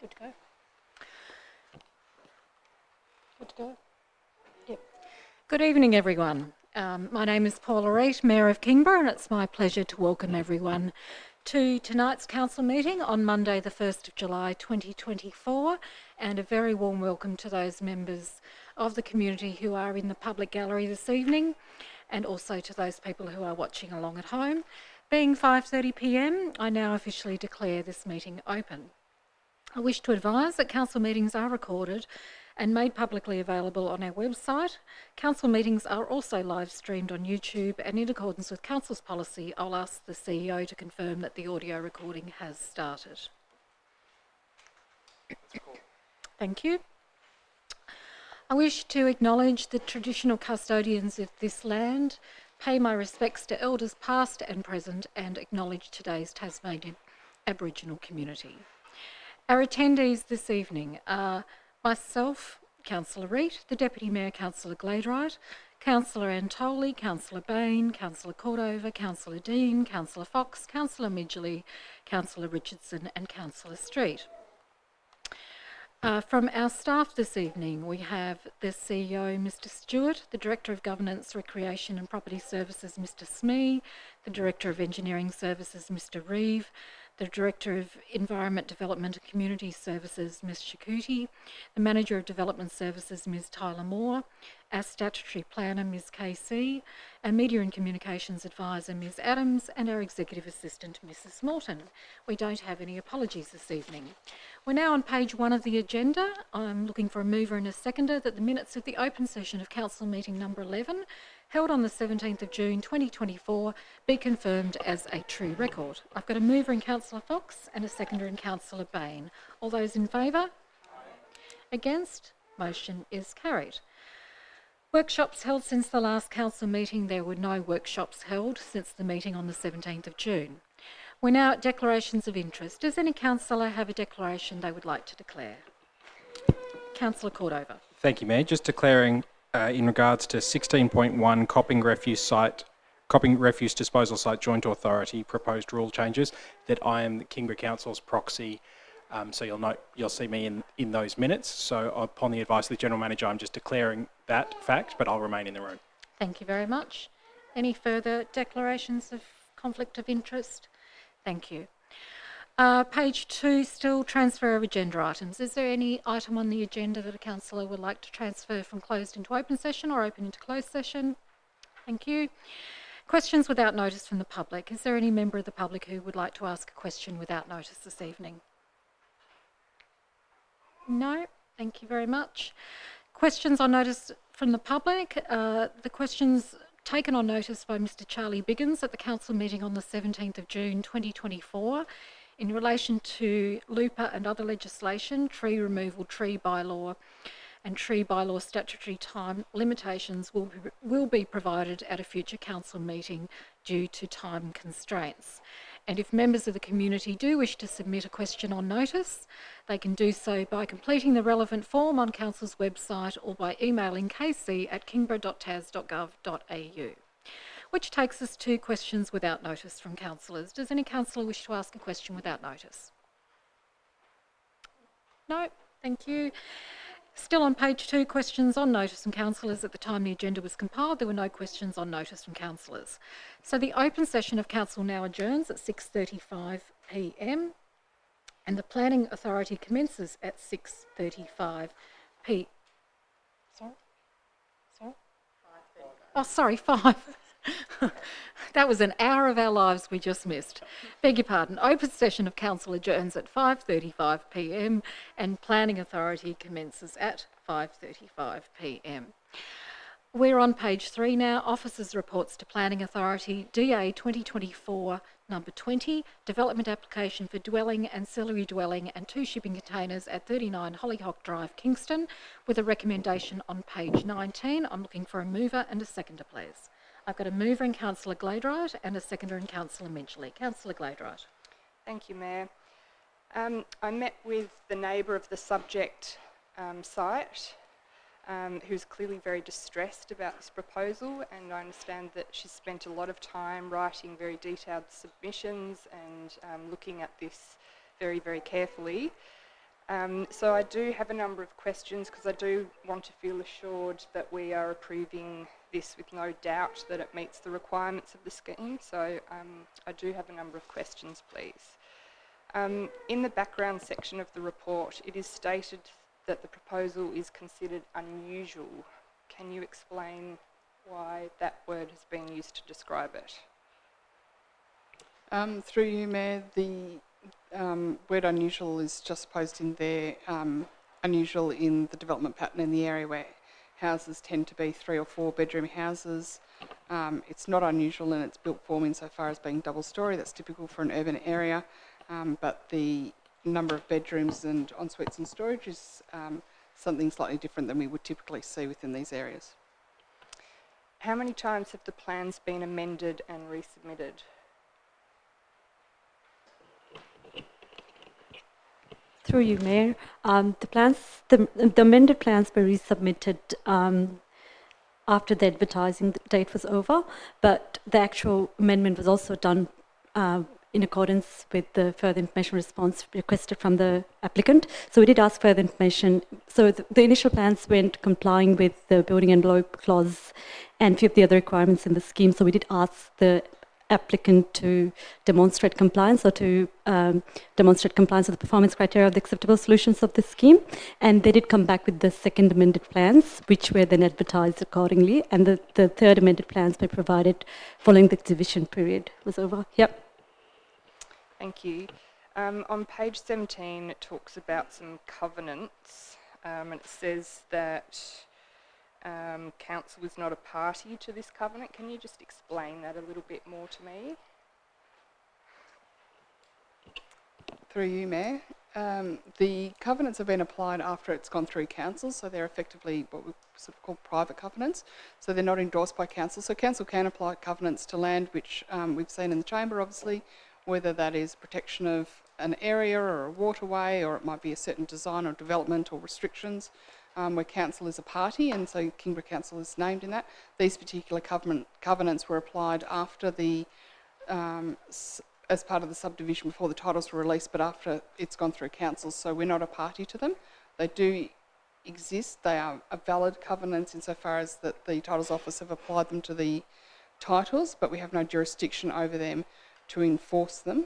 Good to go. Good to go. Yep. Good evening, everyone. My name is Paula Reid, Mayor of Kingborough, and it's my pleasure to welcome everyone to tonight's council meeting on Monday, the 1st of July 2024, and a very warm welcome to those members of the community who are in the public gallery this evening, and also to those people who are watching along at home. Being 5:30 p.m, I now officially declare this meeting open. I wish to advise that council meetings are recorded and made publicly available on our website. Council meetings are also live streamed on YouTube, and in accordance with council's policy, I'll ask the CEO to confirm that the audio recording has started. Thank you. I wish to acknowledge the traditional custodians of this land, pay my respects to elders past and present, and acknowledge today's Tasmanian Aboriginal community. Our attendees this evening are myself, Councillor Reid, the Deputy Mayor, Councillor Gladeright, Councillor Antoli, Councillor Bain, Councillor Cordova, Councillor Dean, Councillor Fox, Councillor Midgley, Councillor Richardson and Councillor Street. From our staff this evening, we have the CEO, Mr Stewart, the Director of Governance, Recreation and Property Services, Mr Smee, the Director of Engineering Services, Mr Reeve, the Director of Environment Development and Community Services, Ms Shakuti, the Manager of Development Services, Ms Tyler Moore, our Statutory Planner, Ms KC, our Media and Communications Advisor, Ms Adams, and our Executive Assistant, Mrs Morton. We don't have any apologies this evening. We're now on page 1 of the agenda. I'm looking for a mover and a seconder that the minutes of the open session of Council Meeting number 11, held on the 17th of June 2024, be confirmed as a true record. I've got a mover in Councillor Fox and a seconder in Councillor Bain. All those in favour? Against? Motion is carried. Workshops held since the last council meeting. There were no workshops held since the meeting on the 17th of June. We're now at declarations of interest. Does any councillor have a declaration they would like to declare? Councillor Cordova. Thank you, Mayor. Just declaring in regards to 16.1 Copping Refuse Disposal Site Joint Authority proposed rule changes, that I am the Kingborough Council's proxy. So you'll see me in those minutes. So upon the advice of the General Manager, I'm just declaring that fact, but I'll remain in the room. Thank you very much. Any further declarations of conflict of interest? Thank you. Page 2, still transfer of agenda items. Is there any item on the agenda that a councillor would like to transfer from closed into open session or open into closed session? Thank you. Questions without notice from the public. Is there any member of the public who would like to ask a question without notice this evening? No? Thank you very much. Questions on notice from the public. The questions taken on notice by Mr Charlie Biggins at the council meeting on the 17th of June 2024 in relation to LUPA and other legislation, tree removal, tree bylaw and tree bylaw statutory time limitations will be provided at a future council meeting due to time constraints. And if members of the community do wish to submit a question on notice, they can do so by completing the relevant form on council's website or by emailing kc@kingborough.tas.gov.au. Which takes us to questions without notice from councillors. Does any councillor wish to ask a question without notice? No, thank you. Still on page 2, questions on notice from councillors. At the time the agenda was compiled, there were no questions on notice from councillors. So the open session of council now adjourns at 6:35 p.m. and the Planning Authority commences at 6:35 p.m. Sorry? 5:35. Oh, sorry, 5. That was an hour of our lives we just missed. Beg your pardon. Open session of council adjourns at 5:35 p.m. and Planning Authority commences at 5:35 p.m. We're on page 3 now. Officers' reports to Planning Authority. DA 2024 number 20. Development application for dwelling, ancillary dwelling and 2 shipping containers at 39 Hollyhock Drive, Kingston, with a recommendation on page 19. I'm looking for a mover and a seconder, please. I've got a mover in Councillor Gladeright and a seconder in Councillor Midgley. Councillor Gladeright. Thank you, Mayor. I met with the neighbour of the subject site, who's clearly very distressed about this proposal, and I understand that she's spent a lot of time writing very detailed submissions and looking at this very, very carefully. So I do have a number of questions because I do want to feel assured that we are approving this with no doubt that it meets the requirements of the scheme. So I do have a number of questions, please. In the background section of the report, it is stated that the proposal is considered unusual. Can you explain why that word has been used to describe it? Through you, Mayor, the word unusual is just posed in there, unusual in the development pattern in the area where houses tend to be 3 or 4 bedroom houses. It's not unusual in its built form insofar as being double storey. That's typical for an urban area, but the number of bedrooms and en-suites and storage is something slightly different than we would typically see within these areas. How many times have the plans been amended and resubmitted? Through you, Mayor. The amended plans were resubmitted after the advertising date was over, but the actual amendment was also done in accordance with the further information response requested from the applicant. So we did ask further information. So the initial plans went complying with the building envelope clause and a few of the other requirements in the scheme. So we did ask the applicant to demonstrate compliance or to demonstrate compliance with the performance criteria of the acceptable solutions of the scheme. And they did come back with the second amended plans, which were then advertised accordingly. And the third amended plans were provided following the exhibition period was over. Yep. Thank you. On page 17, it talks about some covenants, and it says that council is not a party to this covenant. Can you just explain that a little bit more to me? Through you, Mayor. The covenants have been applied after it's gone through council, so they're effectively what we sort of call private covenants. So they're not endorsed by council. So council can apply covenants to land, which we've seen in the chamber, obviously, whether that is protection of an area or a waterway, or it might be a certain design or development or restrictions, where council is a party, and so Kingborough Council is named in that. These particular covenants were applied after the as part of the subdivision before the titles were released, but after it's gone through council, so we're not a party to them. They do exist. They are a valid covenants insofar as that the titles office have applied them to the titles, but we have no jurisdiction over them to enforce them,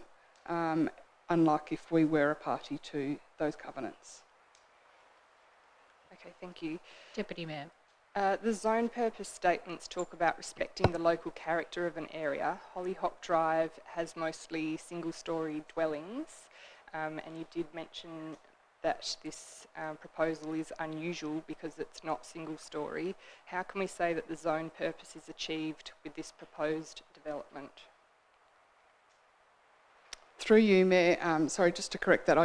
unlike if we were a party to those covenants. Okay, thank you. Deputy Mayor. The zone purpose statements talk about respecting the local character of an area. Hollyhock Drive has mostly single-storey dwellings, and you did mention that this proposal is unusual because it's not single-storey. How can we say that the zone purpose is achieved with this proposed development? Through you, Mayor, sorry, just to correct that,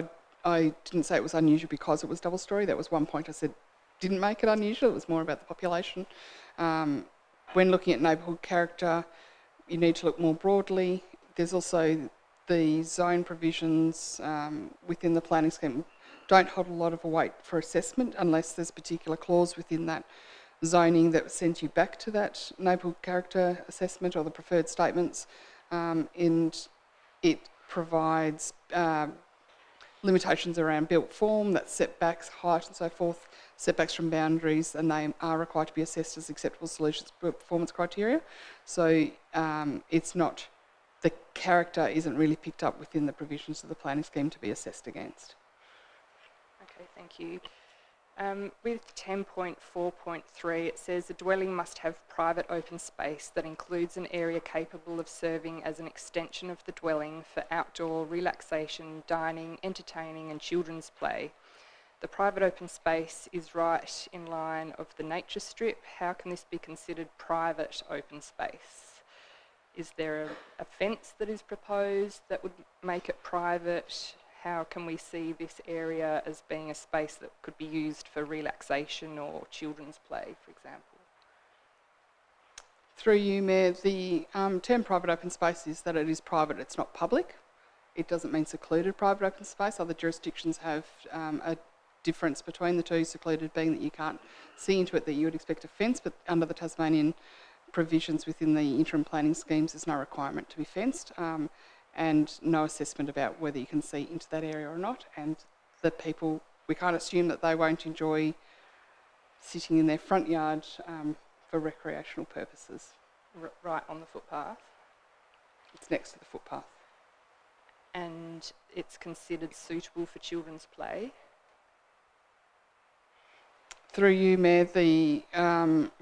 I didn't say it was unusual because it was double storey. That was one point I said didn't make it unusual. It was more about the population. When looking at neighbourhood character, you need to look more broadly. There's also the zone provisions within the planning scheme don't hold a lot of a weight for assessment unless there's a particular clause within that zoning that sends you back to that neighbourhood character assessment or the preferred statements, and it provides limitations around built form, that's setbacks, height and so forth, setbacks from boundaries, and they are required to be assessed as acceptable solutions for performance criteria. So it's not, the character isn't really picked up within the provisions of the planning scheme to be assessed against. Okay, thank you. With 10.4.3, it says a dwelling must have private open space that includes an area capable of serving as an extension of the dwelling for outdoor relaxation, dining, entertaining and children's play. The private open space is right in line of the nature strip. How can this be considered private open space? Is there a fence that is proposed that would make it private? How can we see this area as being a space that could be used for relaxation or children's play, for example? Through you, Mayor, the term private open space is that it is private, it's not public. It doesn't mean secluded private open space. Other jurisdictions have a difference between the two, secluded being that you can't see into it, that you would expect a fence, but under the Tasmanian provisions within the interim planning schemes, there's no requirement to be fenced. And no assessment about whether you can see into that area or not, and the people we can't assume that they won't enjoy sitting in their front yard for recreational purposes. Right on the footpath. It's next to the footpath. And it's considered suitable for children's play. Through you, Mayor, the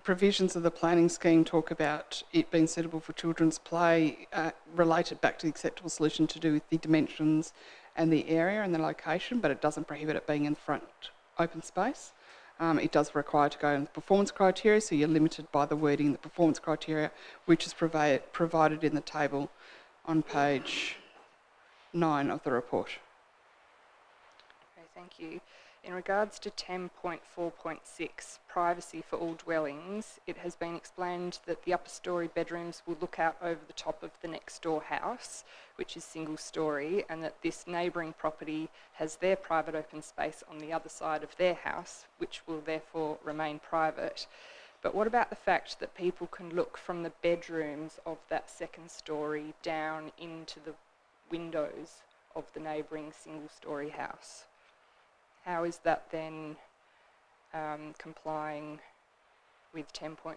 provisions of the planning scheme talk about it being suitable for children's play, related back to the acceptable solution to do with the dimensions and the area and the location, but it doesn't prohibit it being in front open space. It does require to go in the performance criteria, so you're limited by the wording in the performance criteria, which is provided in the table on page 9 of the report. Okay, thank you. In regards to 10.4.6, privacy for all dwellings, it has been explained that the upper storey bedrooms will look out over the top of the next door house, which is single storey, and that this neighbouring property has their private open space on the other side of their house, which will therefore remain private. But what about the fact that people can look from the bedrooms of that second storey down into the windows of the neighbouring single storey house? How is that then complying with 10.4.6?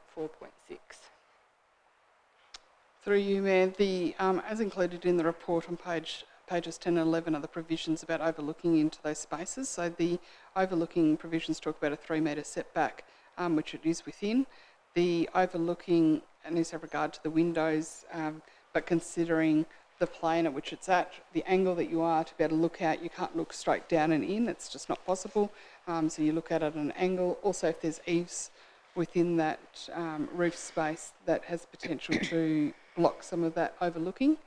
Through you, Mayor, as included in the report on pages 10 and 11 are the provisions about overlooking into those spaces. So the overlooking provisions talk about a 3 metre setback, which it is within. The overlooking needs to have regard to the windows, but considering the plane at which it's at, the angle that you are to be able to look out, you can't look straight down and in, it's just not possible. So you look at it at an angle. Also, if there's eaves within that roof space, that has potential to block some of that overlooking.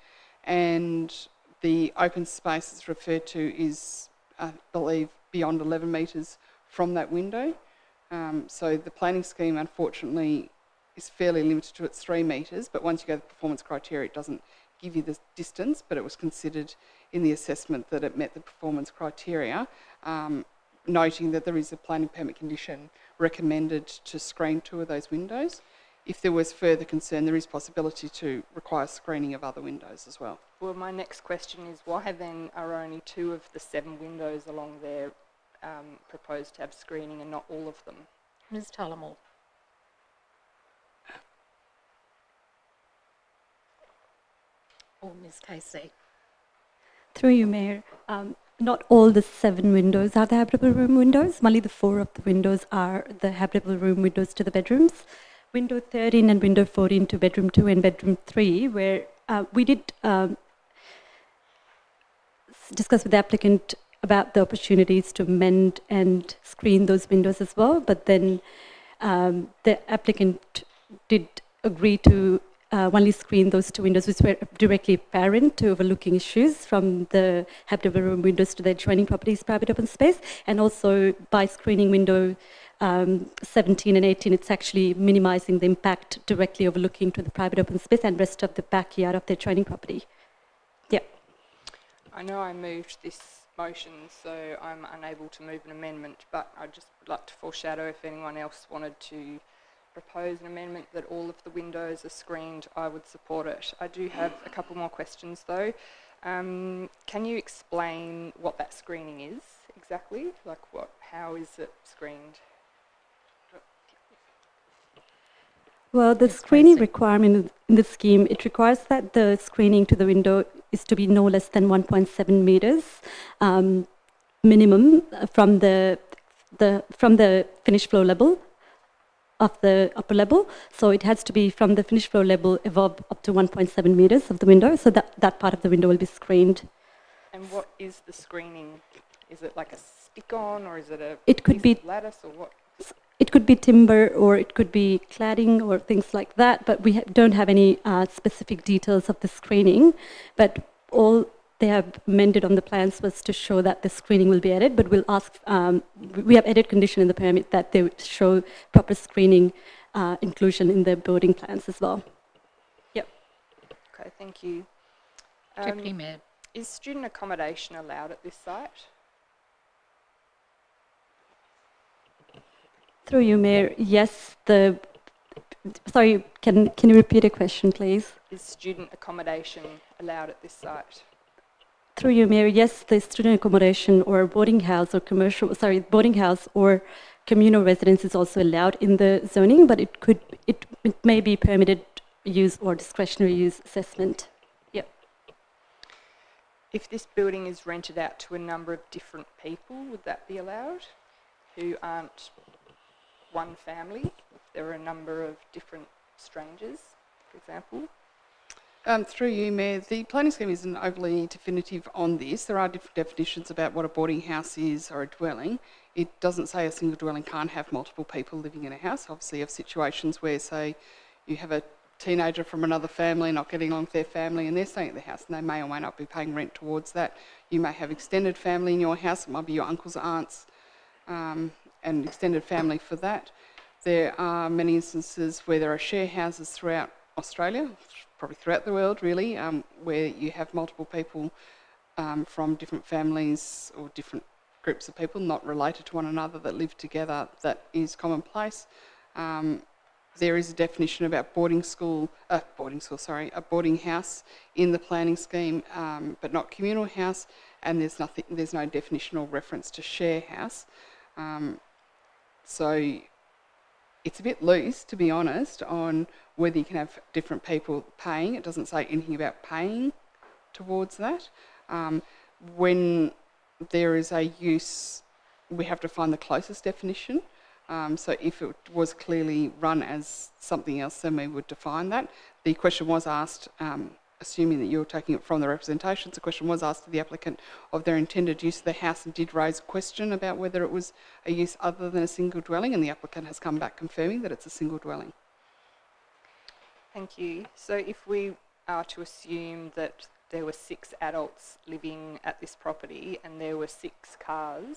And the open space that's referred to is, I believe, beyond 11 metres from that window. So the planning scheme, unfortunately, is fairly limited to its 3 metres, but once you go to the performance criteria, it doesn't give you the distance, but it was considered in the assessment that it met the performance criteria, noting that there is a planning permit condition recommended to screen 2 of those windows. If there was further concern, there is possibility to require screening of other windows as well. Well, my next question is, why then are only 2 of the 7 windows along there proposed to have screening and not all of them? Ms Tullamore. Or Ms Casey. Through you, Mayor, not all the 7 windows are the habitable room windows. Only the 4 of the windows are the habitable room windows to the bedrooms. Window 13 and window 14 to bedroom 2 and bedroom 3, where we did discuss with the applicant about the opportunities to mend and screen those windows as well, but then the applicant did agree to only screen those 2 windows which were directly apparent to overlooking issues from the habitable room windows to the adjoining property's private open space. And also by screening window 17 and 18, it's actually minimizing the impact directly overlooking to the private open space and rest of the backyard of the adjoining property. Yeah. I know I moved this motion, so I'm unable to move an amendment, but I'd just like to foreshadow if anyone else wanted to propose an amendment that all of the windows are screened, I would support it. I do have a couple more questions though. Can you explain what that screening is exactly? Like how is it screened? Well, the screening requirement in the scheme, it requires that the screening to the window is to be no less than 1.7 meters minimum from the finished floor level of the upper level. So it has to be from the finished floor level above up to 1.7 meters of the window. So that part of the window will be screened. And what is the screening? Is it like a stick-on, or is it a It could be lattice, or what? It could be timber, or it could be cladding, or things like that. But we don't have any specific details of the screening. But all they have amended on the plans was to show that the screening will be added. But we'll ask. We have added condition in the permit that they show proper screening inclusion in the building plans as well. Yep. Okay, thank you. Deputy Mayor. Is student accommodation allowed at this site? Through you, Mayor, yes. Sorry, can you repeat a question, please? Is student accommodation allowed at this site? Through you, Mayor, yes, the student accommodation or boarding house or boarding house or communal residence is also allowed in the zoning, but it may be permitted use or discretionary use assessment. Yep. If this building is rented out to a number of different people, would that be allowed? Who aren't one family? If there are a number of different strangers, for example? Through you, Mayor, the planning scheme isn't overly definitive on this. There are different definitions about what a boarding house is or a dwelling. It doesn't say a single dwelling can't have multiple people living in a house. Obviously, you have situations where, say, you have a teenager from another family not getting along with their family and they're staying at the house and they may or may not be paying rent towards that. You may have extended family in your house. It might be your uncles, aunts, and extended family for that. There are many instances where there are share houses throughout Australia, probably throughout the world really, where you have multiple people from different families or different groups of people not related to one another that live together. That is commonplace. There is a definition about a boarding house in the planning scheme, but not communal house, and there's no definition or reference to share house. So it's a bit loose, to be honest, on whether you can have different people paying. It doesn't say anything about paying towards that. When there is a use, we have to find the closest definition. So if it was clearly run as something else, then we would define that. The question was asked, assuming that you're taking it from the representations, the question was asked to the applicant of their intended use of the house and did raise a question about whether it was a use other than a single dwelling, and the applicant has come back confirming that it's a single dwelling. Thank you. So if we are to assume that there were 6 adults living at this property and there were 6 cars,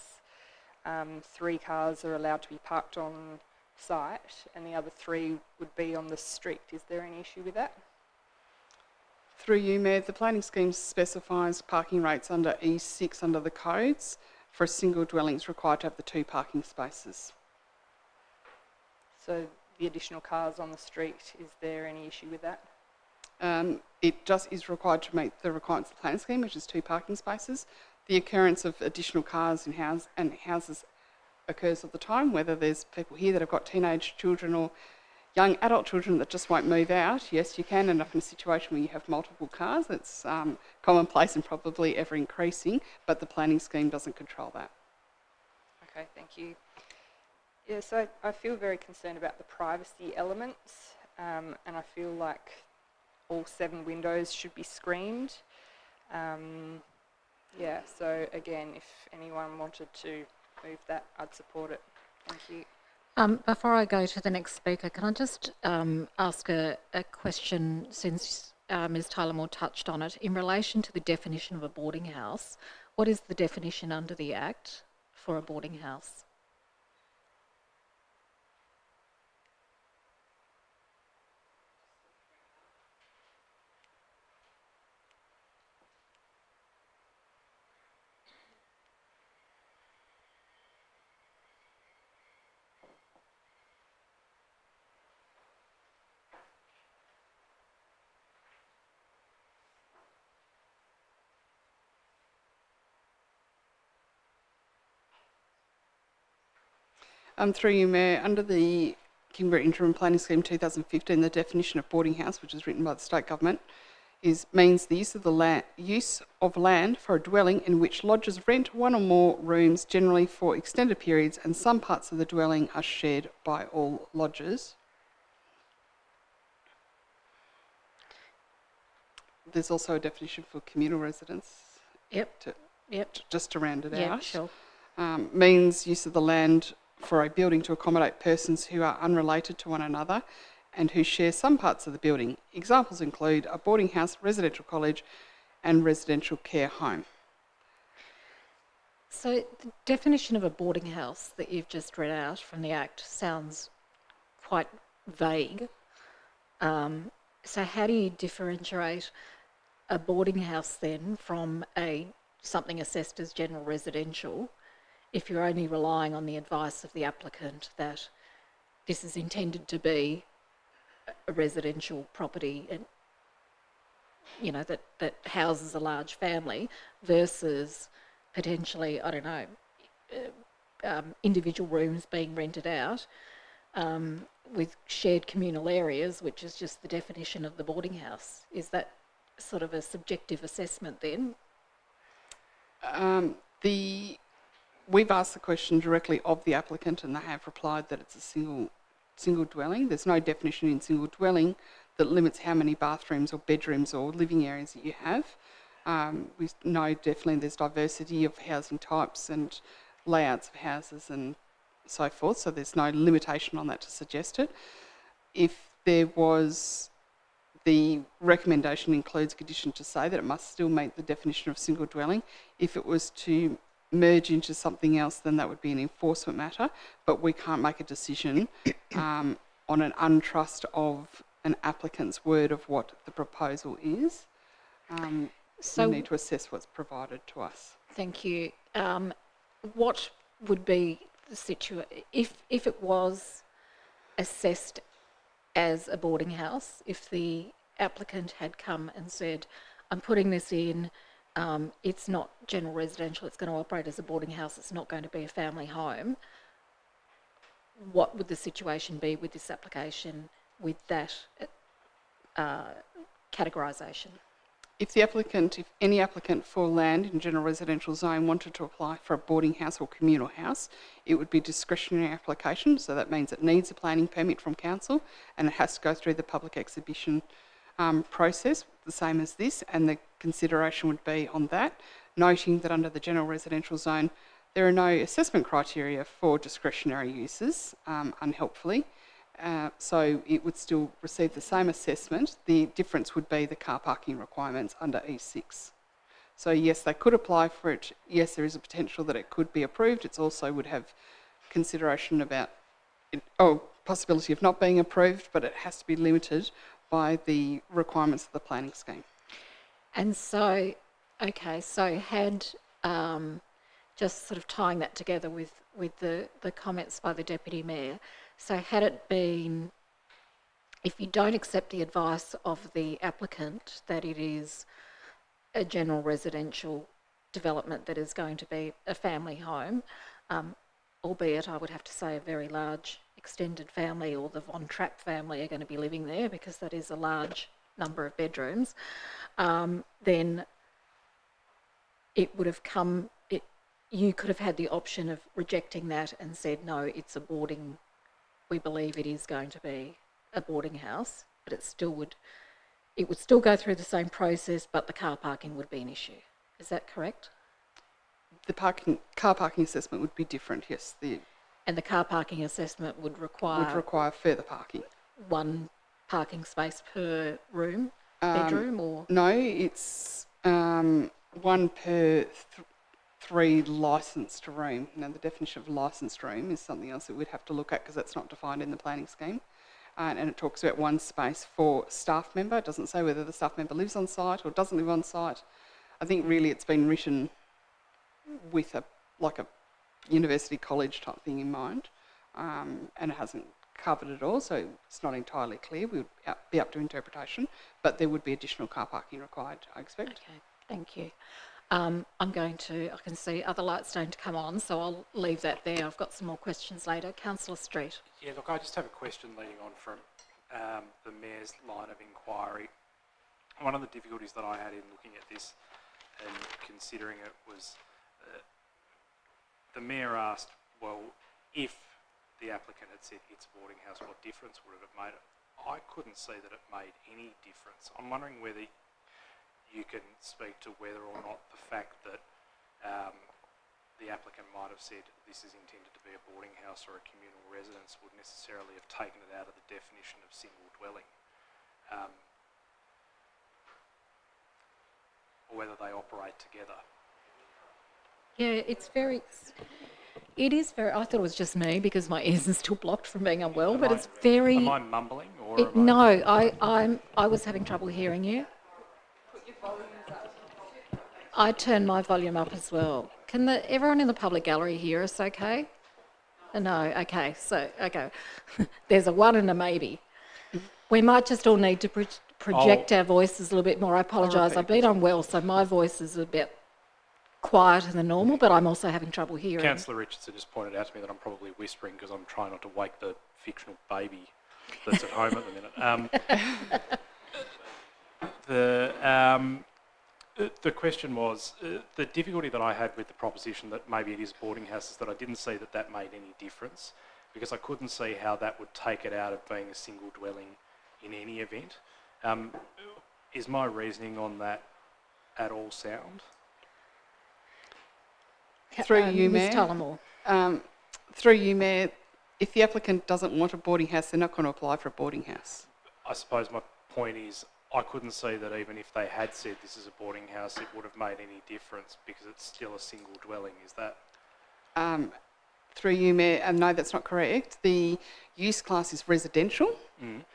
3 cars are allowed to be parked on site and the other 3 would be on the street. Is there any issue with that? Through you, Mayor, the planning scheme specifies parking rates under E6 under the codes. For a single dwelling, it's required to have the 2 parking spaces. So the additional cars on the street, is there any issue with that? It just is required to meet the requirements of the planning scheme, which is 2 parking spaces. The occurrence of additional cars in houses occurs all the time, whether there's people here that have got teenage children or young adult children that just won't move out. Yes, you can end up in a situation where you have multiple cars. It's commonplace and probably ever increasing, but the planning scheme doesn't control that. Okay, thank you. Yeah, so I feel very concerned about the privacy elements, and I feel like all 7 windows should be screened. Yeah, so again, if anyone wanted to move that, I'd support it. Thank you. Before I go to the next speaker, can I just ask a question, since Ms Tyler-Moore touched on it, in relation to the definition of a boarding house? What is the definition under the Act for a boarding house? Through you, Mayor, under the Kingborough Interim Planning Scheme 2015, the definition of boarding house, which is written by the state government, means the use of land for a dwelling in which lodgers rent 1 or more rooms, generally for extended periods, and some parts of the dwelling are shared by all lodgers. There's also a definition for communal residence. Yep. Just to round it out. Yeah, sure. Means use of the land for a building to accommodate persons who are unrelated to one another and who share some parts of the building. Examples include a boarding house, residential college and residential care home. So the definition of a boarding house that you've just read out from the Act sounds quite vague. So how do you differentiate a boarding house then from something assessed as general residential if you're only relying on the advice of the applicant that this is intended to be a residential property? And you know, that houses a large family versus potentially, I don't know, individual rooms being rented out with shared communal areas, which is just the definition of the boarding house. Is that sort of a subjective assessment then? We've asked the question directly of the applicant, and they have replied that it's a single dwelling. There's no definition in single dwelling that limits how many bathrooms or bedrooms or living areas that you have. We know definitely there's diversity of housing types and layouts of houses and so forth, so there's no limitation on that to suggest it. If there was, the recommendation includes a condition to say that it must still meet the definition of single dwelling. If it was to merge into something else, then that would be an enforcement matter, but we can't make a decision on an untrust of an applicant's word of what the proposal is. So we need to assess what's provided to us. thank you. What would be the situation if it was assessed as a boarding house? If the applicant had come and said, "I'm putting this in. It's not general residential. It's going to operate as a boarding house. It's not going to be a family home." What would the situation be with this application with that categorisation? If any applicant for land in general residential zone wanted to apply for a boarding house or communal house, it would be a discretionary application, so that means it needs a planning permit from council and it has to go through the public exhibition process, the same as this, and the consideration would be on that, noting that under the general residential zone there are no assessment criteria for discretionary uses, unhelpfully. So it would still receive the same assessment. The difference would be the car parking requirements under E6. So yes, they could apply for it. Yes, there is a potential that it could be approved. It also would have consideration about possibility of not being approved, but it has to be limited by the requirements of the planning scheme. And so, okay, so had, just sort of tying that together with the comments by the Deputy Mayor, so had it been, if you don't accept the advice of the applicant that it is a general residential development that is going to be a family home, albeit I would have to say a very large extended family, or the Von Trapp family are going to be living there because that is a large number of bedrooms, then it would have come, you could have had the option of rejecting that and said, no, it's a boarding, we believe it is going to be a boarding house, but it would still go through the same process, but the car parking would be an issue. Is that correct? The car parking assessment would be different, yes. And the car parking assessment would require further parking. One parking space per room, bedroom, or? No, it's one per 3 licensed room. Now, the definition of licensed room is something else that we'd have to look at because that's not defined in the planning scheme. And it talks about one space for staff member. It doesn't say whether the staff member lives on site or doesn't live on site. I think really it's been written with a university college type thing in mind, and it hasn't covered it all, so it's not entirely clear. We would be up to interpretation, but there would be additional car parking required, I expect. Okay, thank you. I can see other lights starting to come on, so I'll leave that there. I've got some more questions later. Councillor Street. Yeah, look, I just have a question leading on from the Mayor's line of inquiry. One of the difficulties that I had in looking at this and considering it was the Mayor asked, well, if the applicant had said it's a boarding house, what difference would it have made? I couldn't see that it made any difference. I'm wondering whether you can speak to whether or not the fact that the applicant might have said this is intended to be a boarding house or a communal residence would necessarily have taken it out of the definition of single dwelling, or whether they operate together. Yeah, it is very, I thought it was just me because my ears are still blocked from being unwell, but it's very... Am I mumbling? Or no, I was having trouble hearing you. I turned my volume up as well. Can everyone in the public gallery hear us okay? No, okay, so, okay. There's a one and a maybe. We might just all need to project our voices a little bit more. I apologise. repeat I've been unwell, so my voice is a bit quieter than normal, but I'm also having trouble hearing. Councillor Richardson just pointed out to me that I'm probably whispering because I'm trying not to wake the fictional baby that's at home at the minute. The question was, the difficulty that I had with the proposition that maybe it is boarding houses, that I didn't see that that made any difference, because I couldn't see how that would take it out of being a single dwelling in any event. Is my reasoning on that at all sound? Through you, Ms. Mayor. Tullamore. Through you, Mayor, if the applicant doesn't want a boarding house, they're not going to apply for a boarding house. I suppose my point is, I couldn't see that even if they had said this is a boarding house, it would have made any difference because it's still a single dwelling. Is that? Through you, Mayor, no, that's not correct. The use class is residential.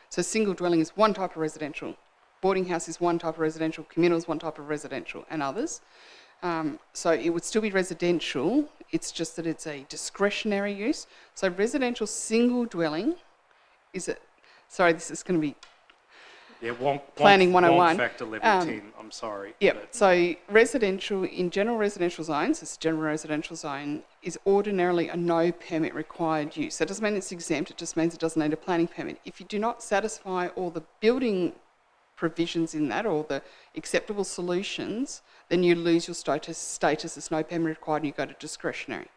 So single dwelling is one type of residential. Boarding house is one type of residential. Communal is one type of residential, and others. So it would still be residential. It's just that it's a discretionary use. So residential single dwelling is a... Sorry, this is going to be... Yeah, Planning 101. Wonk factor level 10, I'm sorry. Yep, so residential, in general residential zones, this general residential zone, is ordinarily a no permit required use. That doesn't mean it's exempt, it just means it doesn't need a planning permit. If you do not satisfy all the building provisions in that, or the acceptable solutions, then you lose your status as no permit required and you go to discretionary.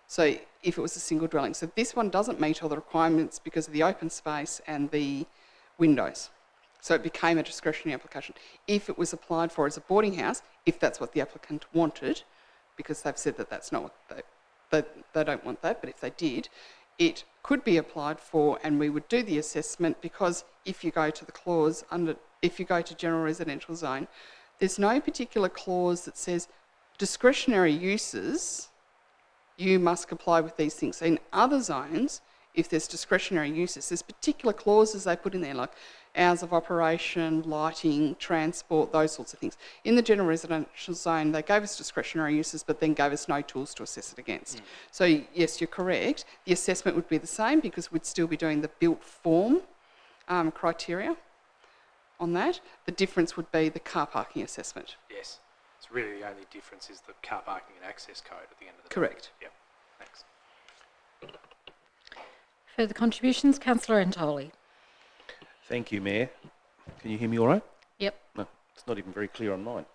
So if it was a single dwelling. So this one doesn't meet all the requirements because of the open space and the windows. So it became a discretionary application. If it was applied for as a boarding house, if that's what the applicant wanted, because they've said that that's not what they don't want that, but if they did, it could be applied for and we would do the assessment, because if you go to the clause if you go to general residential zone, there's no particular clause that says discretionary uses, you must comply with these things. So in other zones, if there's discretionary uses, there's particular clauses they put in there, like hours of operation, lighting, transport, those sorts of things. In the general residential zone, they gave us discretionary uses, but then gave us no tools to assess it against. So yes, you're correct. The assessment would be the same because we'd still be doing the built form criteria on that. The difference would be the car parking assessment. Yes. It's really the only difference is the car parking and access code at the end of the day. Correct. Yep. Thanks. Further contributions? Councillor Antoli. Thank you, Mayor. Can you hear me all right? Yep. No, it's not even very clear on mine.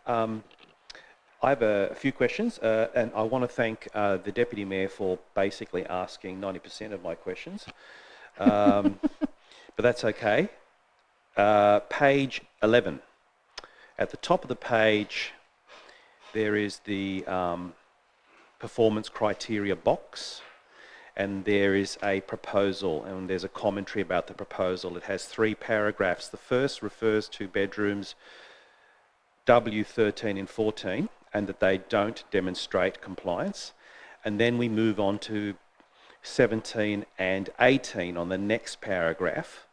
I have a few questions, and I want to thank the Deputy Mayor for basically asking 90% of my questions, but that's okay. Page 11. At the top of the page, there is the performance criteria box, and there is a proposal, and there's a commentary about the proposal. It has 3 paragraphs. The first refers to bedrooms W13 and 14, and that they don't demonstrate compliance. And then we move on to 17 and 18 on the next paragraph.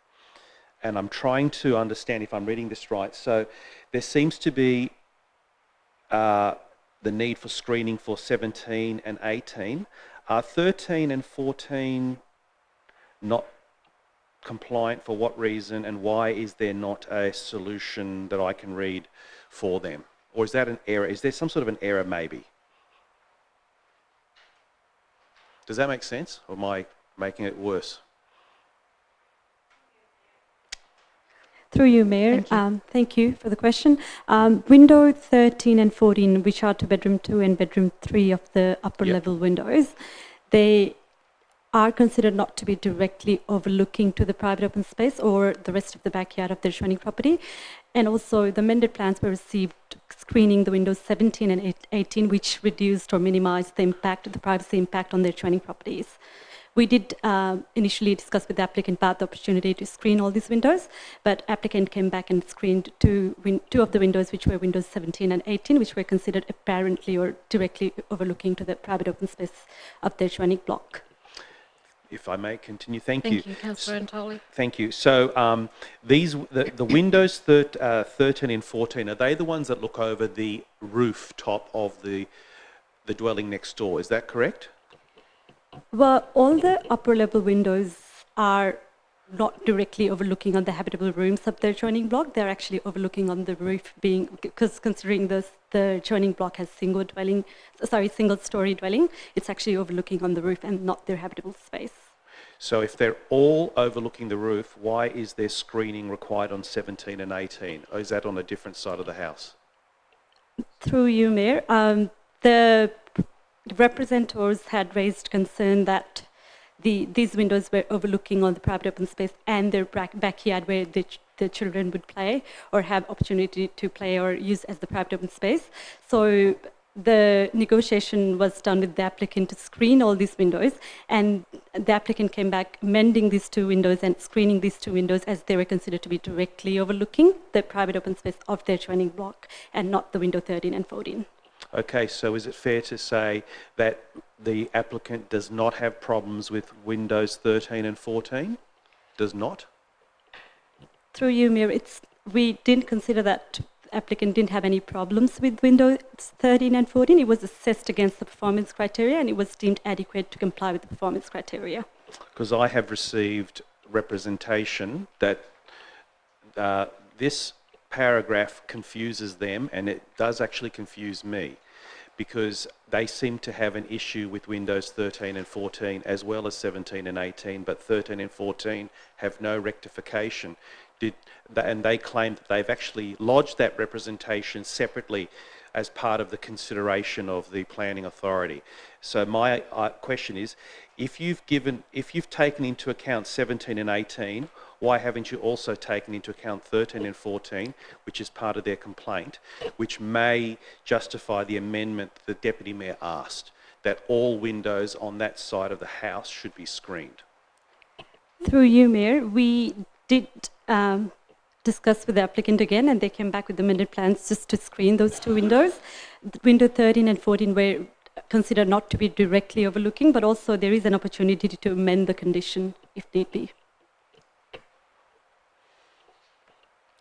And I'm trying to understand if I'm reading this right. So there seems to be the need for screening for 17 and 18. Are 13 and 14 not compliant? For what reason, and why is there not a solution that I can read for them? Or is that an error? Is there some sort of an error maybe? Does that make sense? Or am I making it worse? Through you, Mayor. Thank you for the question. Window 13 and 14, which are to bedroom 2 and bedroom 3 of the upper level windows, they are considered not to be directly overlooking to the private open space or the rest of the backyard of the adjoining property. And also the amended plans were received screening the windows 17 and 18, which reduced or minimized the impact, the privacy impact on the adjoining properties. We did initially discuss with the applicant about the opportunity to screen all these windows, but applicant came back and screened two of the windows, which were windows 17 and 18, which were considered apparently or directly overlooking to the private open space of the adjoining block. If I may continue, thank you. Thank you, Councillor Antoli. Thank you. So the windows 13 and 14, are they the ones that look over the rooftop of the dwelling next door? Is that correct? Well, all the upper level windows are not directly overlooking on the habitable rooms of the adjoining block. They're actually overlooking on the roof, because considering the adjoining block has single story dwelling, it's actually overlooking on the roof and not their habitable space. So if they're all overlooking the roof, why is there screening required on 17 and 18? Or is that on a different side of the house? Through you, Mayor, the representatives had raised concern that these windows were overlooking on the private open space and their backyard where the children would play or have opportunity to play or use as the private open space. So the negotiation was done with the applicant to screen all these windows, and the applicant came back amending these two windows and screening these two windows as they were considered to be directly overlooking the private open space of the adjoining block and not the window 13 and 14. Okay, so is it fair to say that the applicant does not have problems with windows 13 and 14? Does not? Through you, Mayor, we didn't consider that the applicant didn't have any problems with windows 13 and 14. It was assessed against the performance criteria and it was deemed adequate to comply with the performance criteria. Because I have received representation that this paragraph confuses them, and it does actually confuse me, because they seem to have an issue with windows 13 and 14 as well as 17 and 18, but 13 and 14 have no rectification. And they claim that they've actually lodged that representation separately as part of the consideration of the planning authority. So my question is, if you've taken into account 17 and 18, why haven't you also taken into account 13 and 14, which is part of their complaint, which may justify the amendment the Deputy Mayor asked, that all windows on that side of the house should be screened? Through you, Mayor, we did discuss with the applicant again, and they came back with amended plans just to screen those two windows. The window 13 and 14 were considered not to be directly overlooking, but also there is an opportunity to amend the condition if need be.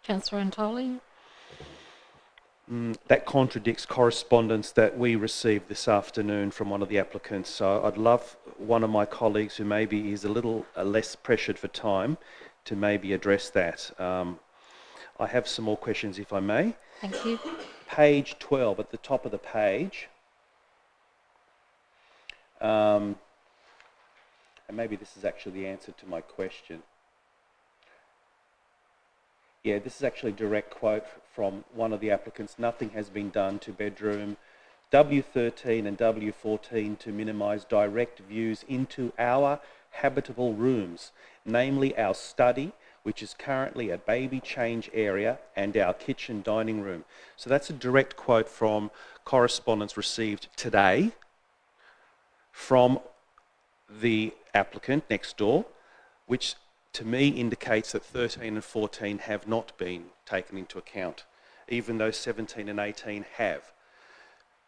Councillor Antoli? That contradicts correspondence that we received this afternoon from one of the applicants. So I'd love one of my colleagues who maybe is a little less pressured for time to maybe address that. I have some more questions, if I may. Thank you. Page 12, at the top of the page. And maybe this is actually the answer to my question. Yeah, this is actually a direct quote from one of the applicants. Nothing has been done to bedroom W13 and W14 to minimise direct views into our habitable rooms, namely our study, which is currently a baby change area, and our kitchen dining room. So that's a direct quote from correspondence received today from the applicant next door, which to me indicates that 13 and 14 have not been taken into account, even though 17 and 18 have.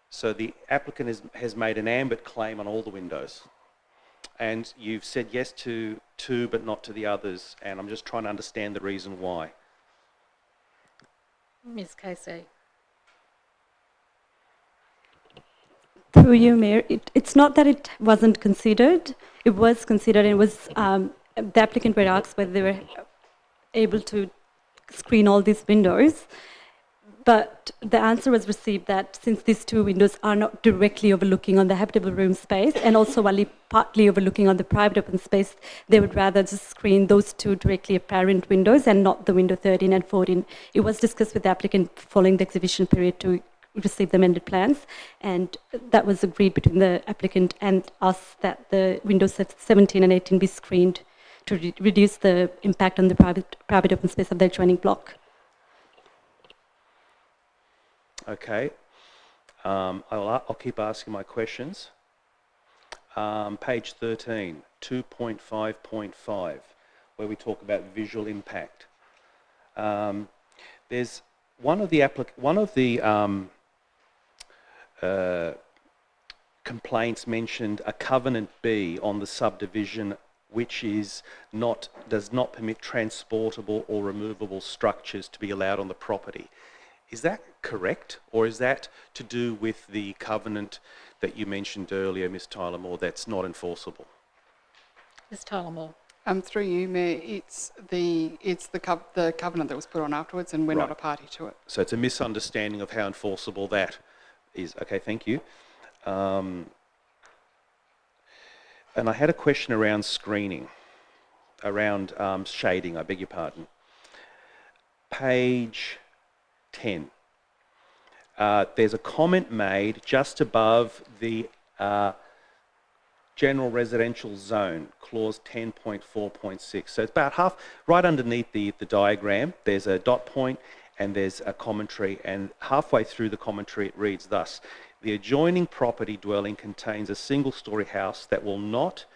So the applicant has made an ambit claim on all the windows. And you've said yes to two, but not to the others. And I'm just trying to understand the reason why. Ms. Casey? Through you, Mayor, it's not that it wasn't considered. It was considered, and it was the applicant were asked whether they were able to screen all these windows. But the answer was received that since these two windows are not directly overlooking on the habitable room space and also only partly overlooking on the private open space, they would rather just screen those two directly apparent windows and not the window 13 and 14. It was discussed with the applicant following the exhibition period to receive the amended plans, and that was agreed between the applicant and us that the windows 17 and 18 be screened to reduce the impact on the private open space of the adjoining block. Okay, I'll keep asking my questions. Page 13, 2.5.5, where we talk about visual impact. There's one of the complaints mentioned a covenant B on the subdivision, which does not permit transportable or removable structures to be allowed on the property. Is that correct, or is that to do with the covenant that you mentioned earlier, Ms. Tyler Moore, that's not enforceable? Ms. Tyler Moore? Through you, Mayor, it's the covenant that was put on afterwards, and we're not Right. a party to it. So it's a misunderstanding of how enforceable that is. Okay, thank you. And I had a question around screening, around shading, I beg your pardon. Page 10. There's a comment made just above the general residential zone, clause 10.4.6. So it's about half, right underneath the diagram, there's a dot point and there's a commentary, and halfway through the commentary it reads thus: the adjoining property dwelling contains a single-storey house that will not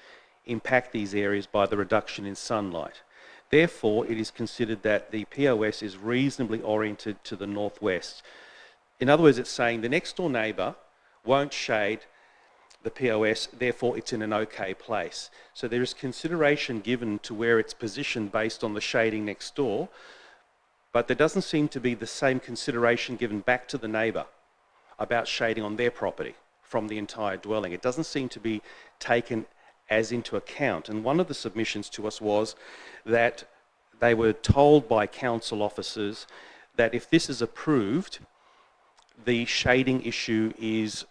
impact these areas by the reduction in sunlight. Therefore, it is considered that the POS is reasonably oriented to the northwest. In other words, it's saying the next door neighbour won't shade the POS, therefore it's in an okay place. So there is consideration given to where it's positioned based on the shading next door, but there doesn't seem to be the same consideration given back to the neighbour about shading on their property from the entire dwelling. It doesn't seem to be taken as into account. And one of the submissions to us was that they were told by council officers that if this is approved, the shading issue is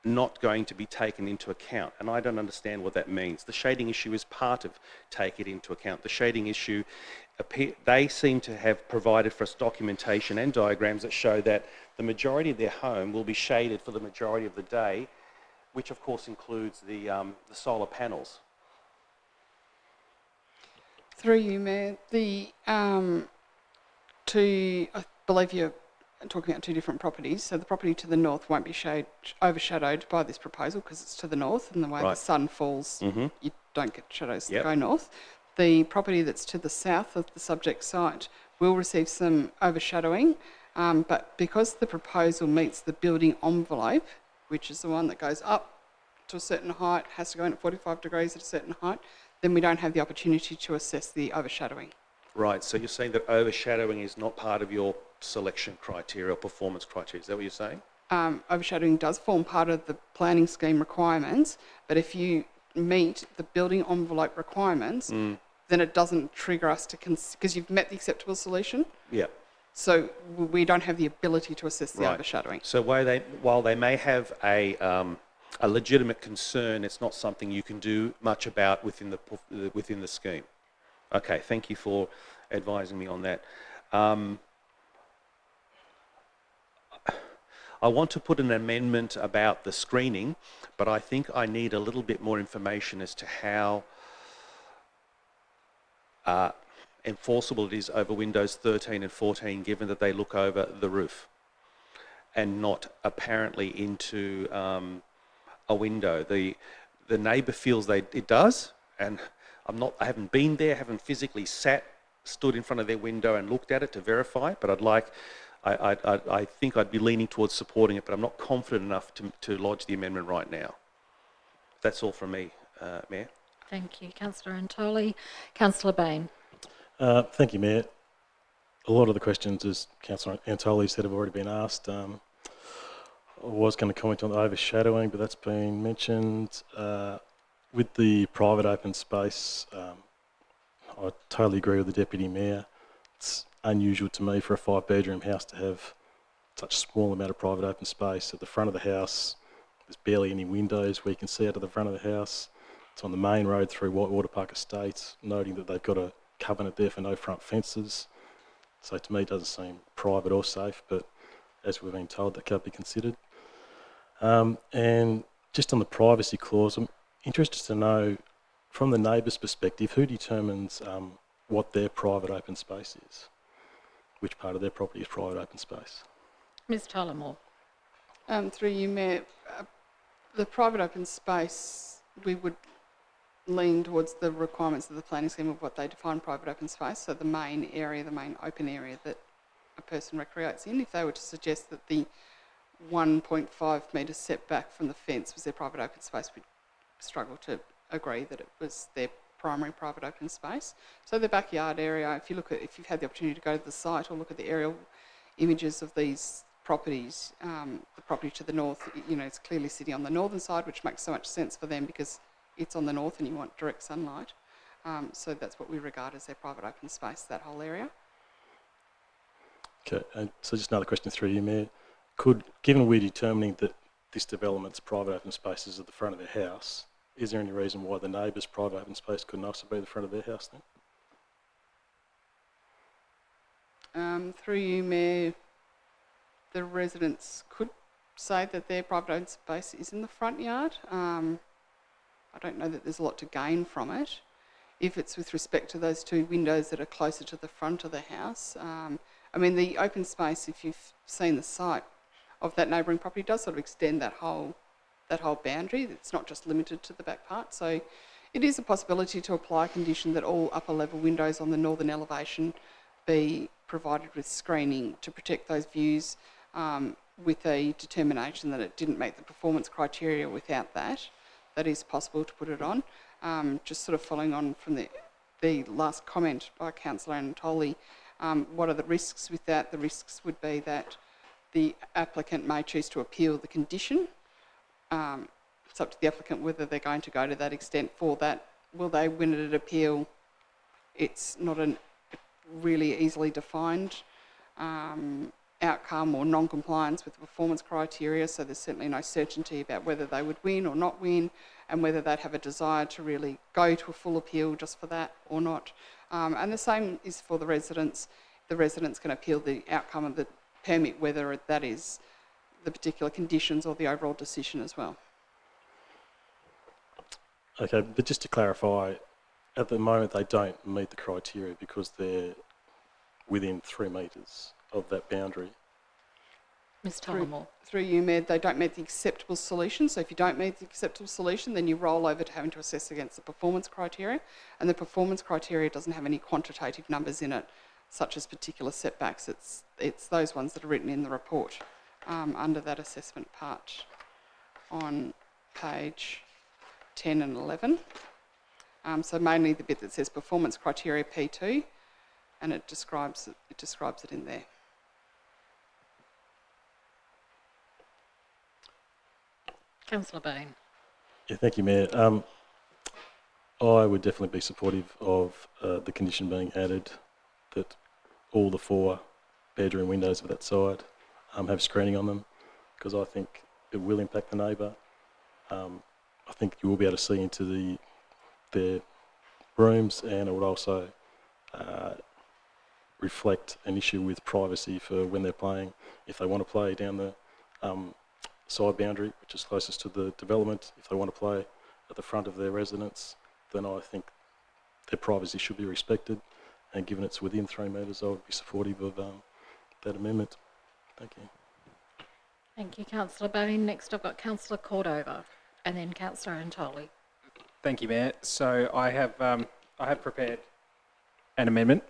not going to be taken into account. And I don't understand what that means. The shading issue is part of take it into account. The shading issue, they seem to have provided for us documentation and diagrams that show that the majority of their home will be shaded for the majority of the day, which of course includes the solar panels. Through you, Mayor, I believe you're talking about two different properties. So the property to the north won't be overshadowed by this proposal because it's to the north, and the way the sun falls, you don't get shadows that go north. The property that's to the south of the subject site will receive some overshadowing, but because the proposal meets the building envelope, which is the one that goes up to a certain height, has to go in at 45 degrees at a certain height, then we don't have the opportunity to assess the overshadowing. Right, so you're saying that overshadowing is not part of your selection criteria or performance criteria. Is that what you're saying? Overshadowing does form part of the planning scheme requirements, but if you meet the building envelope requirements, then it doesn't trigger us to because you've met the acceptable solution. Yeah. So we don't have the ability to assess the overshadowing. So while they may have a legitimate concern, it's not something you can do much about within the scheme. Okay, thank you for advising me on that. I want to put an amendment about the screening, but I think I need a little bit more information as to how enforceable it is over windows 13 and 14, given that they look over the roof and not apparently into a window. The neighbour feels it does, and I haven't been there, haven't physically stood in front of their window and looked at it to verify, but I think I'd be leaning towards supporting it, but I'm not confident enough to lodge the amendment right now. That's all from me, Mayor. Thank you, Councillor Antoli. Councillor Bain. Thank you, Mayor. A lot of the questions, as Councillor Antoli said, have already been asked. I was going to comment on the overshadowing, but that's been mentioned. With the private open space, I totally agree with the Deputy Mayor. It's unusual to me for a 5-bedroom house to have such a small amount of private open space. At the front of the house, there's barely any windows where you can see out of the front of the house. It's on the main road through Whitewater Park Estates, noting that they've got a covenant there for no front fences. So to me, it doesn't seem private or safe, but as we've been told, that can't be considered. And just on the privacy clause, I'm interested to know, from the neighbour's perspective, who determines what their private open space is? Which part of their property is private open space? Ms Tullamore. Through you, Mayor, the private open space, we would lean towards the requirements of the planning scheme of what they define private open space, so the main area, the main open area that a person recreates in. If they were to suggest that the 1.5 metre setback from the fence was their private open space, we'd struggle to agree that it was their primary private open space. So the backyard area, if you've had the opportunity to go to the site or look at the aerial images of these properties, the property to the north, it's clearly sitting on the northern side, which makes so much sense for them because it's on the north and you want direct sunlight. So that's what we regard as their private open space, that whole area. Okay, and so just another question through you, Mayor. Given we're determining that this development's private open spaces at the front of their house, is there any reason why the neighbour's private open space couldn't also be the front of their house then? Through you, Mayor, the residents could say that their private open space is in the front yard. I don't know that there's a lot to gain from it. If it's with respect to those two windows that are closer to the front of the house, I mean, the open space, if you've seen the site of that neighbouring property, does sort of extend that whole boundary. It's not just limited to the back part. So it is a possibility to apply a condition that all upper level windows on the northern elevation be provided with screening to protect those views, with a determination that it didn't meet the performance criteria without that. That is possible to put it on. Just sort of following on from the last comment by Councillor Anatoli, what are the risks with that? The risks would be that the applicant may choose to appeal the condition. It's up to the applicant whether they're going to go to that extent for that. Will they win an appeal? It's not a really easily defined outcome or non-compliance with the performance criteria, so there's certainly no certainty about whether they would win or not win, and whether they'd have a desire to really go to a full appeal just for that or not. And the same is for the residents. The residents can appeal the outcome of the permit, whether that is the particular conditions or the overall decision as well. Okay, but just to clarify, at the moment they don't meet the criteria because they're within 3 metres of that boundary. Ms Tullamore. Through you, Mayor, they don't meet the acceptable solution. So if you don't meet the acceptable solution, then you roll over to having to assess against the performance criteria. And the performance criteria doesn't have any quantitative numbers in it, such as particular setbacks. It's those ones that are written in the report under that assessment part on page 10 and 11. So mainly the bit that says performance criteria P2, and it describes it in there. Councillor Bain. Yeah, thank you, Mayor. I would definitely be supportive of the condition being added that all the 4 bedroom windows of that side have screening on them, because I think it will impact the neighbour. I think you will be able to see into their rooms, and it would also reflect an issue with privacy for when they're playing. If they want to play down the side boundary, which is closest to the development, if they want to play at the front of their residence, then I think their privacy should be respected. And given it's within 3 metres, I would be supportive of that amendment. Thank you. Thank you, Councillor Bain. Next I've got Councillor Cordova and then Councillor Antoli. Thank you, Mayor. So I have prepared an amendment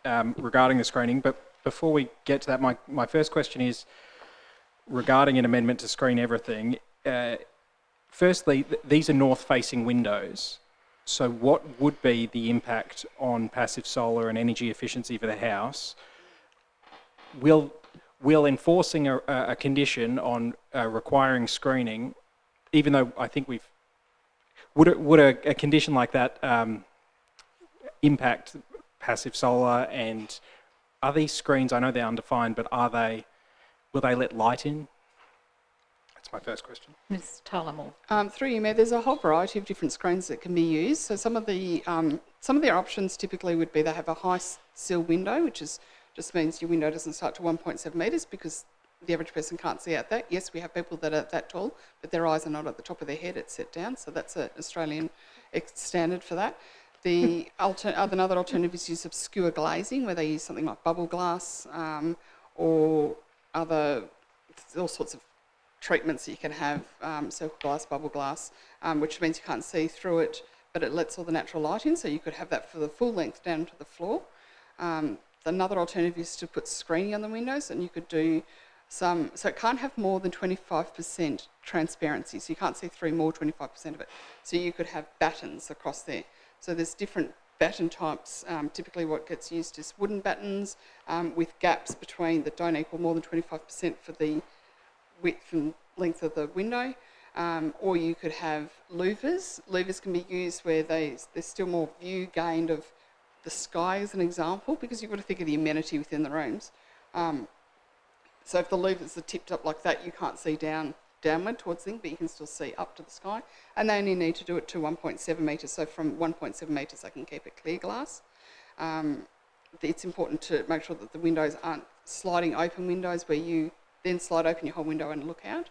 regarding the screening, but before we get to that, my first question is regarding an amendment to screen everything. Firstly, these are north-facing windows. So what would be the impact on passive solar and energy efficiency for the house? Will enforcing a condition on requiring screening, even though I think would a condition like that impact passive solar? And are these screens, I know they're undefined, but will they let light in? That's my first question. Ms Tullamore. Through you, Mayor, there's a whole variety of different screens that can be used. So some of their options typically would be they have a high sill window, which just means your window doesn't start to 1.7 metres because the average person can't see out that. Yes, we have people that are that tall, but their eyes are not at the top of their head, it's set down. So that's an Australian standard for that. Another alternative is use obscure glazing, where they use something like bubble glass or all sorts of treatments that you can have, circle glass, bubble glass, which means you can't see through it, but it lets all the natural light in, so you could have that for the full length down to the floor. Another alternative is to put screening on the windows, and you could do so it can't have more than 25% transparency, so you can't see through more 25% of it. So you could have battens across there. So there's different batten types. Typically what gets used is wooden battens with gaps between that don't equal more than 25% for the width and length of the window. Or you could have louvers. Louvers can be used where there's still more view gained of the sky, as an example, because you've got to think of the amenity within the rooms. So if the louvers are tipped up like that, you can't see downward towards things, but you can still see up to the sky. And they only need to do it to 1.7 metres, so from 1.7 metres they can keep it clear glass. It's important to make sure that the windows aren't sliding open windows where you then slide open your whole window and look out.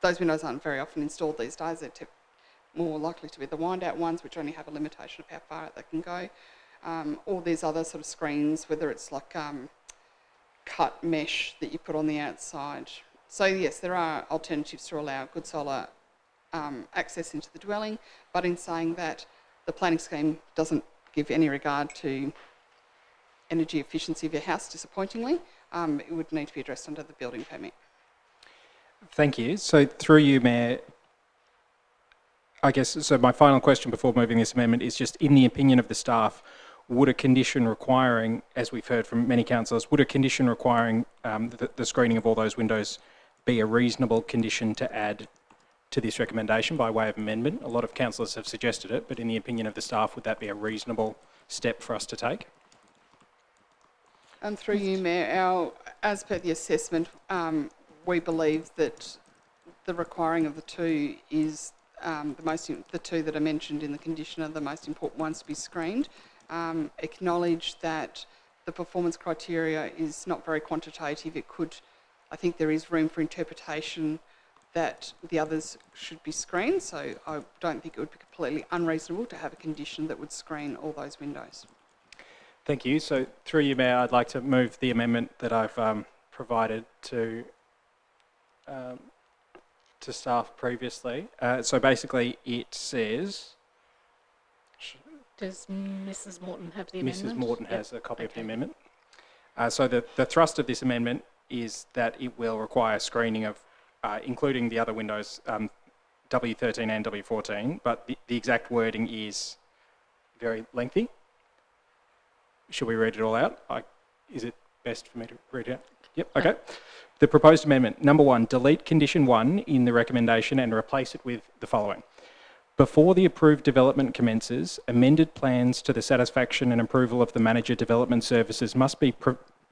Those windows aren't very often installed these days. They're more likely to be the wind-out ones, which only have a limitation of how far out they can go. Or there's other sort of screens, whether it's like cut mesh that you put on the outside. So yes, there are alternatives to allow good solar access into the dwelling, but in saying that, the planning scheme doesn't give any regard to energy efficiency of your house, disappointingly. It would need to be addressed under the building permit. Thank you. So through you, Mayor, I guess, so my final question before moving this amendment is just, in the opinion of the staff, would a condition requiring, as we've heard from many councillors, would a condition requiring the screening of all those windows be a reasonable condition to add to this recommendation by way of amendment? A lot of councillors have suggested it, but in the opinion of the staff, would that be a reasonable step for us to take? Through you, Mayor, as per the assessment, we believe that the requiring of the two is the two that are mentioned in the condition are the most important ones to be screened. Acknowledge that the performance criteria is not very quantitative. I think there is room for interpretation that the others should be screened, so I don't think it would be completely unreasonable to have a condition that would screen all those windows. Thank you. So through you, Mayor, I'd like to move the amendment that I've provided to staff previously. So basically it says... Does Mrs Morton have the amendment? Mrs Morton has a copy of the amendment. So the thrust of this amendment is that it will require screening of, including the other windows, W13 and W14, but the exact wording is very lengthy. Should we read it all out? Is it best for me to read it out? Yep, okay. The proposed amendment, number 1, delete condition 1 in the recommendation and replace it with the following. Before the approved development commences, amended plans to the satisfaction and approval of the manager development services must be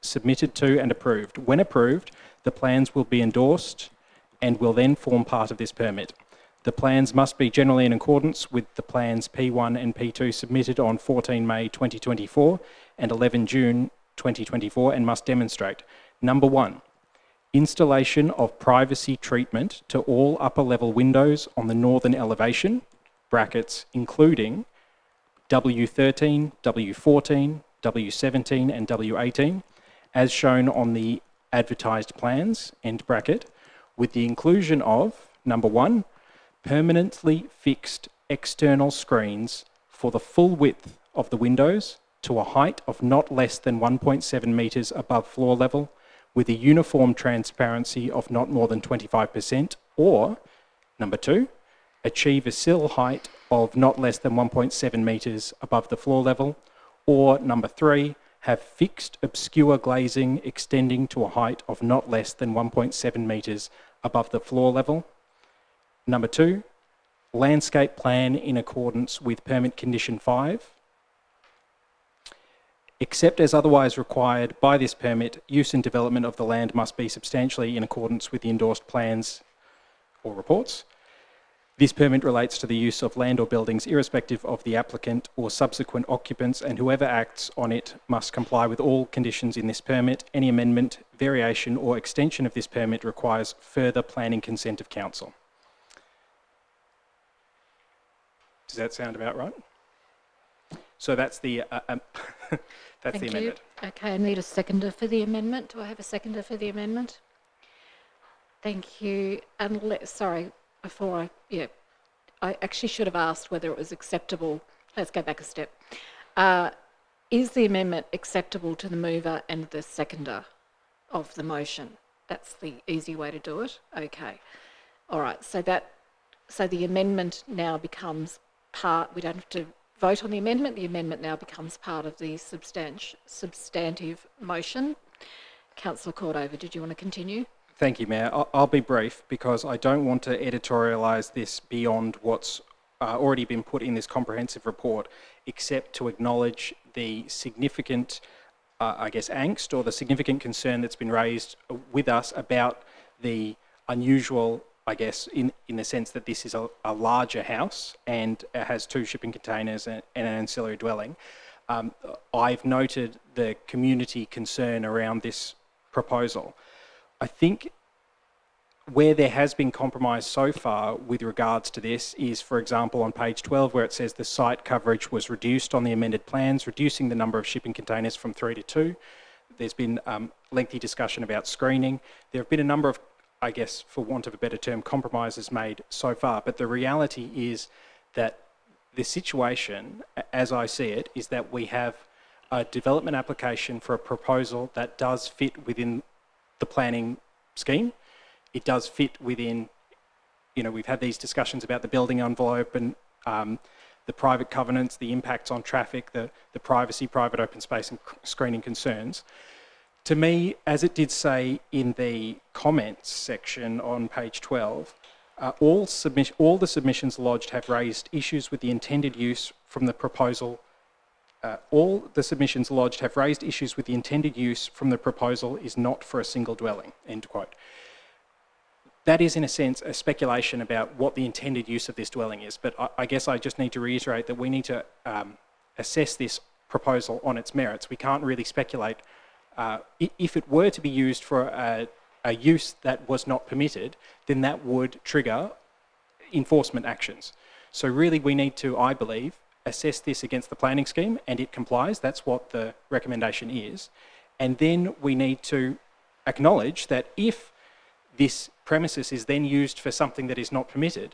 submitted to and approved. When approved, the plans will be endorsed and will then form part of this permit. The plans must be generally in accordance with the plans P1 and P2 submitted on 14 May 2024 and 11 June 2024 and must demonstrate, number 1, installation of privacy treatment to all upper level windows on the northern elevation, brackets, including W13, W14, W17 and W18, as shown on the advertised plans, end bracket, with the inclusion of, number 1, permanently fixed external screens for the full width of the windows to a height of not less than 1.7 metres above floor level, with a uniform transparency of not more than 25%, or, number 2, achieve a sill height of not less than 1.7 metres above the floor level, or, number 3, have fixed obscure glazing extending to a height of not less than 1.7 metres above the floor level. Number 2, landscape plan in accordance with permit condition 5. Except as otherwise required by this permit, use and development of the land must be substantially in accordance with the endorsed plans or reports. This permit relates to the use of land or buildings irrespective of the applicant or subsequent occupants, and whoever acts on it must comply with all conditions in this permit. Any amendment, variation or extension of this permit requires further planning consent of council. Does that sound about right? So that's the that's the amendment. Okay, I need a seconder for the amendment. Do I have a seconder for the amendment? Thank you. And sorry, before I actually should have asked whether it was acceptable. Let's go back a step. Is the amendment acceptable to the mover and the seconder of the motion? That's the easy way to do it. Okay. All right. So the amendment now becomes part. We don't have to vote on the amendment. The amendment now becomes part of the substantive motion. Councillor Cordova, did you want to continue? Thank you, Mayor. I'll be brief because I don't want to editorialise this beyond what's already been put in this comprehensive report, except to acknowledge the significant, I guess, angst or the significant concern that's been raised with us about the unusual, I guess, in the sense that this is a larger house and it has 2 shipping containers and an ancillary dwelling. I've noted the community concern around this proposal. I think where there has been compromise so far with regards to this is, for example, on page 12, where it says the site coverage was reduced on the amended plans, reducing the number of shipping containers from 3 to 2. There's been lengthy discussion about screening. There have been a number of, I guess, for want of a better term, compromises made so far. But the reality is that the situation, as I see it, is that we have a development application for a proposal that does fit within the planning scheme. It does fit within, you know, we've had these discussions about the building envelope and the private covenants, the impacts on traffic, the privacy, private open space and screening concerns. To me, as it did say in the comments section on page 12, all the submissions lodged have raised issues with the intended use from the proposal. All the submissions lodged have raised issues with the intended use from the proposal is not for a single dwelling, end quote. That is, in a sense, a speculation about what the intended use of this dwelling is, but I guess I just need to reiterate that we need to assess this proposal on its merits. We can't really speculate. If it were to be used for a use that was not permitted, then that would trigger enforcement actions. So really we need to, I believe, assess this against the planning scheme and it complies. That's what the recommendation is. And then we need to acknowledge that if this premises is then used for something that is not permitted,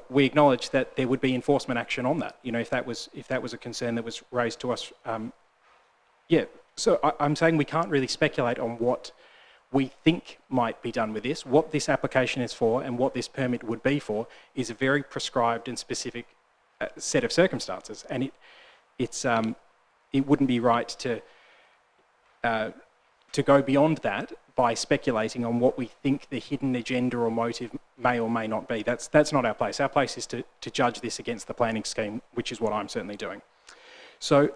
we acknowledge that there would be enforcement action on that. You know, if that was a concern that was raised to us, yeah. So I'm saying we can't really speculate on what we think might be done with this. What this application is for and what this permit would be for is a very prescribed and specific set of circumstances, and it wouldn't be right to go beyond that by speculating on what we think the hidden agenda or motive may or may not be. That's not our place. Our place is to judge this against the planning scheme, which is what I'm certainly doing. So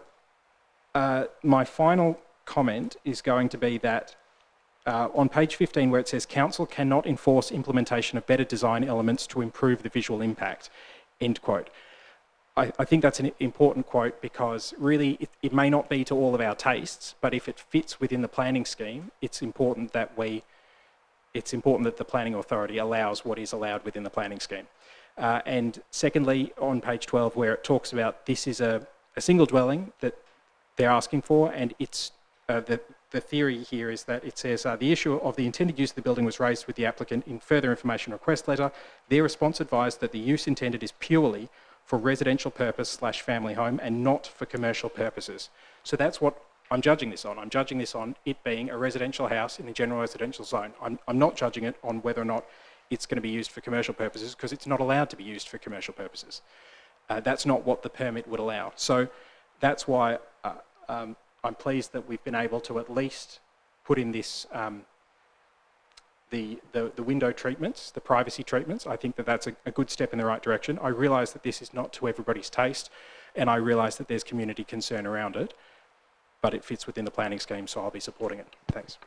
my final comment is going to be that on page 15, where it says council cannot enforce implementation of better design elements to improve the visual impact, end quote. I think that's an important quote because really it may not be to all of our tastes, but if it fits within the planning scheme, it's important that the planning authority allows what is allowed within the planning scheme. And secondly, on page 12, where it talks about this is a single dwelling that they're asking for, and it's the theory here is that it says the issue of the intended use of the building was raised with the applicant in further information request letter. Their response advised that the use intended is purely for residential purpose / family home and not for commercial purposes. So that's what I'm judging this on. I'm judging this on it being a residential house in the general residential zone. I'm not judging it on whether or not it's going to be used for commercial purposes because it's not allowed to be used for commercial purposes. That's not what the permit would allow. So that's why I'm pleased that we've been able to at least put in this the window treatments, the privacy treatments. I think that that's a good step in the right direction. I realise that this is not to everybody's taste, and I realise that there's community concern around it, but it fits within the planning scheme, so I'll be supporting it. Thanks.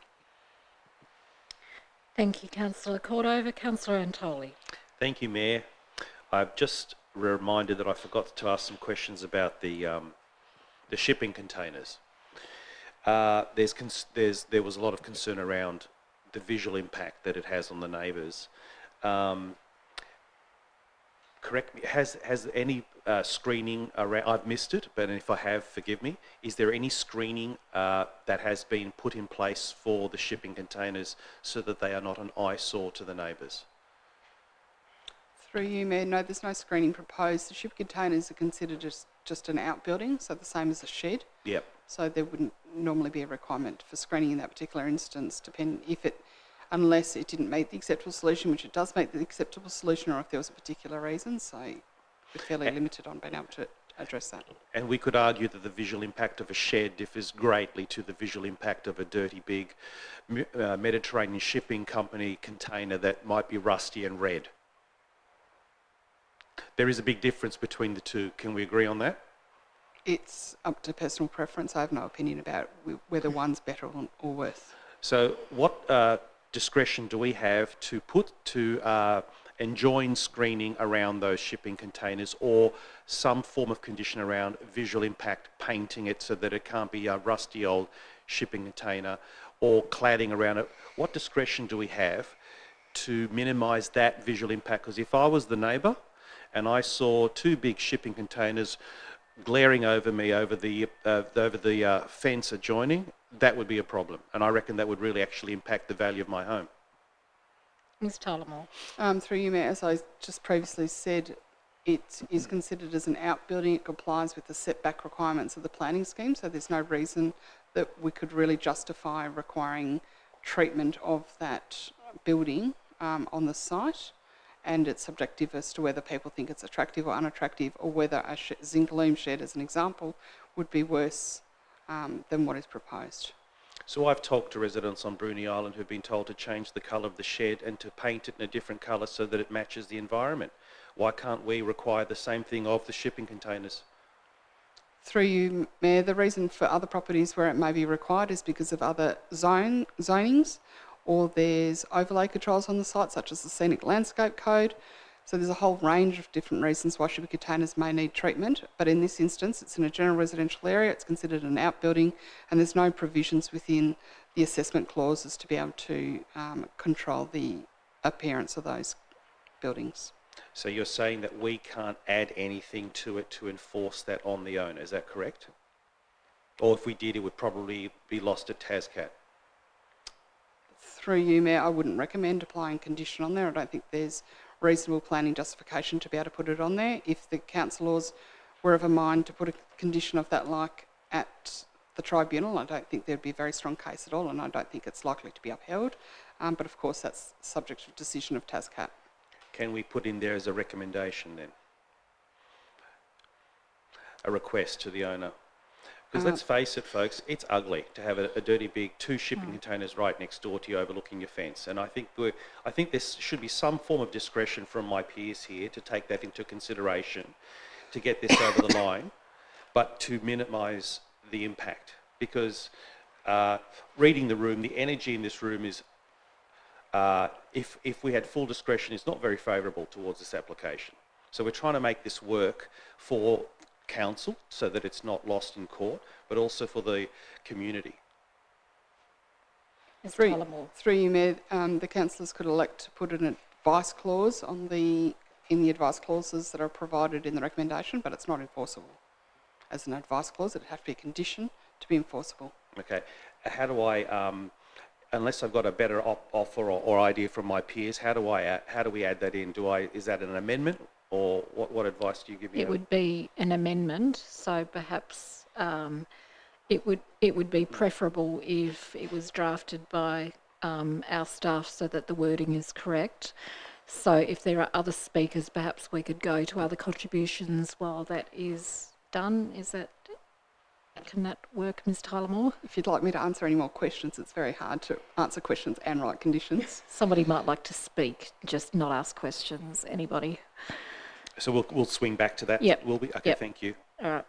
Thank you, Councillor Cordover. Councillor Antoli. Thank you, Mayor. I've just reminded that I forgot to ask some questions about the shipping containers. There was a lot of concern around the visual impact that it has on the neighbours. Correct me, has any screening around, I've missed it, but if I have, forgive me, is there any screening that has been put in place for the shipping containers so that they are not an eyesore to the neighbours? Through you, Mayor, no, there's no screening proposed. The shipping containers are considered just an outbuilding, so the same as a shed. Yep. So there wouldn't normally be a requirement for screening in that particular instance, unless it didn't meet the acceptable solution, which it does meet the acceptable solution, or if there was a particular reason. So we're fairly limited on being able to address that. And we could argue that the visual impact of a shed differs greatly to the visual impact of a dirty big Mediterranean shipping company container that might be rusty and red. There is a big difference between the two. Can we agree on that? It's up to personal preference. I have no opinion about whether one's better or worse. So what discretion do we have to enjoin screening around those shipping containers, or some form of condition around visual impact, painting it so that it can't be a rusty old shipping container, or cladding around it? What discretion do we have to minimise that visual impact? Because if I was the neighbour and I saw two big shipping containers glaring over me over the fence adjoining, that would be a problem, and I reckon that would really actually impact the value of my home. Ms Tullamore. Through you, Mayor, as I just previously said, it is considered as an outbuilding. It complies with the setback requirements of the planning scheme, so there's no reason that we could really justify requiring treatment of that building on the site. And it's subjective as to whether people think it's attractive or unattractive, or whether a zinc loom shed, as an example, would be worse than what is proposed. So I've talked to residents on Bruny Island who've been told to change the colour of the shed and to paint it in a different colour so that it matches the environment. Why can't we require the same thing of the shipping containers? Through you, Mayor, the reason for other properties where it may be required is because of other zonings, or there's overlay controls on the site, such as the Scenic Landscape Code. So there's a whole range of different reasons why shipping containers may need treatment, but in this instance, it's in a general residential area, it's considered an outbuilding, and there's no provisions within the assessment clauses to be able to control the appearance of those buildings. So you're saying that we can't add anything to it to enforce that on the owner, is that correct? Or if we did, it would probably be lost at TASCAT. Through you, Mayor, I wouldn't recommend applying condition on there. I don't think there's reasonable planning justification to be able to put it on there. If the councillors were of a mind to put a condition of that like at the tribunal, I don't think there'd be a very strong case at all, and I don't think it's likely to be upheld. But of course, that's subject to decision of TASCAT. Can we put in there as a recommendation then? A request to the owner? Because let's face it, folks, it's ugly to have a dirty big two shipping containers right next door to you overlooking your fence. And I think there should be some form of discretion from my peers here to take that into consideration to get this over the line, but to minimise the impact. Because reading the room, the energy in this room is, if we had full discretion, is not very favourable towards this application. So we're trying to make this work for council so that it's not lost in court, but also for the community. Ms Tullamore. Through you, Mayor, the councillors could elect to put an advice clause in the advice clauses that are provided in the recommendation, but it's not enforceable. As an advice clause, it'd have to be a condition to be enforceable. Okay. How do I, unless I've got a better offer or idea from my peers, how do we add that in? Is that an amendment? Or what advice do you give me? It would be an amendment, so perhaps it would be preferable if it was drafted by our staff so that the wording is correct. So if there are other speakers, perhaps we could go to other contributions while that is done. Can that work, Ms Tullamore? If you'd like me to answer any more questions, it's very hard to answer questions and write conditions. Somebody might like to speak, just not ask questions. Anybody? So we'll swing back to that. Yep. Will we? Okay. Yep. Thank you. All right.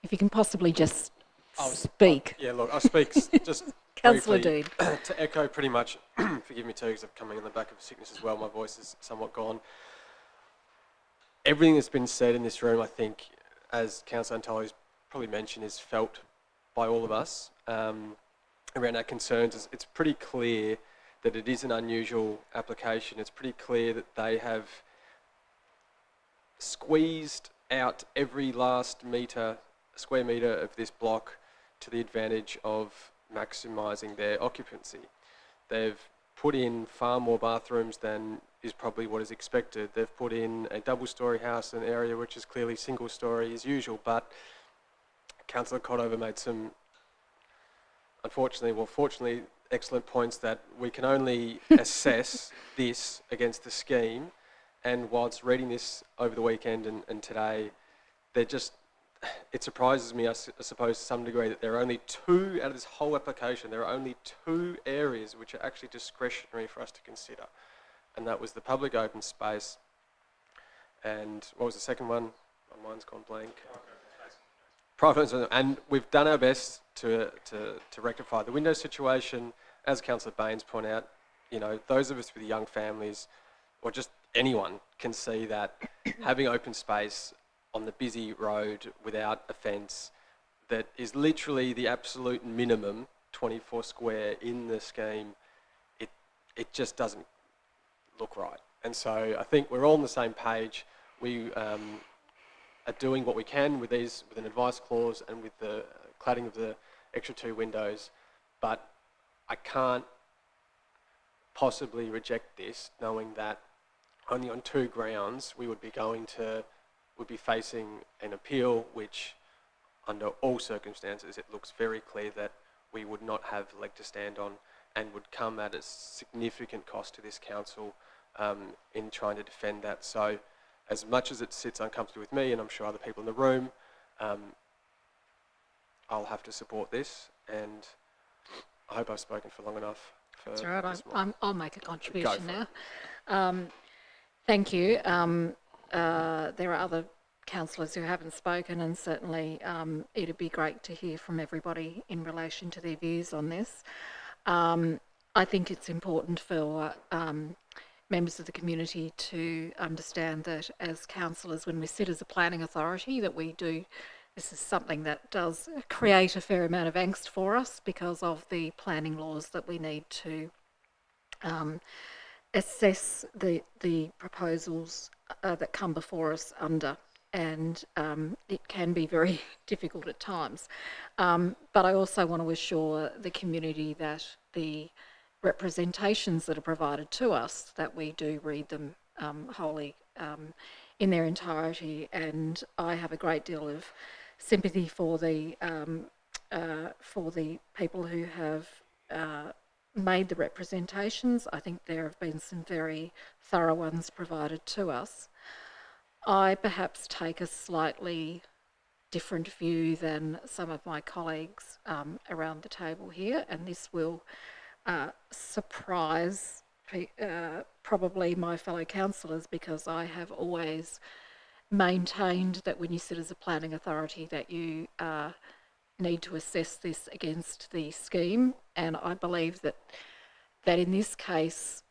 If you can possibly just speak. Yeah, look, I'll speak just Councillor briefly Dean. to echo pretty much, forgive me too, because I'm coming on the back of sickness as well, my voice is somewhat gone. Everything that's been said in this room, I think, as Councillor Antoli's probably mentioned, is felt by all of us around our concerns. It's pretty clear that it is an unusual application. It's pretty clear that they have squeezed out every last square metre of this block to the advantage of maximising their occupancy. They've put in far more bathrooms than is probably what is expected. They've put in a double-storey house in an area which is clearly single-storey as usual, but Councillor Codover made some, fortunately, excellent points that we can only assess this against the scheme. And whilst reading this over the weekend and today, they're just, it surprises me, I suppose, to some degree, that there are only 2, out of this whole application, there are only 2 areas which are actually discretionary for us to consider. And that was the public open space, and what was the second one? My mind's gone blank. Private, and we've done our best to rectify the window situation. As Councillor Baines pointed out, you know, those of us with young families, or just anyone, can see that having open space on the busy road without a fence that is literally the absolute minimum, 24 square in the scheme, it just doesn't look right. And so I think we're all on the same page. We are doing what we can with these, with an advice clause and with the cladding of the extra 2 windows, but I can't possibly reject this, knowing that only on 2 grounds we would be facing an appeal, which under all circumstances it looks very clear that we would not have a leg to stand on, and would come at a significant cost to this council in trying to defend that. So as much as it sits uncomfortably with me, and I'm sure other people in the room, I'll have to support this, and I hope I've spoken for long enough. That's all right, I'll make a contribution now. Thank you. There are other councillors who haven't spoken, and certainly it'd be great to hear from everybody in relation to their views on this. I think it's important for members of the community to understand that as councillors, when we sit as a planning authority, that we do, this is something that does create a fair amount of angst for us because of the planning laws that we need to assess the proposals that come before us under, and it can be very difficult at times. But I also want to assure the community that the representations that are provided to us, that we do read them wholly in their entirety, and I have a great deal of sympathy for the people who have made the representations. I think there have been some very thorough ones provided to us. I perhaps take a slightly different view than some of my colleagues around the table here, and this will surprise probably my fellow councillors, because I have always maintained that when you sit as a planning authority that you need to assess this against the scheme, and I believe that in this case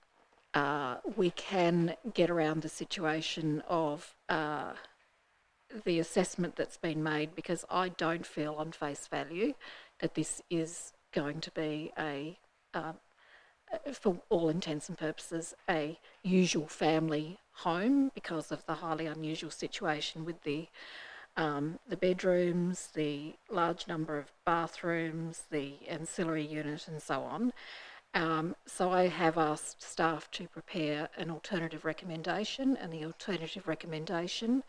we can get around the situation of the assessment that's been made, because I don't feel on face value that this is going to be for all intents and purposes, a usual family home, because of the highly unusual situation with the bedrooms, the large number of bathrooms, the ancillary unit and so on. So I have asked staff to prepare an alternative recommendation, and the alternative recommendation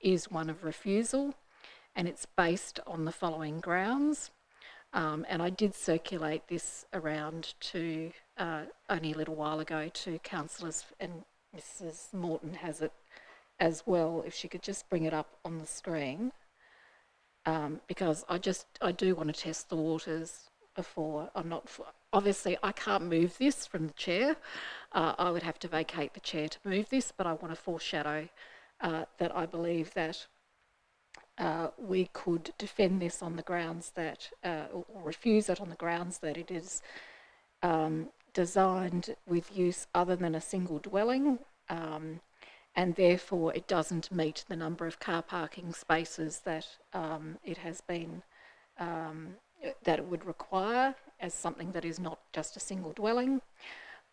is one of refusal, and it's based on the following grounds. And I did circulate this around to only a little while ago to councillors, and Mrs. Morton has it as well, if she could just bring it up on the screen, because I do want to test the waters before. Obviously I can't move this from the chair. I would have to vacate the chair to move this, but I want to foreshadow that I believe that we could defend this on the grounds that, or refuse it on the grounds that it is designed with use other than a single dwelling, and therefore it doesn't meet the number of car parking spaces that it has been, that it would require as something that is not just a single dwelling.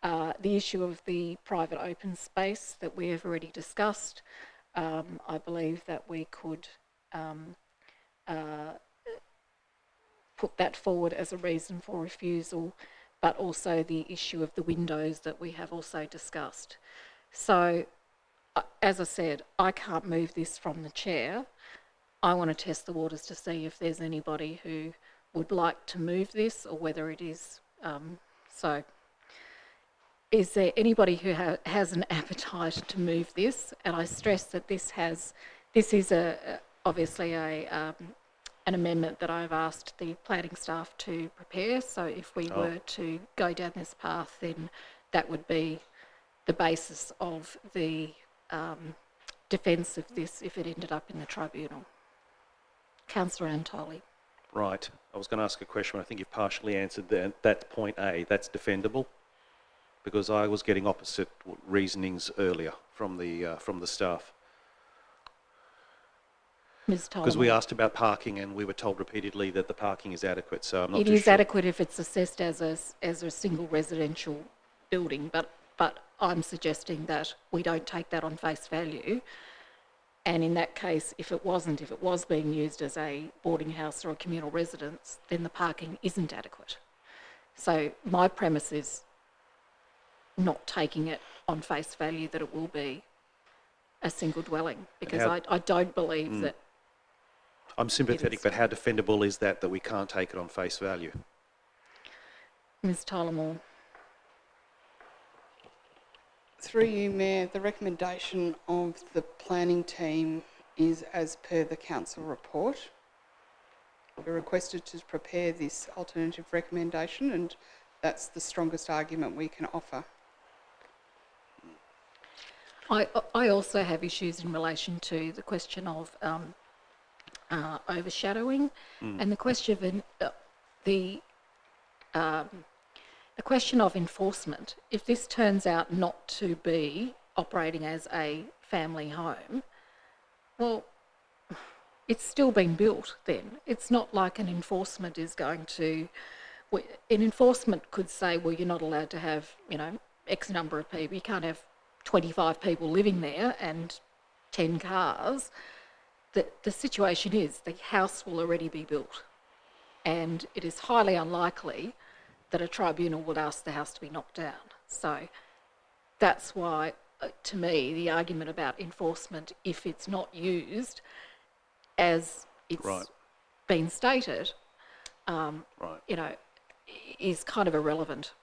The issue of the private open space that we have already discussed, I believe that we could put that forward as a reason for refusal, but also the issue of the windows that we have also discussed. So, as I said, I can't move this from the chair. I want to test the waters to see if there's anybody who would like to move this, or whether it is so. Is there anybody who has an appetite to move this? And I stress that this is obviously an amendment that I've asked the planning staff to prepare. So if we were to go down this path, then that would be the basis of the defence of this if it ended up in the tribunal. Councillor Antoli. Right. I was going to ask a question, but I think you've partially answered that. That's point A. That's defendable, because I was getting opposite reasonings earlier from the staff. Ms. Tolley. Because we asked about parking and we were told repeatedly that the parking is adequate, so I'm not It too is sure. adequate if it's assessed as a single residential building, but I'm suggesting that we don't take that on face value. And in that case, if it was being used as a boarding house or a communal residence, then the parking isn't adequate. So my premise is not taking it on face value that it will be a single dwelling, because I don't believe that. I'm sympathetic, but how defendable is that we can't take it on face value? Ms. Tyler-Moore. Through you, Mayor, the recommendation of the planning team is as per the council report. We're requested to prepare this alternative recommendation, and that's the strongest argument we can offer. I also have issues in relation to the question of overshadowing, and the question of the question of enforcement. If this turns out not to be operating as a family home, well, it's still been built then. It's not like an enforcement is going to... An enforcement could say, well, you're not allowed to have, X number of people. You can't have 25 people living there and 10 cars. The situation is the house will already be built, and it is highly unlikely that a tribunal would ask the house to be knocked down. So that's why, to me, the argument about enforcement, if it's not used as it's been stated, is kind of irrelevant.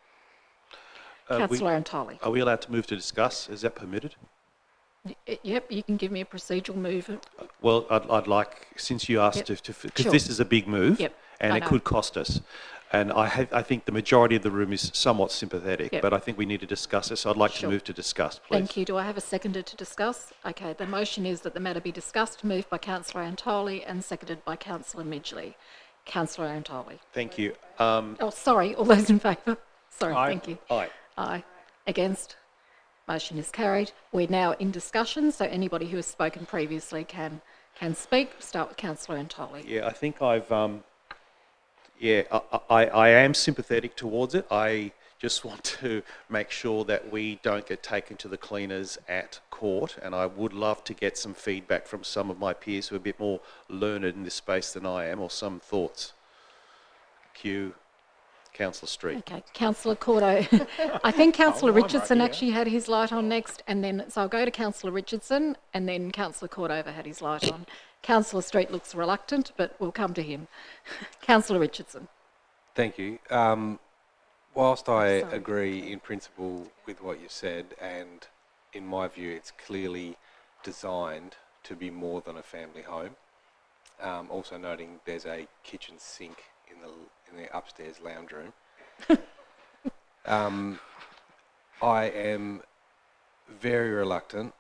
Councillor Antoli. Are we allowed to move to discuss? Is that permitted? Yep, you can give me a procedural move. Well, I'd like, since you asked because this is a big move, and it could cost us. And I think the majority of the room is somewhat sympathetic, but I think we need to discuss it. So I'd like to move to discuss, please. Thank you. Do I have a seconder to discuss? Okay, the motion is that the matter be discussed, moved by Councillor Antoli and seconded by Councillor Midgley. Councillor Antoli. Thank you. Sorry, all those in favour? Sorry, Aye. thank you. Aye. Aye. Against? Motion is carried. We're now in discussion, so anybody who has spoken previously can speak. Start with Councillor Antoli. Yeah, I think I've... I am sympathetic towards it. I just want to make sure that we don't get taken to the cleaners at court, and I would love to get some feedback from some of my peers who are a bit more learned in this space than I am, or some thoughts. Cue Councillor Street. Okay, Councillor Cordo. I think Councillor Richardson actually had his light on next, and then, so I'll go to Councillor Richardson, and then Councillor Cordova had his light on. Councillor Street looks reluctant, but we'll come to him. Councillor Richardson. Thank you. Whilst I agree in principle with what you said, and in my view it's clearly designed to be more than a family home, also noting there's a kitchen sink in the upstairs lounge room, I am very reluctant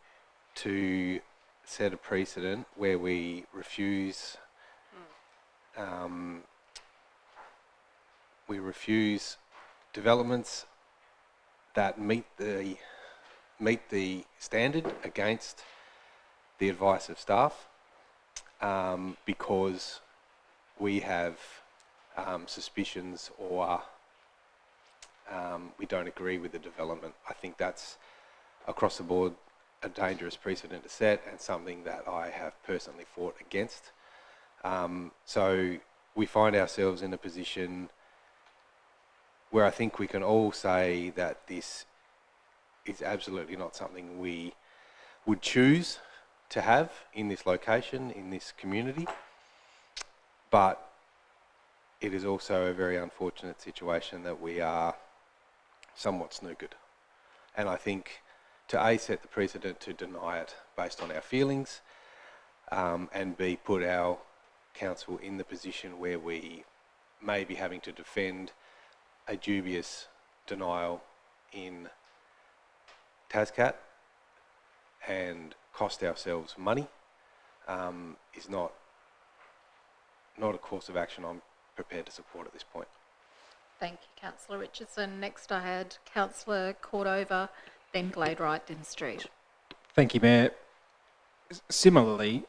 to set a precedent where we refuse developments that meet the standard against the advice of staff, because we have suspicions or we don't agree with the development. I think that's across the board a dangerous precedent to set, and something that I have personally fought against. So we find ourselves in a position where I think we can all say that this is absolutely not something we would choose to have in this location, in this community, but it is also a very unfortunate situation that we are somewhat snookered. And I think to set the precedent to deny it based on our feelings and B, put our council in the position where we may be having to defend a dubious denial in TASCAT and cost ourselves money is not a course of action I'm prepared to support at this point. Thank you, Councillor Richardson. Next I had Councillor Cordova, then Gladeright, then Street. Thank you, Mayor. Similarly,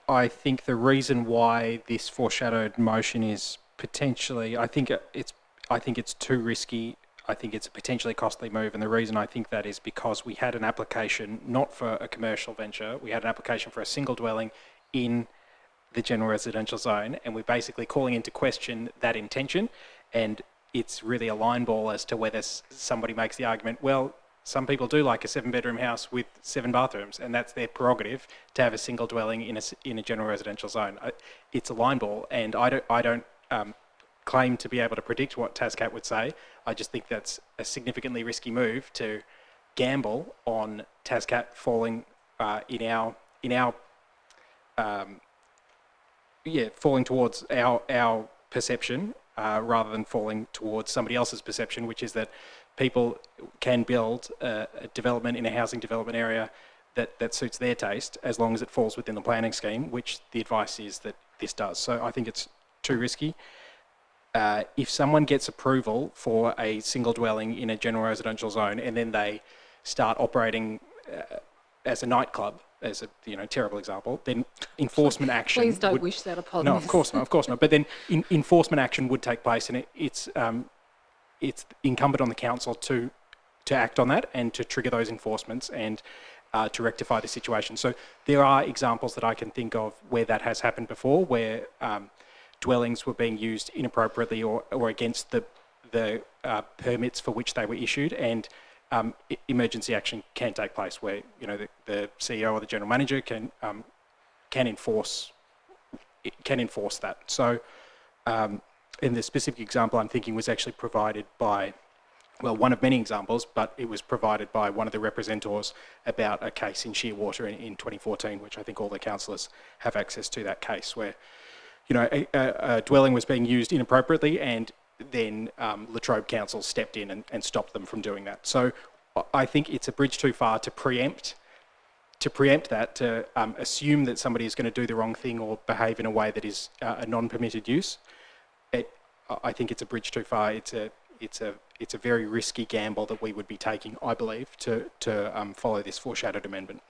I think the reason why this foreshadowed motion is potentially, I think it's too risky. I think it's a potentially costly move, and the reason I think that is because we had an application not for a commercial venture, we had an application for a single dwelling in the general residential zone, and we're basically calling into question that intention, and it's really a line ball as to whether somebody makes the argument, well, some people do like a 7-bedroom house with 7 bathrooms, and that's their prerogative to have a single dwelling in a general residential zone. It's a line ball, and I don't claim to be able to predict what TASCAT would say. I just think that's a significantly risky move to gamble on TASCAT falling falling towards our perception rather than falling towards somebody else's perception, which is that people can build a development in a housing development area that suits their taste as long as it falls within the planning scheme, which the advice is that this does. So I think it's too risky. If someone gets approval for a single dwelling in a general residential zone and then they start operating as a nightclub, as a terrible example, then enforcement action. Please don't wish that upon No, this. of course not. But then enforcement action would take place, and it's incumbent on the council to act on that and to trigger those enforcements and to rectify the situation. So there are examples that I can think of where that has happened before, where dwellings were being used inappropriately or against the permits for which they were issued, and emergency action can take place where the CEO or the general manager can enforce that. So, in the specific example I'm thinking was actually provided by, well, one of many examples, but it was provided by one of the representors about a case in Shearwater in 2014, which I think all the councillors have access to that case, where a dwelling was being used inappropriately, and then Latrobe Council stepped in and stopped them from doing that. So I think it's a bridge too far to preempt that, to assume that somebody is going to do the wrong thing or behave in a way that is a non-permitted use. I think it's a bridge too far. It's a very risky gamble that we would be taking, I believe, to follow this foreshadowed amendment.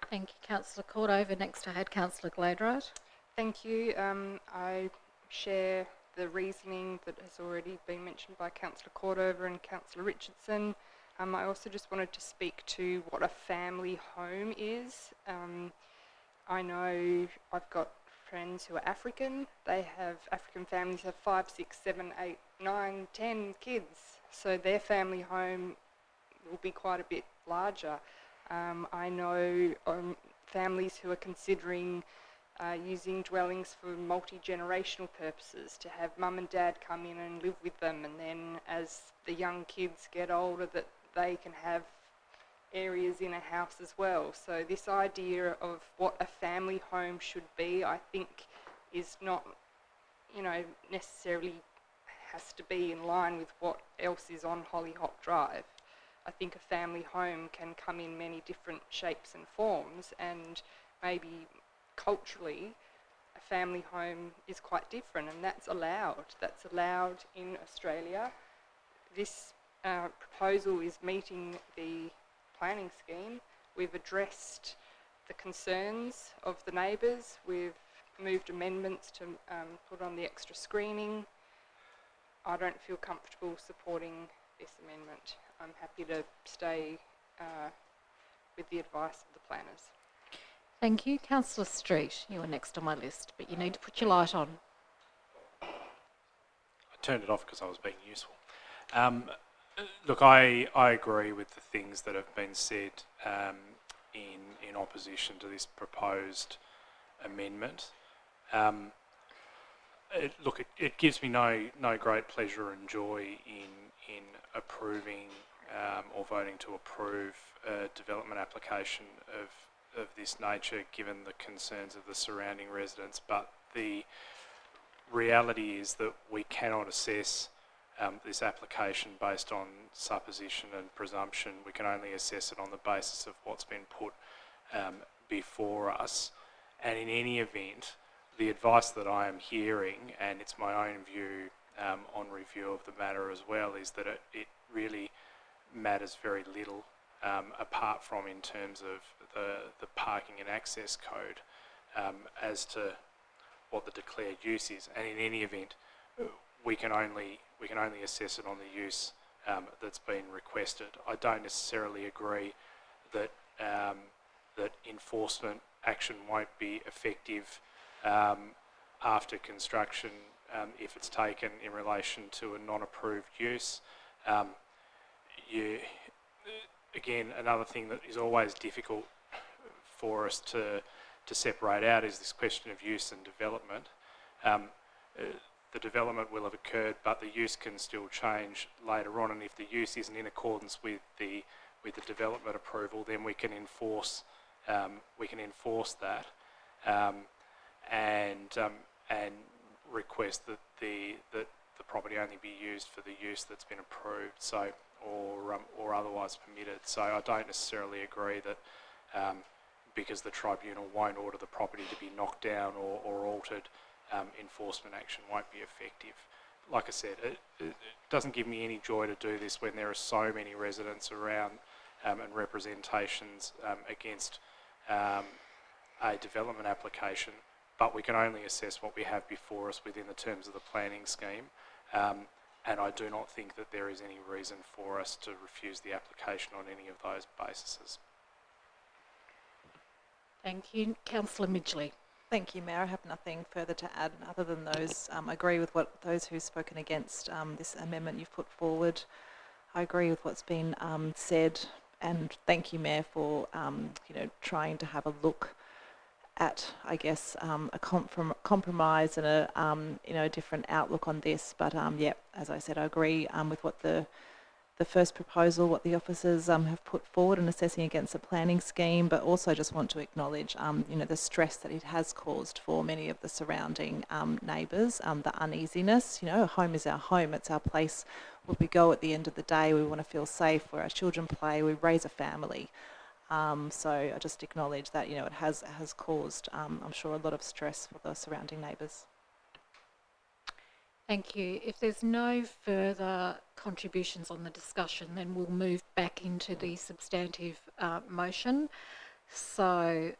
Thank you, Councillor Cordova. Next I had Councillor Gladeright. Thank you. I share the reasoning that has already been mentioned by Councillor Cordova and Councillor Richardson. I also just wanted to speak to what a family home is. I know I've got friends who are African. African families have 5, 6, 7, 8, 9, 10 kids. So their family home will be quite a bit larger. I know families who are considering using dwellings for multi-generational purposes, to have mum and dad come in and live with them, and then as the young kids get older, that they can have areas in a house as well. So this idea of what a family home should be, I think, is not, necessarily has to be in line with what else is on Hollyhock Drive. I think a family home can come in many different shapes and forms, and maybe culturally a family home is quite different, and that's allowed. That's allowed in Australia. This proposal is meeting the planning scheme. We've addressed the concerns of the neighbours. We've moved amendments to put on the extra screening. I don't feel comfortable supporting this amendment. I'm happy to stay with the advice of the planners. Thank you. Councillor Street, you were next on my list, but you need to put your light on. I turned it off because I was being useful. Look, I agree with the things that have been said in opposition to this proposed amendment. It gives me no great pleasure and joy in approving or voting to approve a development application of this nature, given the concerns of the surrounding residents. But the reality is that we cannot assess this application based on supposition and presumption. We can only assess it on the basis of what's been put before us. And in any event, the advice that I am hearing, and it's my own view on review of the matter as well, is that it really matters very little apart from in terms of the parking and access code as to what the declared use is. And in any event, we can only assess it on the use that's been requested. I don't necessarily agree that that enforcement action won't be effective after construction if it's taken in relation to a non-approved use. Again, another thing that is always difficult for us to separate out is this question of use and development. The development will have occurred, but the use can still change later on, and if the use isn't in accordance with the development approval, then we can enforce that and request that the property only be used for the use that's been approved, so or otherwise permitted. So I don't necessarily agree that because the tribunal won't order the property to be knocked down or altered, enforcement action won't be effective. Like I said, it doesn't give me any joy to do this when there are so many residents around and representations against a development application, but we can only assess what we have before us within the terms of the planning scheme, and I do not think that there is any reason for us to refuse the application on any of those bases. Thank you. Councillor Midgley. Thank you, Mayor. I have nothing further to add other than those. I agree with what those who've spoken against this amendment you've put forward. I agree with what's been said, and thank you, Mayor, for trying to have a look at, I guess, a compromise and a different outlook on this. But yeah, as I said, I agree with what the first proposal, what the officers have put forward in assessing against the planning scheme, but also just want to acknowledge, the stress that it has caused for many of the surrounding neighbours, the uneasiness. Home is our home, it's our place where we go at the end of the day. We want to feel safe, where our children play, we raise a family. So I just acknowledge that, it has caused, I'm sure, a lot of stress for the surrounding neighbours. Thank you. If there's no further contributions on the discussion, then we'll move back into the substantive motion. So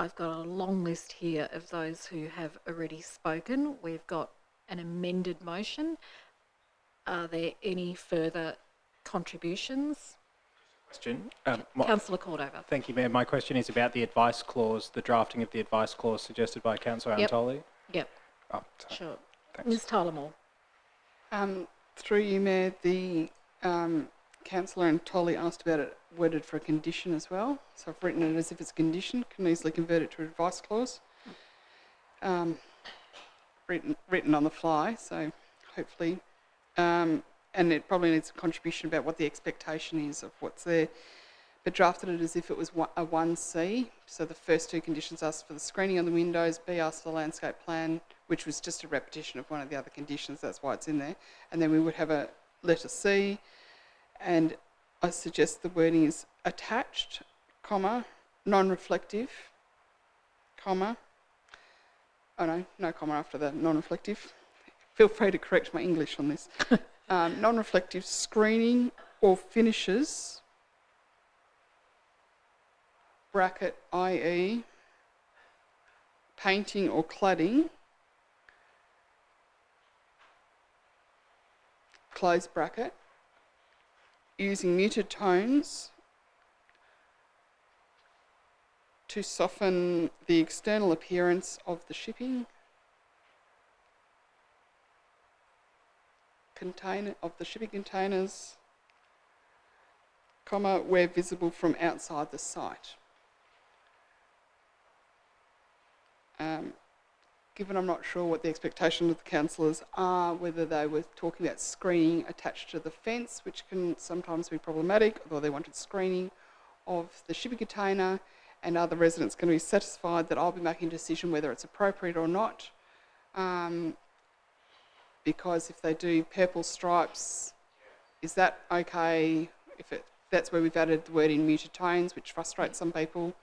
I've got a long list here of those who have already spoken. We've got an amended motion. Are there any further contributions? Question. Councillor Cordover. Thank you, Mayor. My question is about the advice clause, the drafting of the advice clause suggested by Councillor Antoli. Yep. Oh, sorry. Sure. Thanks. Ms. Tyler-Moore. Through you, Mayor, the Councillor Antoli asked about it worded for a condition as well. So I've written it as if it's a condition, can easily convert it to an advice clause. Written on the fly, so hopefully, and it probably needs a contribution about what the expectation is of what's there, but drafted it as if it was a 1C. So the first two conditions asked for the screening on the windows, B asked for the landscape plan, which was just a repetition of one of the other conditions, that's why it's in there. And then we would have a letter C, and I suggest the wording is attached, comma, non-reflective, comma, no comma after the non-reflective. Feel free to correct my English on this. Non-reflective screening or finishes, bracket, i.e. painting or cladding, close bracket, using muted tones to soften the external appearance of the shipping containers, comma, where visible from outside the site. Given I'm not sure what the expectations of the councillors are, whether they were talking about screening attached to the fence, which can sometimes be problematic, or they wanted screening of the shipping container, and are the residents going to be satisfied that I'll be making a decision whether it's appropriate or not? Because if they do purple stripes, is that okay? That's where we've added the word in muted tones, which frustrates some people.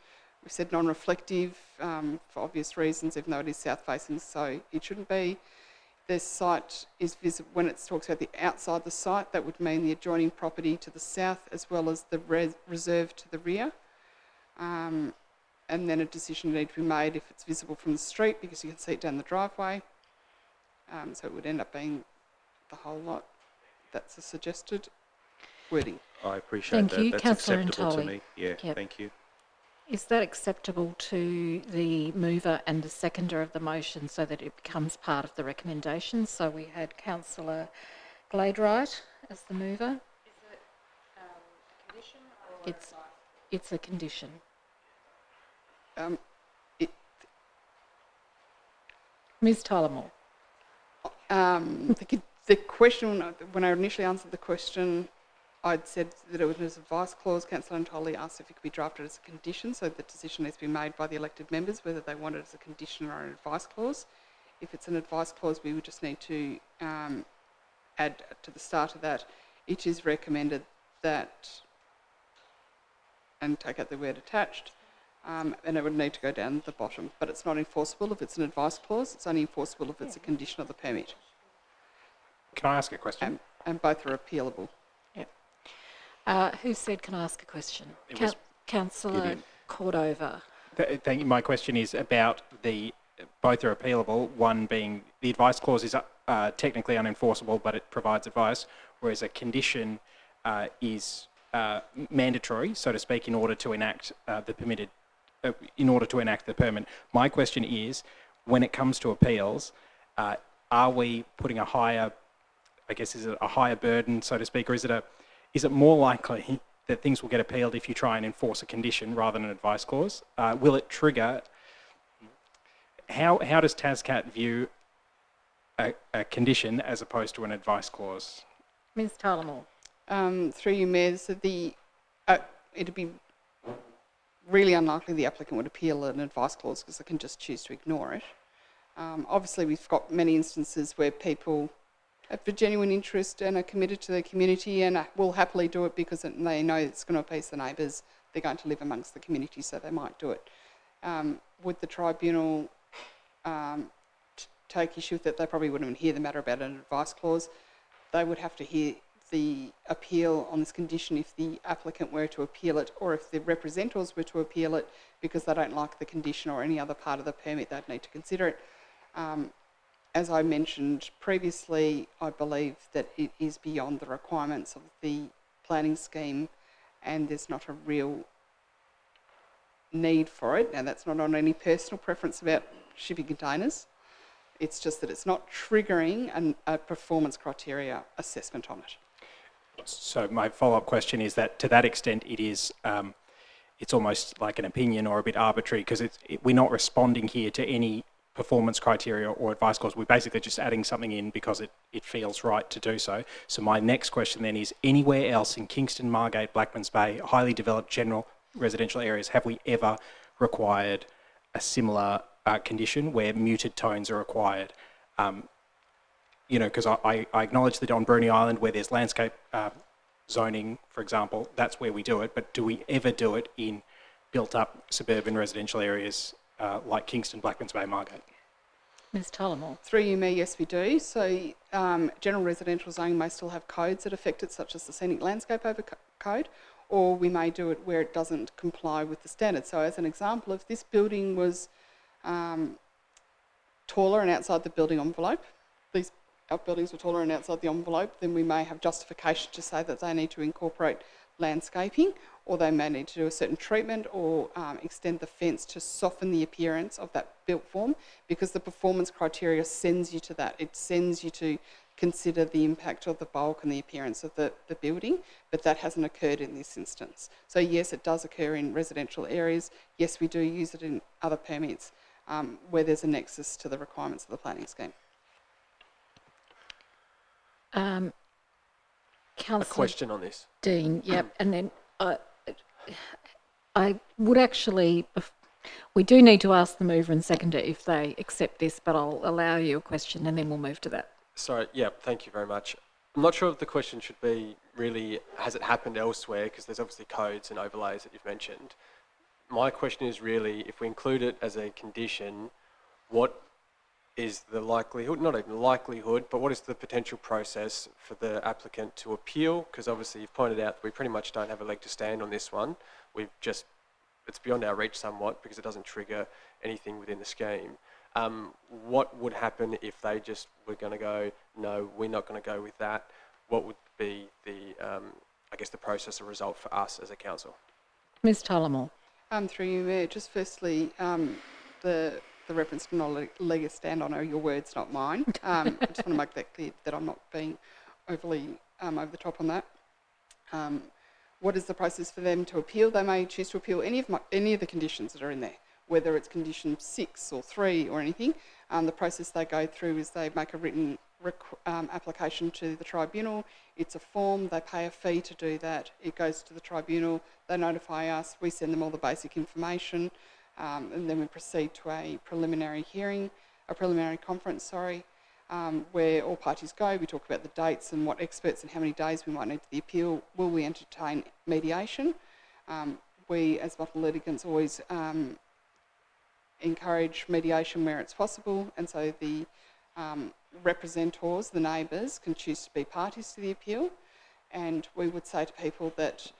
We've said non-reflective for obvious reasons, even though it is south-facing, so it shouldn't be. The site is visible when it talks about the outside the site. That would mean the adjoining property to the south as well as the reserve to the rear. And then a decision needs to be made if it's visible from the street because you can see it down the driveway. So it would end up being the whole lot. That's a suggested wording. I appreciate Thank that. you. That's Councillor acceptable to Antoli. me. Yeah, Yep. thank you. Is that acceptable to the mover and the seconder of the motion so that it becomes part of the recommendation? So we had Councillor Gladewright as the mover. Is it a condition or it's a condition. Ms. Tyler-Moore. The question, when I initially answered the question, I'd said that it was an advice clause. Councillor Antoli asked if it could be drafted as a condition, so the decision needs to be made by the elected members whether they want it as a condition or an advice clause. If it's an advice clause, we would just need to add to the start of that, it is recommended that, and take out the word attached, and it would need to go down the bottom. But it's not enforceable if it's an advice clause. It's only enforceable if it's a condition of the permit. Can I ask a question? And both are appealable. Who said, can I ask a question? It was Councillor Gideon. Cordova. Thank you. My question is about both are appealable, one being the advice clause is technically unenforceable, but it provides advice, whereas a condition is mandatory, so to speak, in order to enact the permit. My question is, when it comes to appeals, are we putting a higher, I guess, is it a higher burden, so to speak, or is it more likely that things will get appealed if you try and enforce a condition rather than an advice clause? Will it trigger? How does TASCAT view a condition as opposed to an advice clause? Ms. Tyler-Moore. Through you, Mayor, so it'd be really unlikely the applicant would appeal an advice clause because they can just choose to ignore it. Obviously, we've got many instances where people have a genuine interest and are committed to their community and will happily do it because they know it's going to appease the neighbours. They're going to live amongst the community, so they might do it. Would the tribunal take issue with it? They probably wouldn't even hear the matter about an advice clause. They would have to hear the appeal on this condition if the applicant were to appeal it, or if the representatives were to appeal it because they don't like the condition or any other part of the permit, they'd need to consider it. As I mentioned previously, I believe that it is beyond the requirements of the planning scheme and there's not a real need for it. Now, that's not on any personal preference about shipping containers. It's just that it's not triggering a performance criteria assessment on it. So my follow-up question is that to that extent it is, it's almost like an opinion or a bit arbitrary because we're not responding here to any performance criteria or advice clause. We're basically just adding something in because it feels right to do so. So my next question then is, anywhere else in Kingston, Margate, Blackmans Bay, highly developed general residential areas, have we ever required a similar condition where muted tones are required? Because I acknowledge that on Bruny Island where there's landscape zoning, for example, that's where we do it, but do we ever do it in built-up suburban residential areas like Kingston, Blackmans Bay, Margate? Ms. Tyler-Moore. Through you, Mayor, yes we do. So general residential zoning may still have codes that affect it, such as the Scenic Landscape Over Code, or we may do it where it doesn't comply with the standards. So as an example, if this building was taller and outside the building envelope, these outbuildings were taller and outside the envelope, then we may have justification to say that they need to incorporate landscaping, or they may need to do a certain treatment or extend the fence to soften the appearance of that built form, because the performance criteria sends you to that. It sends you to consider the impact of the bulk and the appearance of the building, but that hasn't occurred in this instance. So yes, it does occur in residential areas. Yes, we do use it in other permits where there's a nexus to the requirements of the planning scheme. A Councillor question on this. Dean, yep, and then I would actually, we do need to ask the mover and seconder if they accept this, but I'll allow you a question and then we'll move to that. Sorry, yeah, thank you very much. I'm not sure if the question should be really, has it happened elsewhere? Because there's obviously codes and overlays that you've mentioned. My question is really, if we include it as a condition, what is the likelihood, not even likelihood, but what is the potential process for the applicant to appeal? Because obviously you've pointed out we pretty much don't have a leg to stand on this one. It's beyond our reach somewhat because it doesn't trigger anything within the scheme. What would happen if they just were going to go, no, we're not going to go with that? What would be the, I guess, the process or result for us as a council? Ms Tullamore. Through you, Mayor, just firstly, the reference to not leg to stand on are your words, not mine. I just want to make that clear that I'm not being overly over the top on that. What is the process for them to appeal? They may choose to appeal any of the conditions that are in there, whether it's condition 6 or 3 or anything. The process they go through is they make a written application to the tribunal. It's a form, they pay a fee to do that. It goes to the tribunal, they notify us, we send them all the basic information, and then we proceed to a preliminary conference, where all parties go. We talk about the dates and what experts and how many days we might need for the appeal. Will we entertain mediation? We, as multiple litigants, always encourage mediation where it's possible, and so the representors, the neighbours, can choose to be parties to the appeal. And we would say to people that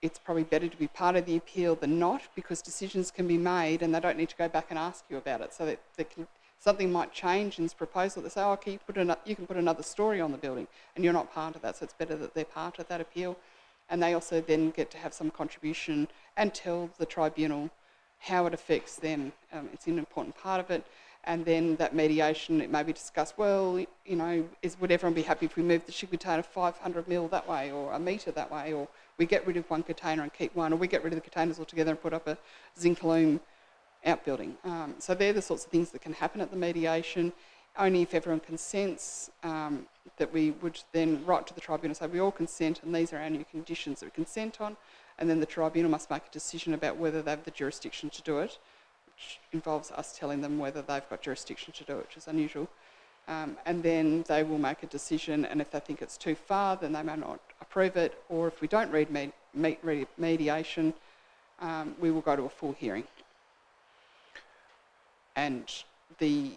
it's probably better to be part of the appeal than not, because decisions can be made and they don't need to go back and ask you about it. So that something might change in this proposal. They say, oh, okay, you can put another story on the building, and you're not part of that, so it's better that they're part of that appeal. And they also then get to have some contribution and tell the tribunal how it affects them. It's an important part of it. And then that mediation, it may be discussed, well, you know, would everyone be happy if we moved the shipping container 500 mil that way, or a metre that way, or we get rid of one container and keep one, or we get rid of the containers altogether and put up a zinc loom outbuilding. So they're the sorts of things that can happen at the mediation. Only if everyone consents, that we would then write to the tribunal and say we all consent and these are our new conditions that we consent on, and then the tribunal must make a decision about whether they have the jurisdiction to do it, which involves us telling them whether they've got jurisdiction to do it, which is unusual. And then they will make a decision, and if they think it's too far, then they may not approve it, or if we don't read mediation, we will go to a full hearing. And the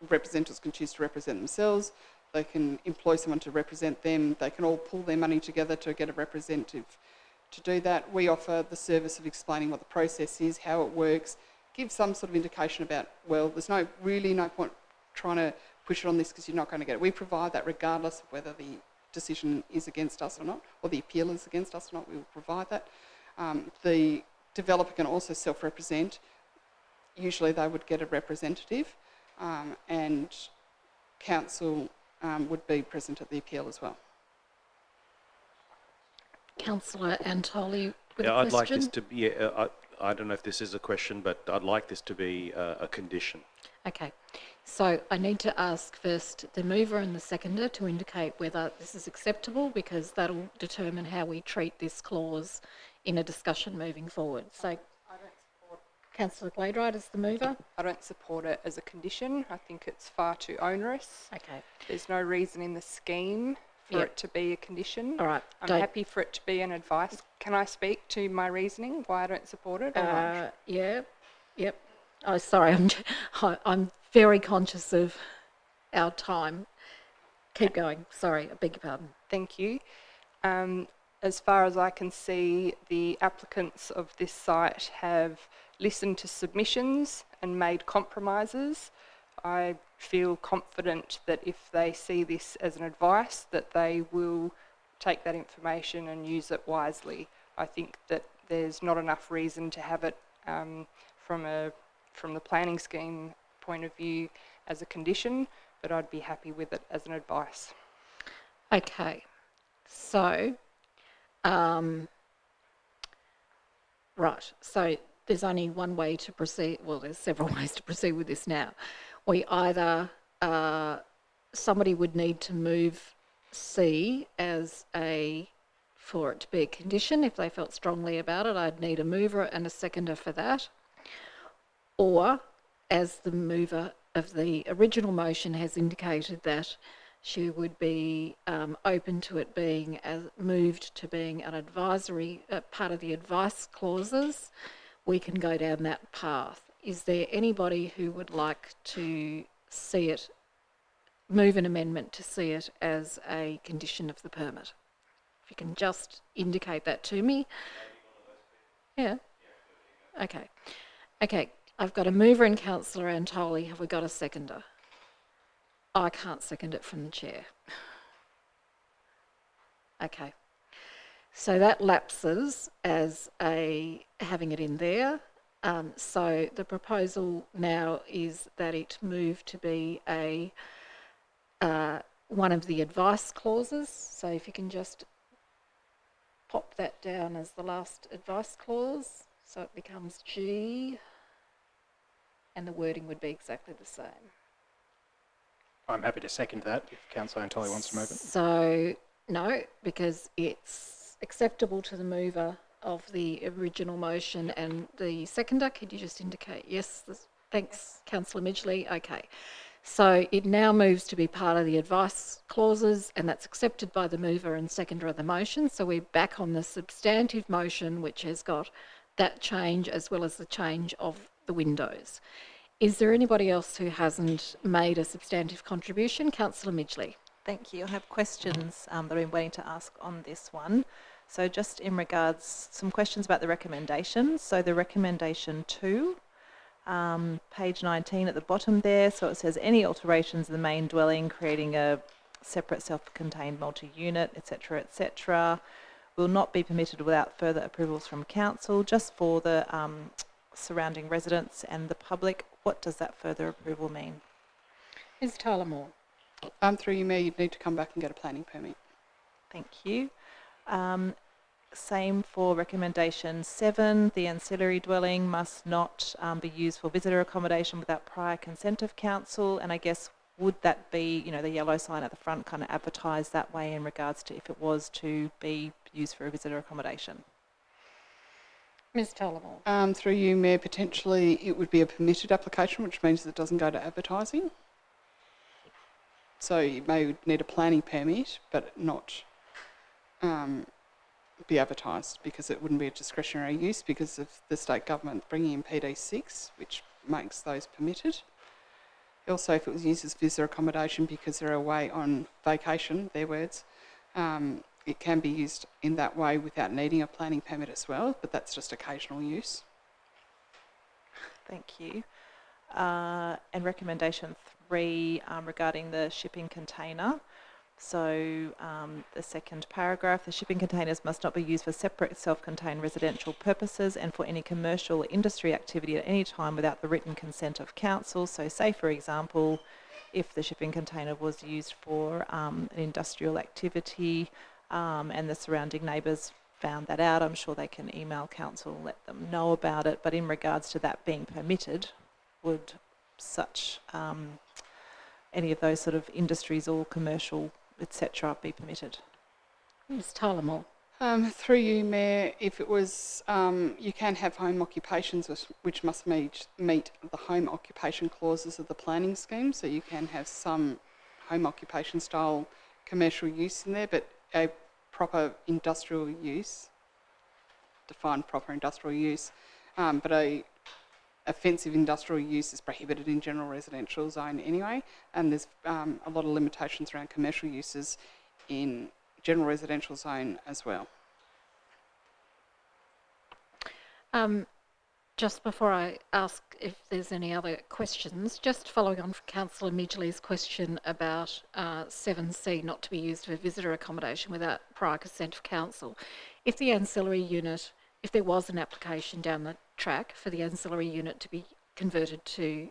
representatives can choose to represent themselves, they can employ someone to represent them, they can all pull their money together to get a representative to do that. We offer the service of explaining what the process is, how it works, give some sort of indication about, well, there's really no point trying to push it on this because you're not going to get it. We provide that regardless of whether the decision is against us or not, or the appeal is against us or not, we will provide that. The developer can also self-represent. Usually they would get a representative, and council would be present at the appeal as well. Councillor Antoli with Yeah, a I'd like question. this to be, I don't know if this is a question, but I'd like this to be a condition. Okay, so I need to ask first the mover and the seconder to indicate whether this is acceptable, because that'll determine how we treat this clause in a discussion moving forward. So, I don't support Councillor Gladeright as the mover. I don't support it as a condition. I think it's far too onerous. Okay. There's no reason in the scheme for it to be a condition. All right. I'm happy for it to be an advice. Can I speak to my reasoning why I don't support it or not? Yeah. Yep. Oh, sorry. I'm very conscious of our time. Keep going. Sorry, I beg your pardon. Thank you. As far as I can see, the applicants of this site have listened to submissions and made compromises. I feel confident that if they see this as an advice, that they will take that information and use it wisely. I think that there's not enough reason to have it from the planning scheme point of view as a condition, but I'd be happy with it as an advice. Okay, so, right, so there's only one way to proceed, well, there's several ways to proceed with this now. We either, somebody would need to move C as a for it to be a condition. If they felt strongly about it, I'd need a mover and a seconder for that. Or, as the mover of the original motion has indicated that she would be open to it being moved to being an advisory part of the advice clauses, we can go down that path. Is there anybody who would like to see it, move an amendment to see it as a condition of the permit? If you can just indicate that to me. Yeah. Okay. Okay. I've got a mover and Councillor Antoli. Have we got a seconder? I can't second it from the chair. Okay. So that lapses as having it in there. So the proposal now is that it move to be one of the advice clauses. So if you can just pop that down as the last advice clause, so it becomes G, and the wording would be exactly the same. I'm happy to second that if Councillor Antoli wants to move it. So, no, because it's acceptable to the mover of the original motion and the seconder. Could you just indicate yes? Thanks, Councillor Midgley. Okay. So it now moves to be part of the advice clauses, and that's accepted by the mover and seconder of the motion. So we're back on the substantive motion, which has got that change as well as the change of the windows. Is there anybody else who hasn't made a substantive contribution? Councillor Midgley. Thank you. I have questions that I've been waiting to ask on this one. So just in regards, some questions about the recommendations. So the recommendation 2, page 19 at the bottom there. So it says any alterations in the main dwelling creating a separate self-contained multi-unit, etc., will not be permitted without further approvals from council, just for the surrounding residents and the public. What does that further approval mean? Ms. Tyler Moore. Through you, Mayor, you'd need to come back and get a planning permit. Thank you. Same for recommendation 7. The ancillary dwelling must not be used for visitor accommodation without prior consent of council. And I guess would that be, you know, the yellow sign at the front kind of advertised that way in regards to if it was to be used for a visitor accommodation? Ms. Tullamore. Through you, Mayor, potentially it would be a permitted application, which means it doesn't go to advertising. So you may need a planning permit, but not be advertised, because it wouldn't be a discretionary use because of the state government bringing in PD6, which makes those permitted. Also, if it was used as visitor accommodation because they're away on vacation, their words, it can be used in that way without needing a planning permit as well, but that's just occasional use. Thank you. And recommendation 3 regarding the shipping container. So the second paragraph, the shipping containers must not be used for separate self-contained residential purposes and for any commercial or industry activity at any time without the written consent of council. So say, for example, if the shipping container was used for an industrial activity and the surrounding neighbours found that out, I'm sure they can email council and let them know about it. But in regards to that being permitted, would such any of those sort of industries or commercial, etc., be permitted? Ms. Tullamore. Through you, Mayor, if it was, you can have home occupations which must meet the home occupation clauses of the planning scheme, so you can have some home occupation style commercial use in there, but a proper industrial use, defined proper industrial use, but a offensive industrial use is prohibited in general residential zone anyway, and there's a lot of limitations around commercial uses in general residential zone as well. Just before I ask if there's any other questions, just following on from Councillor Midgley's question about 7C not to be used for visitor accommodation without prior consent of council. If the ancillary unit, if there was an application down the track for the ancillary unit to be converted to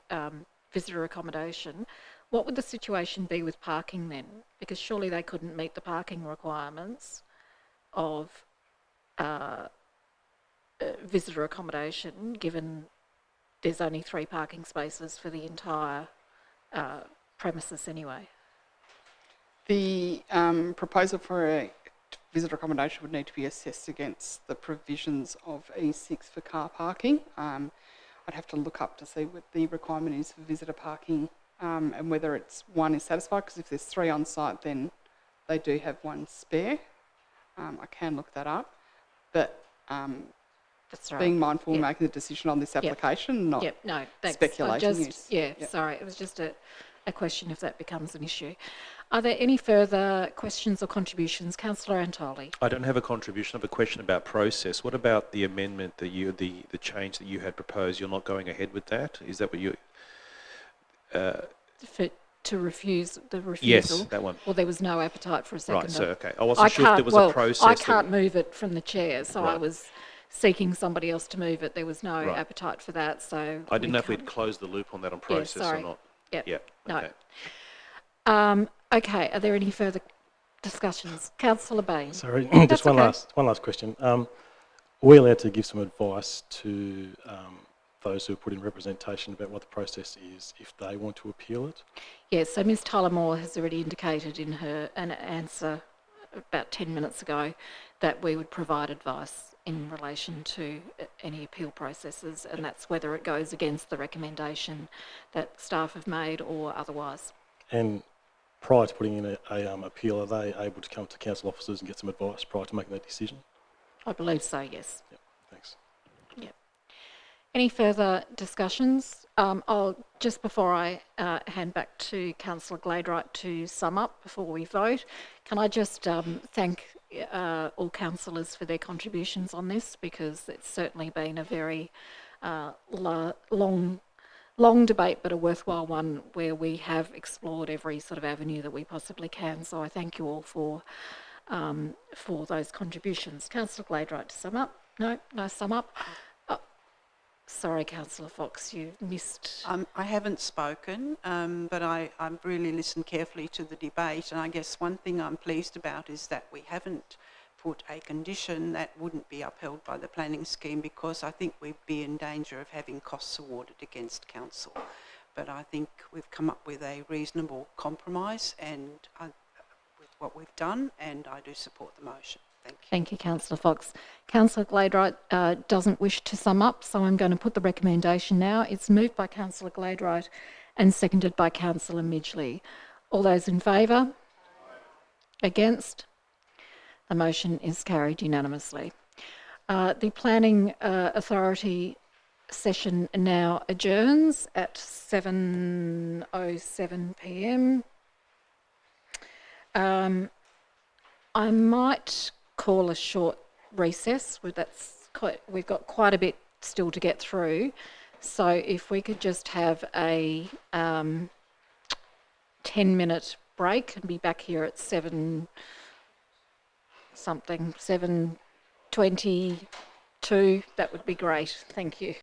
visitor accommodation, what would the situation be with parking then? Because surely they couldn't meet the parking requirements of visitor accommodation, given there's only 3 parking spaces for the entire premises anyway. The proposal for visitor accommodation would need to be assessed against the provisions of E6 for car parking. I'd have to look up to see what the requirement is for visitor parking and whether it's one is satisfied, because if there's 3 on site, then they do have 1 spare. I can look that up, but That's right. being mindful Yep. and making the decision on this application, not No, thanks. speculating. Sorry, it was just a question if that becomes an issue. Are there any further questions or contributions? Councillor Antoli. I don't have a contribution. I have a question about process. What about the amendment that the change that you had proposed? You're not going ahead with that? Is that what you... To refuse the refusal? Yes, that one. Well, there was no appetite for a second. Right, so, okay. I wasn't sure if there was a process. I can't move it from the chair, so I Right. was seeking somebody else to move it. There was no Right. appetite for that, so... I didn't know if we'd closed the loop on that on process sorry. or not. Yep. Yeah. No. Okay. Okay, are there any further discussions? Councillor Bain. Sorry, That's just one okay. last question. Are we allowed to give some advice to those who have put in representation about what the process is if they want to appeal it? Yes, so Ms Tyler Moore has already indicated in an answer about 10 minutes ago that we would provide advice in relation to any appeal processes, and that's whether it goes against the recommendation that staff have made or otherwise. And prior to putting in a appeal, are they able to come to council officers and get some advice prior to making that decision? I believe so, yes. Yep, thanks. Yep. Any further discussions? I'll just before I hand back to Councillor Gladright to sum up before we vote, can I just thank all councillors for their contributions on this, because it's certainly been a very long debate, but a worthwhile one where we have explored every sort of avenue that we possibly can. So I thank you all for those contributions. Councillor Gladright, to sum up? No sum up. Sorry, Councillor Fox, you missed. I haven't spoken, but I've really listened carefully to the debate, and I guess one thing I'm pleased about is that we haven't put a condition that wouldn't be upheld by the planning scheme, because I think we'd be in danger of having costs awarded against council. But I think we've come up with a reasonable compromise and with what we've done, and I do support the motion. Thank you. Thank you, Councillor Fox. Councillor Gladright doesn't wish to sum up, so I'm going to put the recommendation now. It's moved by Councillor Gladright and seconded by Councillor Midgley. All those in favour? Against? The motion is carried unanimously. The Planning Authority session now adjourns at 7:07 p.m. I might call a short recess. We've got quite a bit still to get through, so if we could just have a 10-minute break and be back here at 7:22, that would be great. Thank you.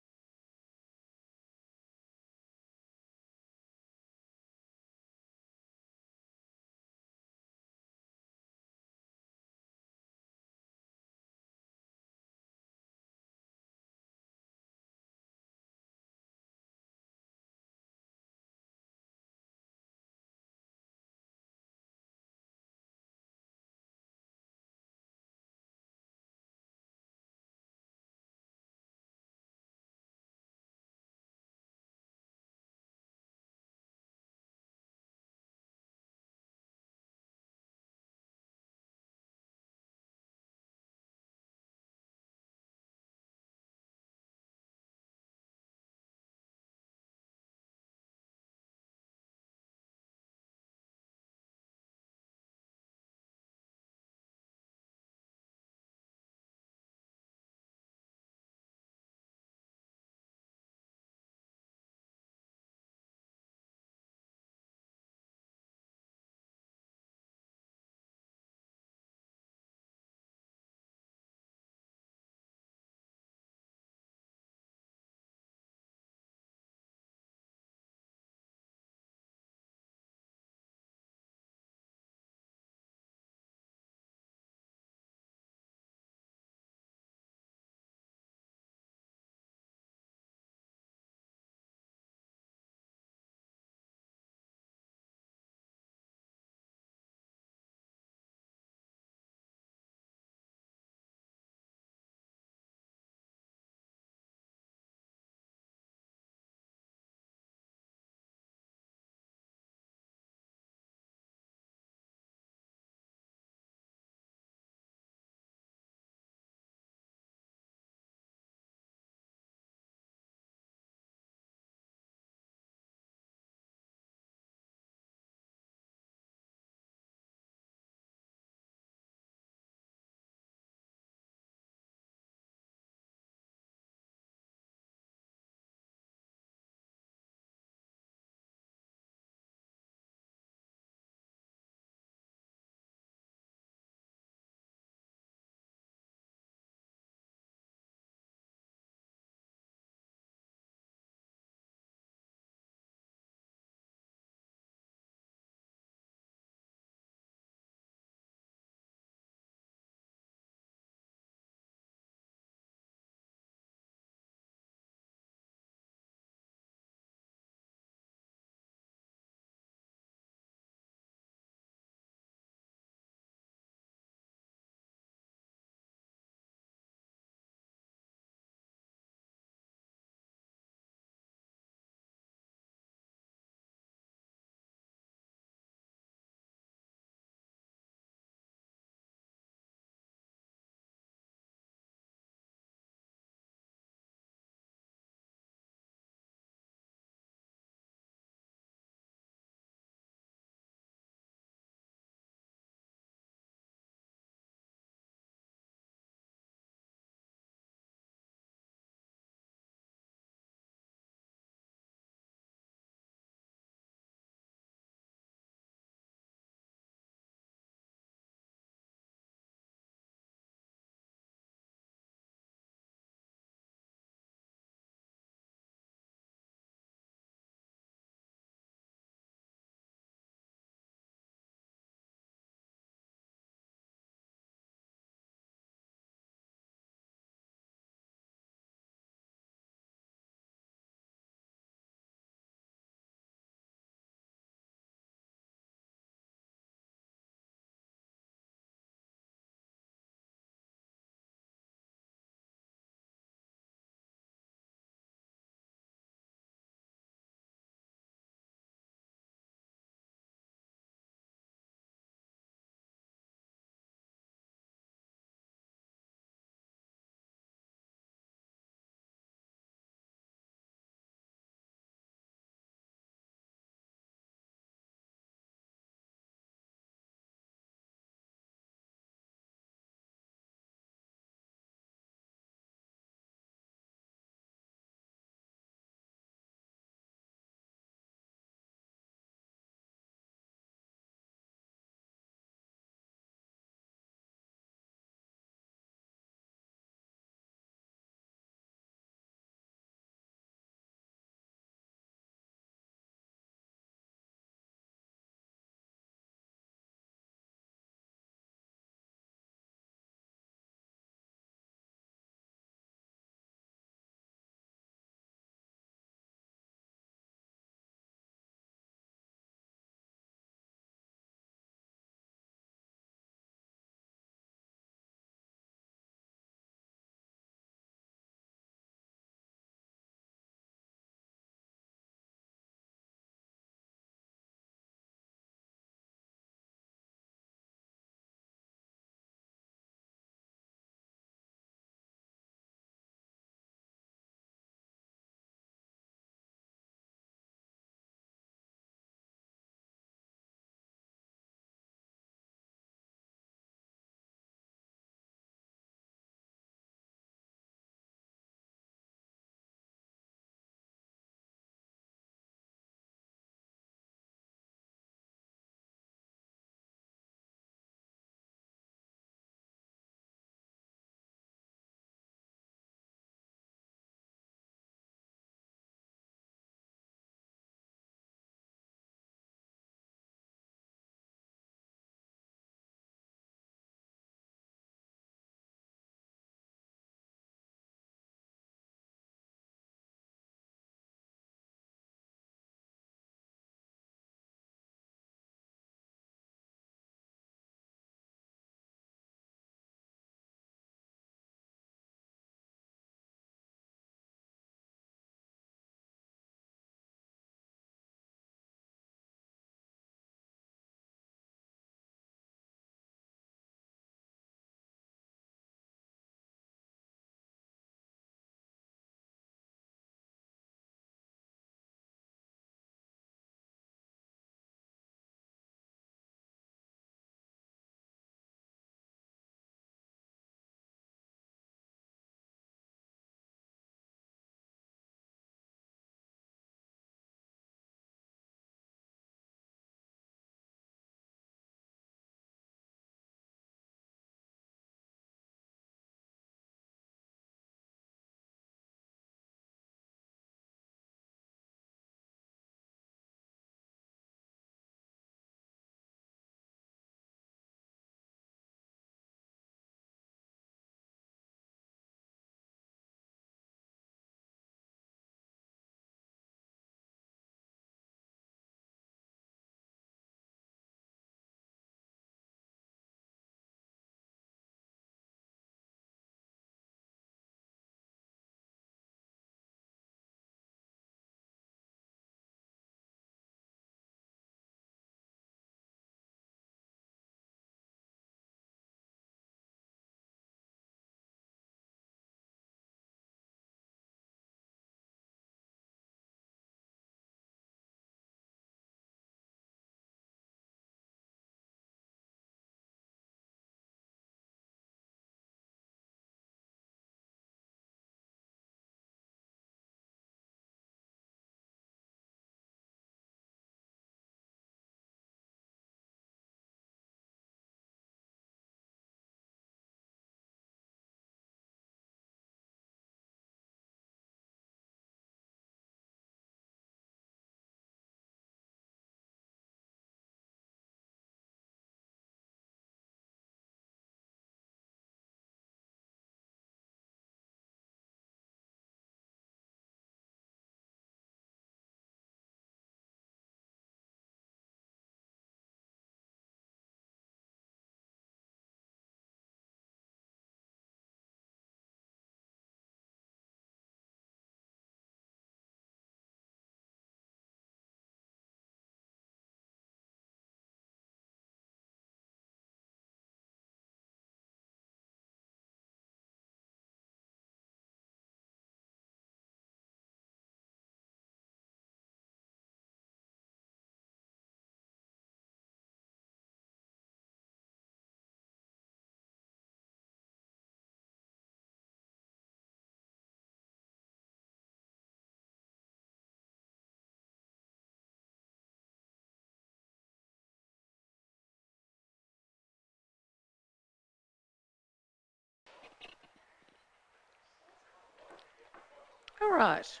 Right.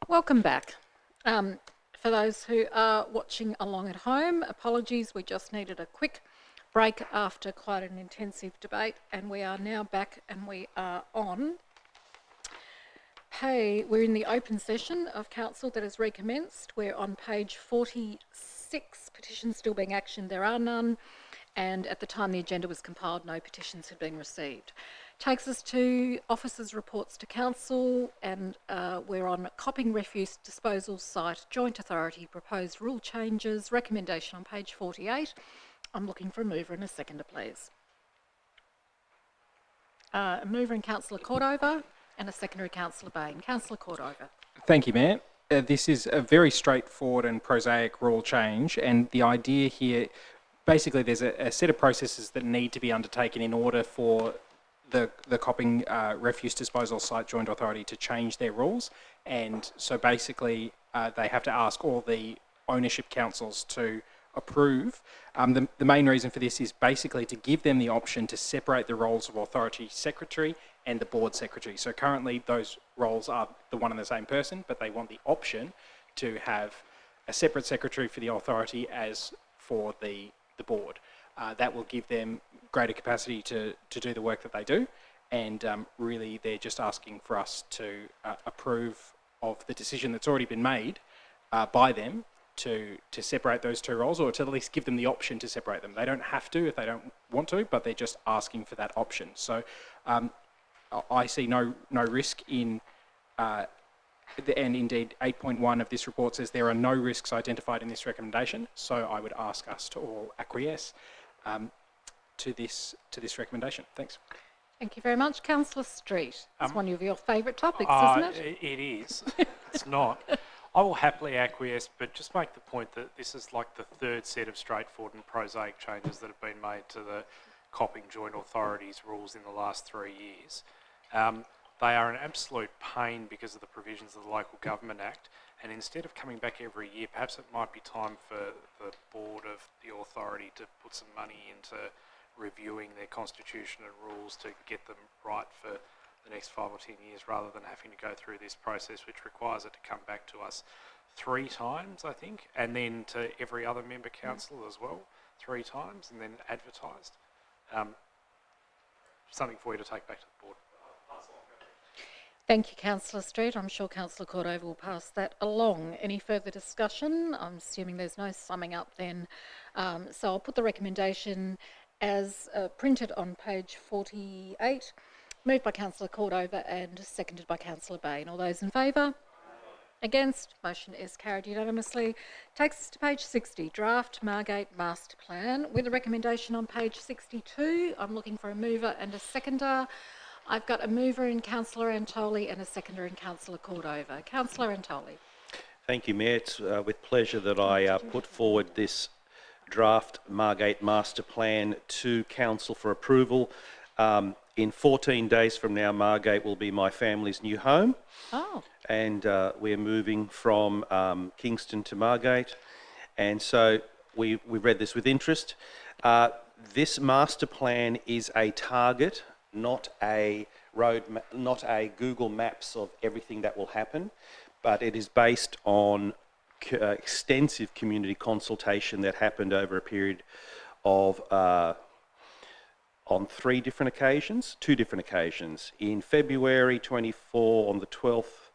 Welcome back. For those who are watching along at home, apologies, we just needed a quick break after quite an intensive debate, and we are now back and we are on. We're in the open session of council that has recommenced. We're on page 46, petitions still being actioned, there are none, and at the time the agenda was compiled, no petitions had been received. Takes us to officers' reports to council, and we're on Copping Refuse Disposal Site Joint Authority proposed rule changes, recommendation on page 48. I'm looking for a mover and a seconder, please. A mover in Councillor Cordova and a secondary Councillor Bain. Councillor Cordova. Thank you, Mayor. This is a very straightforward and prosaic rule change, and the idea here, basically there's a set of processes that need to be undertaken in order for the Copping Refuse Disposal Site Joint Authority to change their rules, and so basically they have to ask all the ownership councils to approve. The main reason for this is basically to give them the option to separate the roles of authority secretary and the board secretary. So currently those roles are the one and the same person, but they want the option to have a separate secretary for the authority as for the board. That will give them greater capacity to do the work that they do, and really they're just asking for us to approve of the decision that's already been made by them to separate those two roles, or to at least give them the option to separate them. They don't have to if they don't want to, but they're just asking for that option. So I see no risk in, and indeed 8.1 of this report says there are no risks identified in this recommendation, so I would ask us to all acquiesce to this recommendation. Thanks. Thank you very much. Councillor Street. It's one of your favourite topics, isn't it? It is. It's not. I will happily acquiesce, but just make the point that this is like the third set of straightforward and prosaic changes that have been made to the Copping Joint Authorities rules in the last 3 years. They are an absolute pain because of the provisions of the Local Government Act, and instead of coming back every year, perhaps it might be time for the board of the authority to put some money into reviewing their constitution and rules to get them right for the next 5 or 10 years, rather than having to go through this process which requires it to come back to us 3 times, I think, and then to every other member council as well 3 times, and then advertised. Something for you to take back to the board. Thank you, Councillor Street. I'm sure Councillor Cordova will pass that along. Any further discussion? I'm assuming there's no summing up then. So I'll put the recommendation as printed on page 48. Moved by Councillor Cordova and seconded by Councillor Bain. All those in favour? Against? Motion is carried unanimously. Takes us to page 60, Draft Margate Master Plan. With a recommendation on page 62, I'm looking for a mover and a seconder. I've got a mover in Councillor Antoli and a seconder in Councillor Cordova. Councillor Antoli. Thank you, Mayor. It's with pleasure that I put forward this Draft Margate Master Plan to Council for approval. In 14 days from now, Margate will be my family's new home. Oh. And we're moving from Kingston to Margate. And so we read this with interest. This master plan is a target, not a Google Maps of everything that will happen, but it is based on extensive community consultation that happened over a period of on 2 different occasions. In February 24, on the 12th,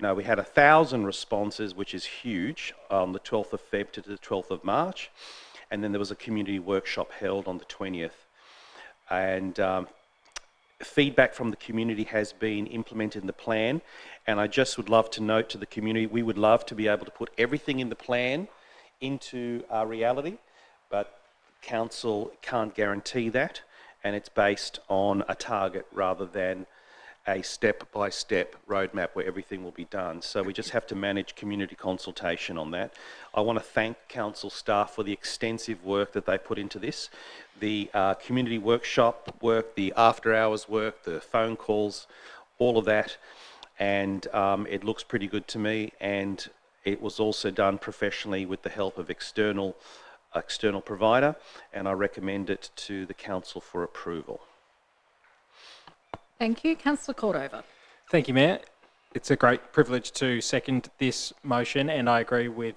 no, we had 1,000 responses, which is huge, on the 12th of Feb to the 12th of March. And then there was a community workshop held on the 20th. And feedback from the community has been implemented in the plan. And I just would love to note to the community, we would love to be able to put everything in the plan into reality, but Council can't guarantee that, and it's based on a target rather than a step-by-step roadmap where everything will be done. So we just have to manage community consultation on that. I want to thank Council staff for the extensive work that they put into this. The community workshop work, the after-hours work, the phone calls, all of that, and it looks pretty good to me, and it was also done professionally with the help of external provider, and I recommend it to the Council for approval. Thank you. Councillor Cordova. Thank you, Mayor. It's a great privilege to second this motion, and I agree with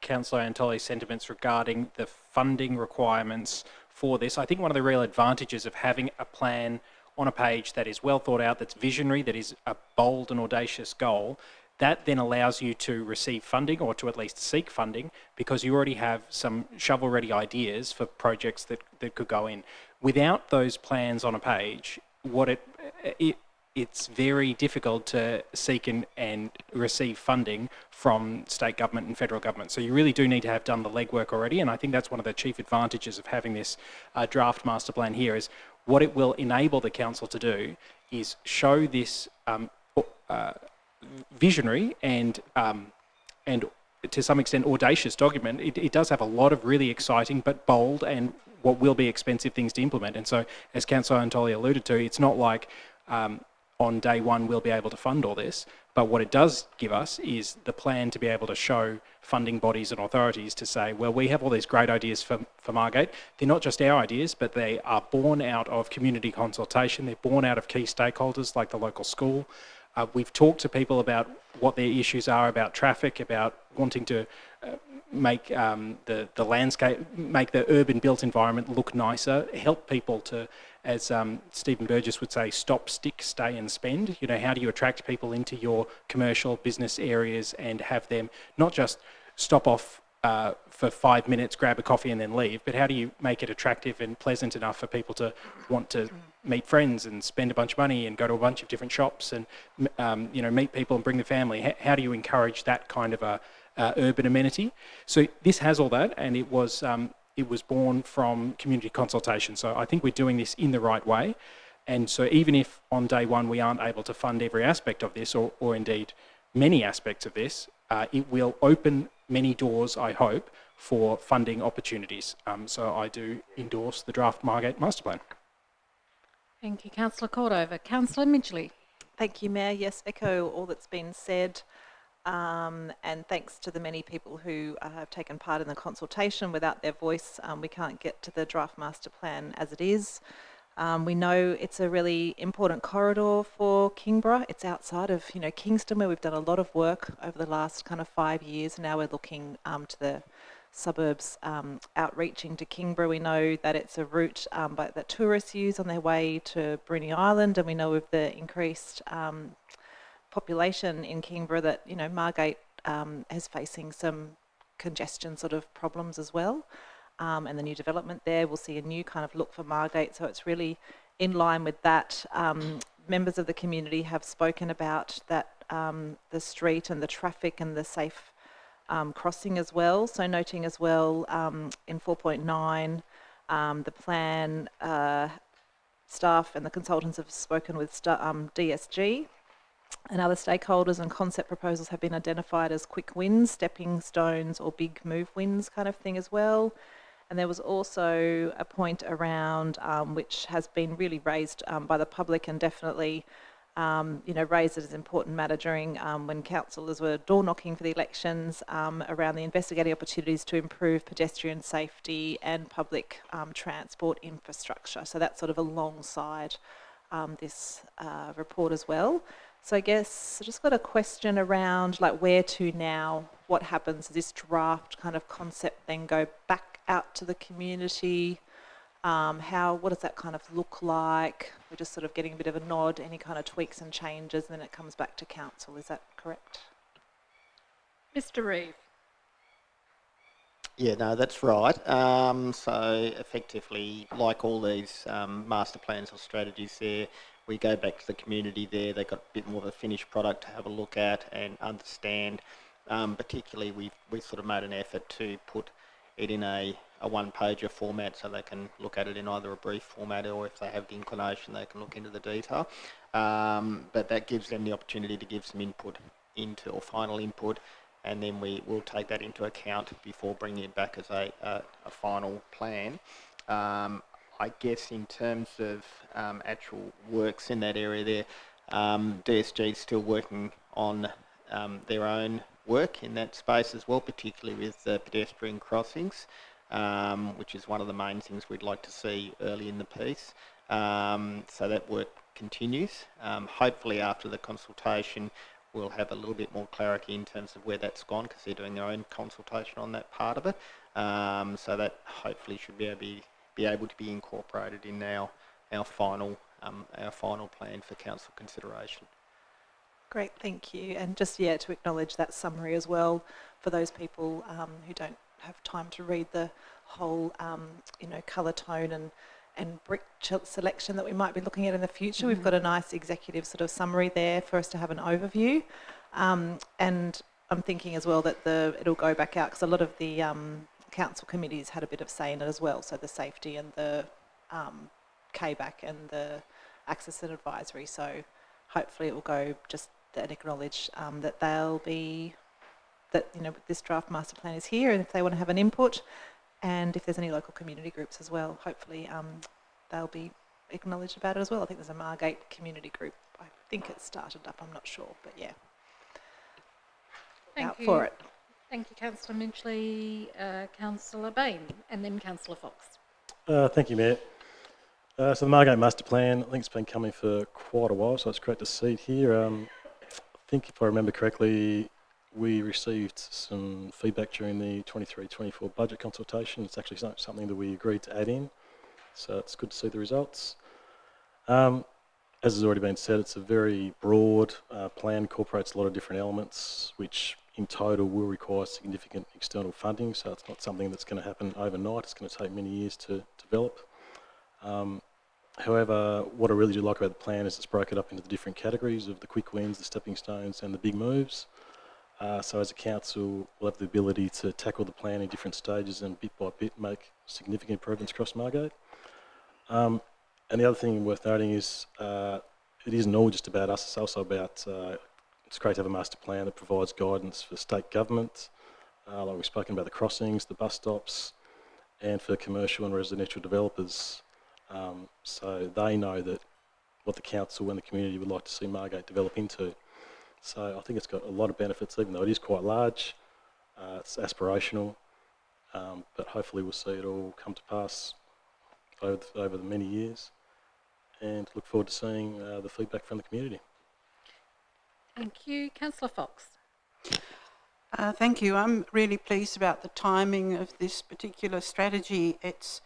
Councillor Antoli's sentiments regarding the funding requirements for this. I think one of the real advantages of having a plan on a page that is well thought out, that's visionary, that is a bold and audacious goal, that then allows you to receive funding, or to at least seek funding, because you already have some shovel-ready ideas for projects that could go in. Without those plans on a page, it's very difficult to seek and receive funding from state government and federal government. So you really do need to have done the legwork already, and I think that's one of the chief advantages of having this draft master plan here, is what it will enable the council to do is show this visionary and to some extent audacious document. It does have a lot of really exciting but bold and what will be expensive things to implement. And so, as Councillor Antoli alluded to, it's not like on day one we'll be able to fund all this, but what it does give us is the plan to be able to show funding bodies and authorities to say, well, we have all these great ideas for Margate. They're not just our ideas, but they are born out of community consultation. They're born out of key stakeholders like the local school. We've talked to people about what their issues are about traffic, about wanting to make the landscape, make the urban built environment look nicer, help people to, as Stephen Burgess would say, stop, stick, stay and spend. You know, how do you attract people into your commercial business areas and have them not just stop off for 5 minutes, grab a coffee and then leave, but how do you make it attractive and pleasant enough for people to want to meet friends and spend a bunch of money and go to a bunch of different shops and you know, meet people and bring the family? How do you encourage that kind of a urban amenity? So this has all that, and it was born from community consultation. So I think we're doing this in the right way. And so even if on day one we aren't able to fund every aspect of this, or indeed many aspects of this, it will open many doors, I hope, for funding opportunities. So I do endorse the draft Margate Master Plan. Thank you, Councillor Cordover. Councillor Midgley. Thank you, Mayor. Yes, echo all that's been said. And thanks to the many people who have taken part in the consultation. Without their voice, we can't get to the draft master plan as it is. We know it's a really important corridor for Kingborough. It's outside of, you know, Kingston, where we've done a lot of work over the last kind of 5 years. Now we're looking to the suburbs outreaching to Kingborough. We know that it's a route that tourists use on their way to Bruny Island, and we know with the increased population in Kingborough that, you know, Margate is facing some congestion sort of problems as well. And the new development there, we'll see a new kind of look for Margate. So it's really in line with that. Members of the community have spoken about that, the street and the traffic and the safe crossing as well. So noting as well in 4.9, the plan staff and the consultants have spoken with DSG. And other stakeholders, and concept proposals have been identified as quick wins, stepping stones or big move wins kind of thing as well. And there was also a point around which has been really raised by the public, and definitely you know, raised as an important matter during when councillors were door knocking for the elections, around the investigating opportunities to improve pedestrian safety and public transport infrastructure. So that's sort of alongside this report as well. So I guess I just got a question around like where to now, what happens? Does this draft kind of concept then go back out to the community? What does that kind of look like? We're just sort of getting a bit of a nod, any kind of tweaks and changes, and then it comes back to council. Is that correct? Mr. Reeve. Yeah, no, that's right. So effectively, like all these master plans or strategies there, we go back to the community there. They've got a bit more of a finished product to have a look at and understand. Particularly, we sort of made an effort to put it in a one-pager format so they can look at it in either a brief format, or if they have the inclination, they can look into the detail. But that gives them the opportunity to give some input into, or final input, and then we will take that into account before bringing it back as a final plan. I guess in terms of actual works in that area there, DSG is still working on their own work in that space as well, particularly with pedestrian crossings, which is one of the main things we'd like to see early in the piece. So that work continues. Hopefully after the consultation we'll have a little bit more clarity in terms of where that's gone, because they're doing their own consultation on that part of it. So that hopefully should be able to be incorporated in our final plan for council consideration. Great, thank you. And just, yeah, to acknowledge that summary as well for those people who don't have time to read the whole, you know, colour tone and brick selection that we might be looking at in the future. We've got a nice executive sort of summary there for us to have an overview. And I'm thinking as well that it'll go back out, because a lot of the council committees had a bit of say in it as well. So the safety and the KBAC and the access and advisory. So hopefully it will go just and acknowledge that they'll be, that, you know, this draft master plan is here, and if they want to have an input, and if there's any local community groups as well, hopefully they'll be acknowledged about it as well. I think there's a Margate community group. I think it's started up, I'm not sure, but yeah. Thank out you. for it. Thank you, Councillor Minchley, Councillor Bain, and then Councillor Fox. Thank you, Mayor. So the Margate Master Plan, I think it's been coming for quite a while, so it's great to see it here. I think if I remember correctly, we received some feedback during the 23-24 budget consultation. It's actually something that we agreed to add in, so it's good to see the results. As has already been said, it's a very broad plan, incorporates a lot of different elements, which in total will require significant external funding, so it's not something that's going to happen overnight. It's going to take many years to develop. However, what I really do like about the plan is it's broken up into the different categories of the quick wins, the stepping stones and the big moves. So as a council, we'll have the ability to tackle the plan in different stages and bit by bit make significant improvements across Margate. And the other thing worth noting is it isn't all just about us, it's also about, it's great to have a master plan that provides guidance for state government, like we've spoken about the crossings, the bus stops, and for commercial and residential developers. So they know that what the council and the community would like to see Margate develop into. So I think it's got a lot of benefits, even though it is quite large. It's aspirational, but hopefully we'll see it all come to pass over the many years, and look forward to seeing the feedback from the community. Thank you. Councillor Fox. Thank you. I'm really pleased about the timing of this particular strategy. It's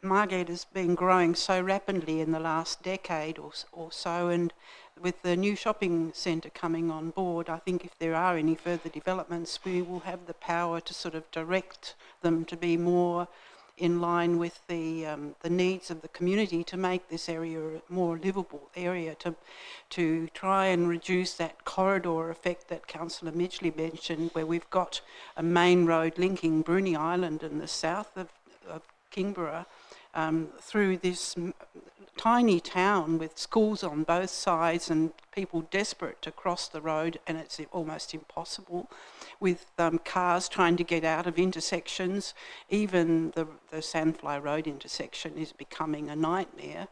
Margate has been growing so rapidly in the last decade or so, and with the new shopping centre coming on board, I think if there are any further developments, we will have the power to sort of direct them to be more in line with the needs of the community, to make this area a more livable area, to try and reduce that corridor effect that Councillor Midgley mentioned, where we've got a main road linking Bruny Island and the south of Kingborough through this tiny town with schools on both sides and people desperate to cross the road, and it's almost impossible, with cars trying to get out of intersections. Even the Sandfly Road intersection is becoming a nightmare.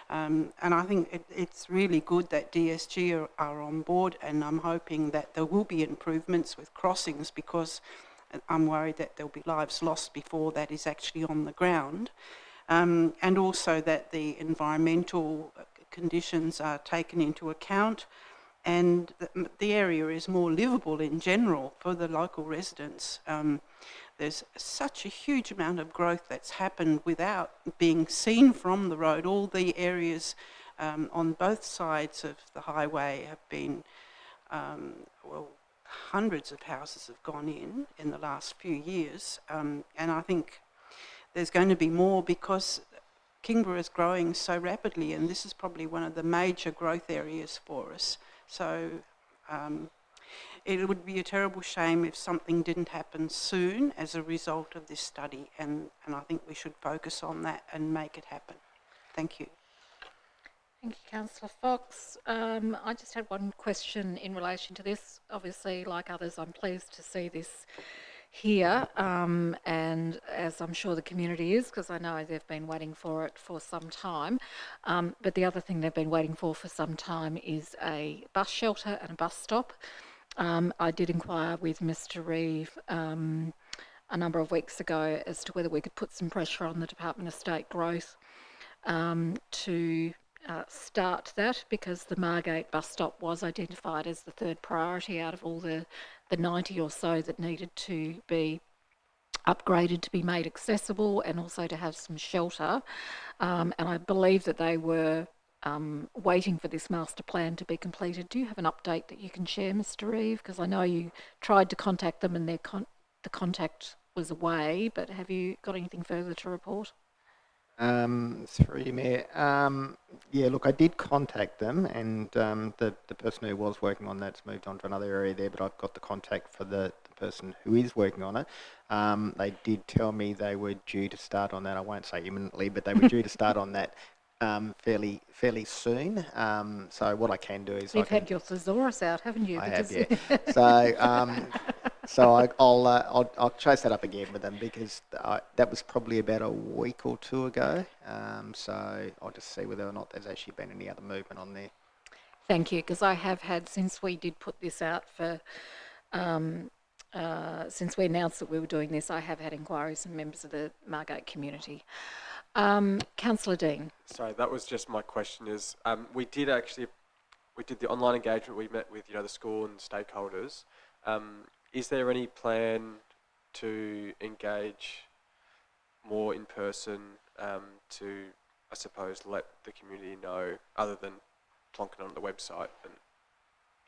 And I think it's really good that DSG are on board, and I'm hoping that there will be improvements with crossings, because I'm worried that there'll be lives lost before that is actually on the ground. And also that the environmental conditions are taken into account, and the area is more livable in general for the local residents. There's such a huge amount of growth that's happened without being seen from the road. All the areas on both sides of the highway have been, well, hundreds of houses have gone in the last few years, and I think there's going to be more, because Kingborough is growing so rapidly, and this is probably one of the major growth areas for us. So it would be a terrible shame if something didn't happen soon as a result of this study, and I think we should focus on that and make it happen. Thank you. Thank you, Councillor Fox. I just had one question in relation to this. Obviously, like others, I'm pleased to see this here, and as I'm sure the community is, because I know they've been waiting for it for some time. But the other thing they've been waiting for some time is a bus shelter and a bus stop. I did inquire with Mr. Reeve a number of weeks ago as to whether we could put some pressure on the Department of State Growth to start that, because the Margate bus stop was identified as the third priority out of all the 90 or so that needed to be upgraded to be made accessible and also to have some shelter. And I believe that they were waiting for this master plan to be completed. Do you have an update that you can share, Mr. Reeve? Because I know you tried to contact them and the contact was away, but have you got anything further to report? Through you, Mayor. Yeah, look, I did contact them, and the person who was working on that's moved on to another area there, but I've got the contact for the person who is working on it. They did tell me they were due to start on that. I won't say imminently, but they were due to start on that fairly soon. So what I can do is You've had your thesaurus out, haven't you? I have, yeah. So I'll chase that up again with them, because that was probably about a week or two ago. So I'll just see whether or not there's actually been any other movement on there. Thank you, because I have had, since we did put this out for, since we announced that we were doing this, I have had inquiries from members of the Margate community. Councillor Dean. Sorry, that was just my question. Is we did the online engagement. We met with the school and stakeholders. Is there any plan to engage more in person to, I suppose, let the community know, other than plonking on the website? And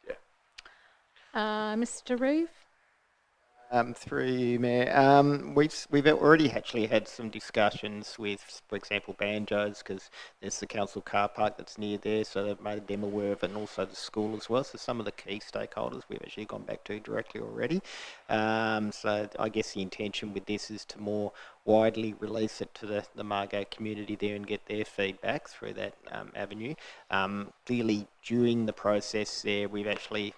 yeah. Mr. Reeve. Through you, Mayor. We've already actually had some discussions with, for example, Banjos, because there's the council car park that's near there, so they've made them aware of it, and also the school as well. So some of the key stakeholders we've actually gone back to directly already. So I guess the intention with this is to more widely release it to the Margate community there and get their feedback through that avenue. Clearly, during the process there, we've actually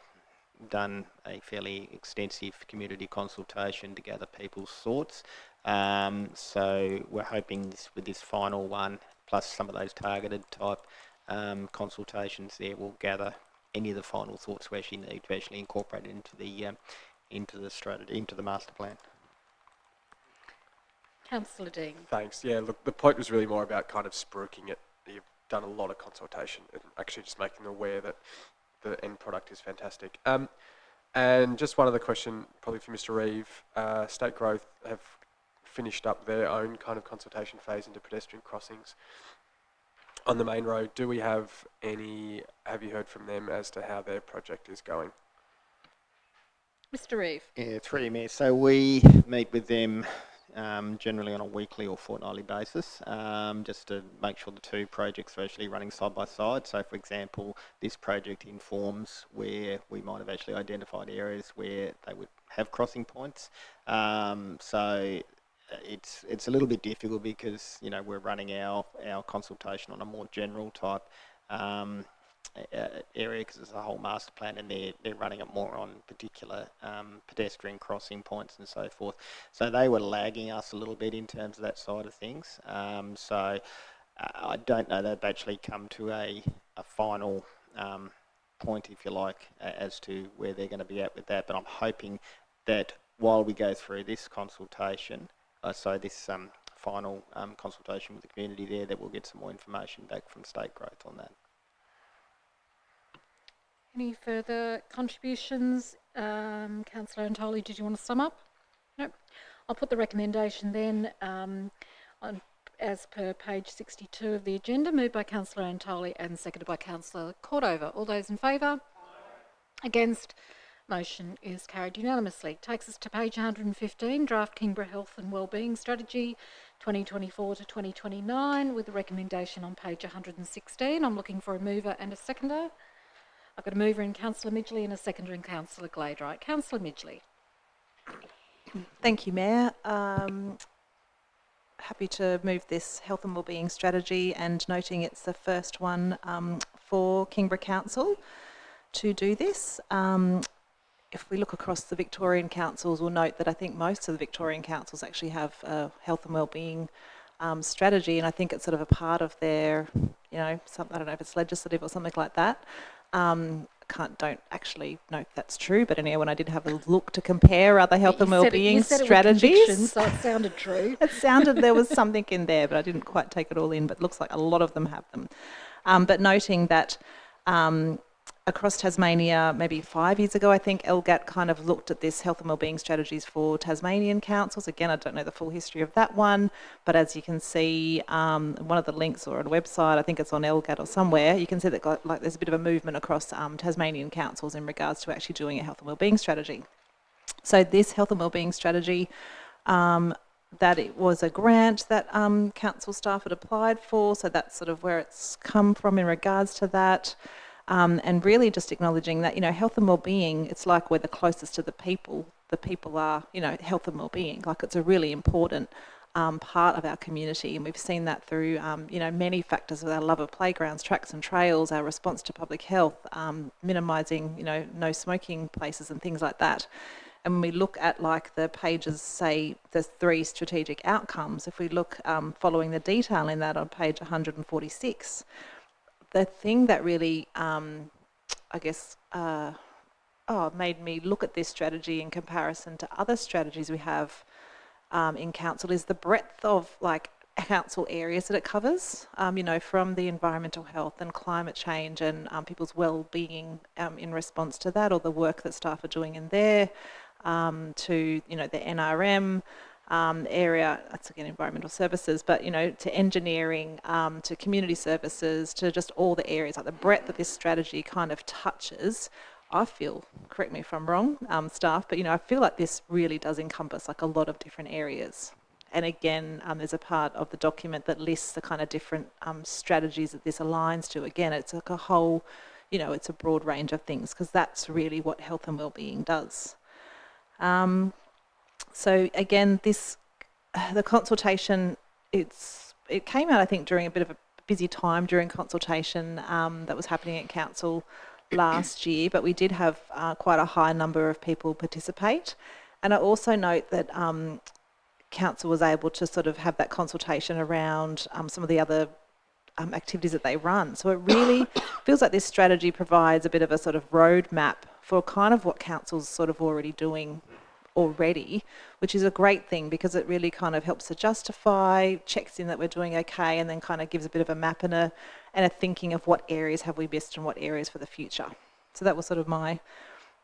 done a fairly extensive community consultation to gather people's thoughts. So we're hoping with this final one, plus some of those targeted type consultations there, will gather any of the final thoughts we actually need to actually incorporate into the strategy, into the master plan. Councillor Dean. Thanks. Yeah, look, the point was really more about kind of spruiking it. You've done a lot of consultation and actually just making them aware that the end product is fantastic. And just one other question, probably for Mr. Reeve. State Growth have finished up their own kind of consultation phase into pedestrian crossings on the main road. Do we have have you heard from them as to how their project is going? Mr. Reeve. Yeah, through you, Mayor. So we meet with them generally on a weekly or fortnightly basis, just to make sure the two projects are actually running side by side. So, for example, this project informs where we might have actually identified areas where they would have crossing points. So it's a little bit difficult because we're running our consultation on a more general type area, because it's a whole master plan, and they're running it more on particular pedestrian crossing points and so forth. So they were lagging us a little bit in terms of that side of things. So I don't know that they've actually come to a final point, if you like, as to where they're going to be at with that. But I'm hoping that while we go through this consultation, this final consultation with the community there, that we'll get some more information back from State Growth on that. Any further contributions? Councillor Antoli, did you want to sum up? No. I'll put the recommendation then as per page 62 of the agenda, moved by Councillor Antoli and seconded by Councillor Cordova. All those in favour? Against? Motion is carried unanimously. Takes us to page 115, Draft Kingborough Health and Wellbeing Strategy 2024 to 2029, with the recommendation on page 116. I'm looking for a mover and a seconder. I've got a mover in Councillor Midgley and a seconder in Councillor Gladright. Councillor Midgley. Thank you, Mayor. Happy to move this health and wellbeing strategy, and noting it's the first one for Kingborough Council to do this. If we look across the Victorian councils, we'll note that I think most of the Victorian councils actually have a health and wellbeing strategy, and I think it's sort of a part of their, I don't know if it's legislative or something like that. Don't actually know if that's true, but anyway, when I did have a look to compare other health and wellbeing strategies, so it sounded true. It sounded there was something in there, but I didn't quite take it all in. But it looks like a lot of them have them. But noting that across Tasmania, maybe 5 years ago, I think LGAT kind of looked at this health and wellbeing strategies for Tasmanian councils. Again, I don't know the full history of that one, but as you can see, one of the links or on a website, I think it's on LGAT or somewhere, you can see that there's a bit of a movement across Tasmanian councils in regards to actually doing a health and wellbeing strategy. So this health and wellbeing strategy, that it was a grant that council staff had applied for, so that's sort of where it's come from in regards to that. And really just acknowledging that, health and wellbeing, it's like we're the closest to the people. The people are, health and wellbeing. Like it's a really important part of our community, and we've seen that through, many factors with our love of playgrounds, tracks and trails, our response to public health, minimising, no smoking places and things like that. And when we look at like the pages, say the 3 strategic outcomes, if we look following the detail in that on page 146, the thing that really, made me look at this strategy in comparison to other strategies we have in council is the breadth of like council areas that it covers, from the environmental health and climate change and people's well-being in response to that, or the work that staff are doing in there, to, the NRM, area, that's again environmental services, but to engineering, to community services, to just all the areas, like the breadth that this strategy kind of touches. I feel, correct me if I'm wrong, staff, but I feel like this really does encompass like a lot of different areas. And again, there's a part of the document that lists the kind of different strategies that this aligns to. Again, it's like a whole, it's a broad range of things, because that's really what health and wellbeing does. So again, the consultation, it came out, I think, during a bit of a busy time during consultation that was happening at council last year, but we did have quite a high number of people participate. And I also note that council was able to sort of have that consultation around some of the other activities that they run. So it really feels like this strategy provides a bit of a sort of roadmap for kind of what council's sort of already doing already, which is a great thing, because it really kind of helps to justify, checks in that we're doing okay, and then kind of gives a bit of a map and a thinking of what areas have we missed and what areas for the future. So that was sort of my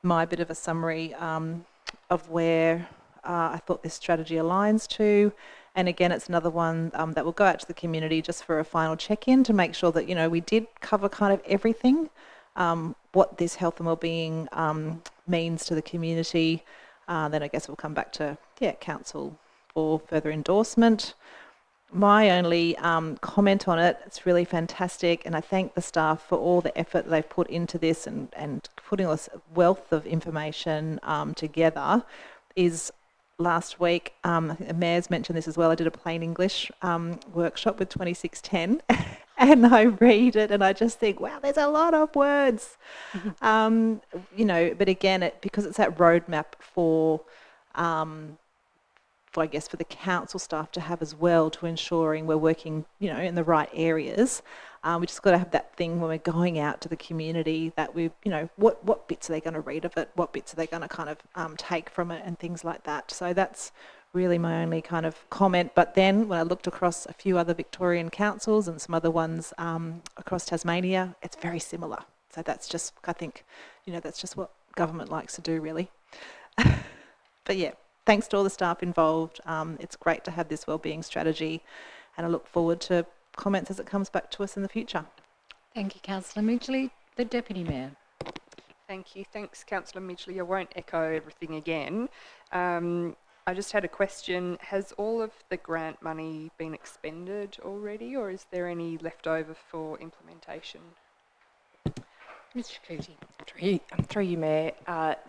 bit of a summary of where I thought this strategy aligns to. And again, it's another one that will go out to the community just for a final check-in to make sure that, we did cover kind of everything, what this health and wellbeing means to the community. Then I guess we'll come back to council for further endorsement. My only comment on it, it's really fantastic, and I thank the staff for all the effort they've put into this and putting this wealth of information together. Is last week, the Mayor's mentioned this as well, I did a plain English workshop with 2610 and I read it and I just think, wow, there's a lot of words. But again, because it's that roadmap for I guess for the council staff to have as well, to ensuring we're working, in the right areas. We just got to have that thing when we're going out to the community that we, what bits are they going to read of it? What bits are they going to kind of take from it and things like that? So that's really my only kind of comment. But then when I looked across a few other Victorian councils and some other ones across Tasmania, it's very similar. So that's just, I think, that's just what government likes to do, really. But yeah, thanks to all the staff involved. It's great to have this wellbeing strategy, and I look forward to comments as it comes back to us in the future. Thank you, Councillor Midgley. The Deputy Mayor. Thank you. Thanks, Councillor Midgley. I won't echo everything again. I just had a question. Has all of the grant money been expended already, or is there any left over for implementation? Mr. Cootie. Through you, Mayor,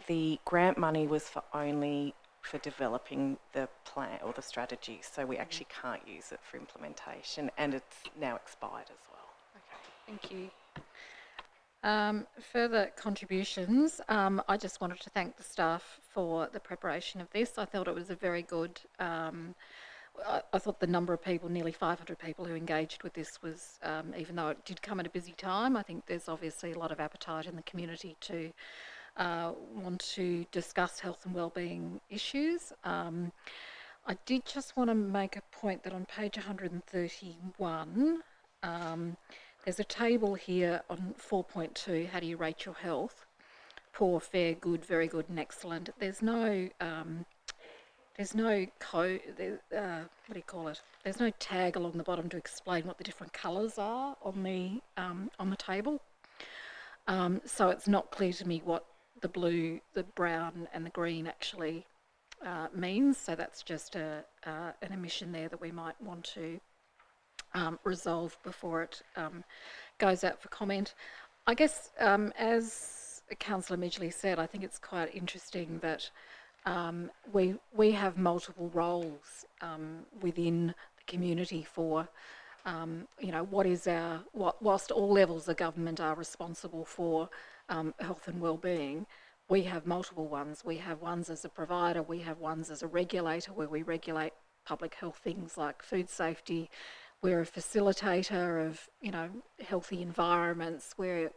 the grant money was only for developing the plan or the strategy, so we actually can't use it for implementation, and it's now expired as well. Okay, thank you. Further contributions, I just wanted to thank the staff for the preparation of this. I thought it was a very good, I thought the number of people, nearly 500 people who engaged with this was, even though it did come at a busy time, I think there's obviously a lot of appetite in the community to want to discuss health and wellbeing issues. I did just want to make a point that on page 131, there's a table here on 4.2, how do you rate your health? Poor, fair, good, very good and excellent. There's no there's no what do you call it? There's no tag along the bottom to explain what the different colours are on the table. So it's not clear to me what the blue, the brown and the green actually means. So that's just an omission there that we might want to resolve before it goes out for comment. I guess as Councillor Midgley said, I think it's quite interesting that we have multiple roles within the community for, you know, whilst all levels of government are responsible for health and wellbeing, we have multiple ones. We have ones as a provider, we have ones as a regulator where we regulate public health things like food safety. We're a facilitator of, you know, healthy environments. We're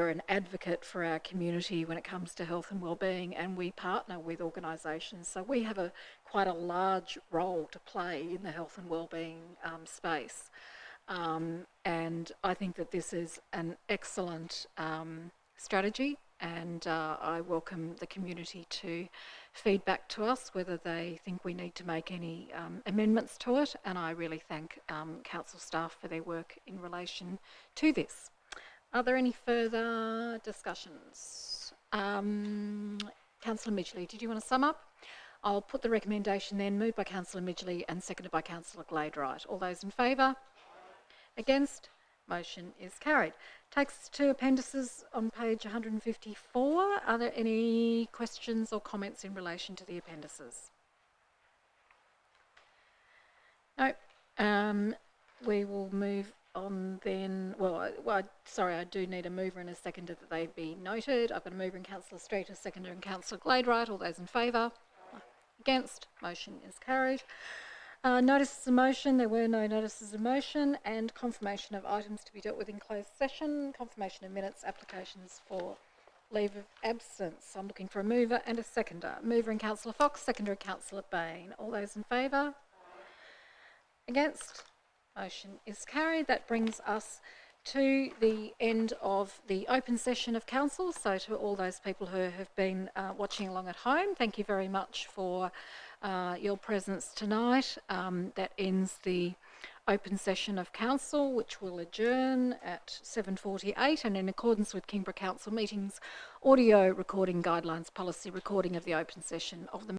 an advocate for our community when it comes to health and wellbeing, and we partner with organisations. So we have quite a large role to play in the health and wellbeing space. And I think that this is an excellent strategy, and I welcome the community to feedback to us whether they think we need to make any amendments to it, and I really thank council staff for their work in relation to this. Are there any further discussions? Councillor Midgley, did you want to sum up? I'll put the recommendation then, moved by Councillor Midgley and seconded by Councillor Gladeright. All those in favour? Against? Motion is carried. Takes us to appendices on page 154. Are there any questions or comments in relation to the appendices? No. We will move on then. Sorry, I do need a mover and a seconder that they be noted. I've got a mover in Councillor Street, a seconder in Councillor Gladeright. All those in favour? Against? Motion is carried. Notices of motion, there were no notices of motion, and confirmation of items to be dealt with in closed session, confirmation of minutes, applications for leave of absence. I'm looking for a mover and a seconder. Mover in Councillor Fox, seconder in Councillor Bain. All those in favour? Against? Motion is carried. That brings us to the end of the open session of council. So to all those people who have been watching along at home, thank you very much for your presence tonight. That ends the open session of council, which will adjourn at 7:48, and in accordance with Kingborough Council meetings audio recording guidelines policy, recording of the open session of the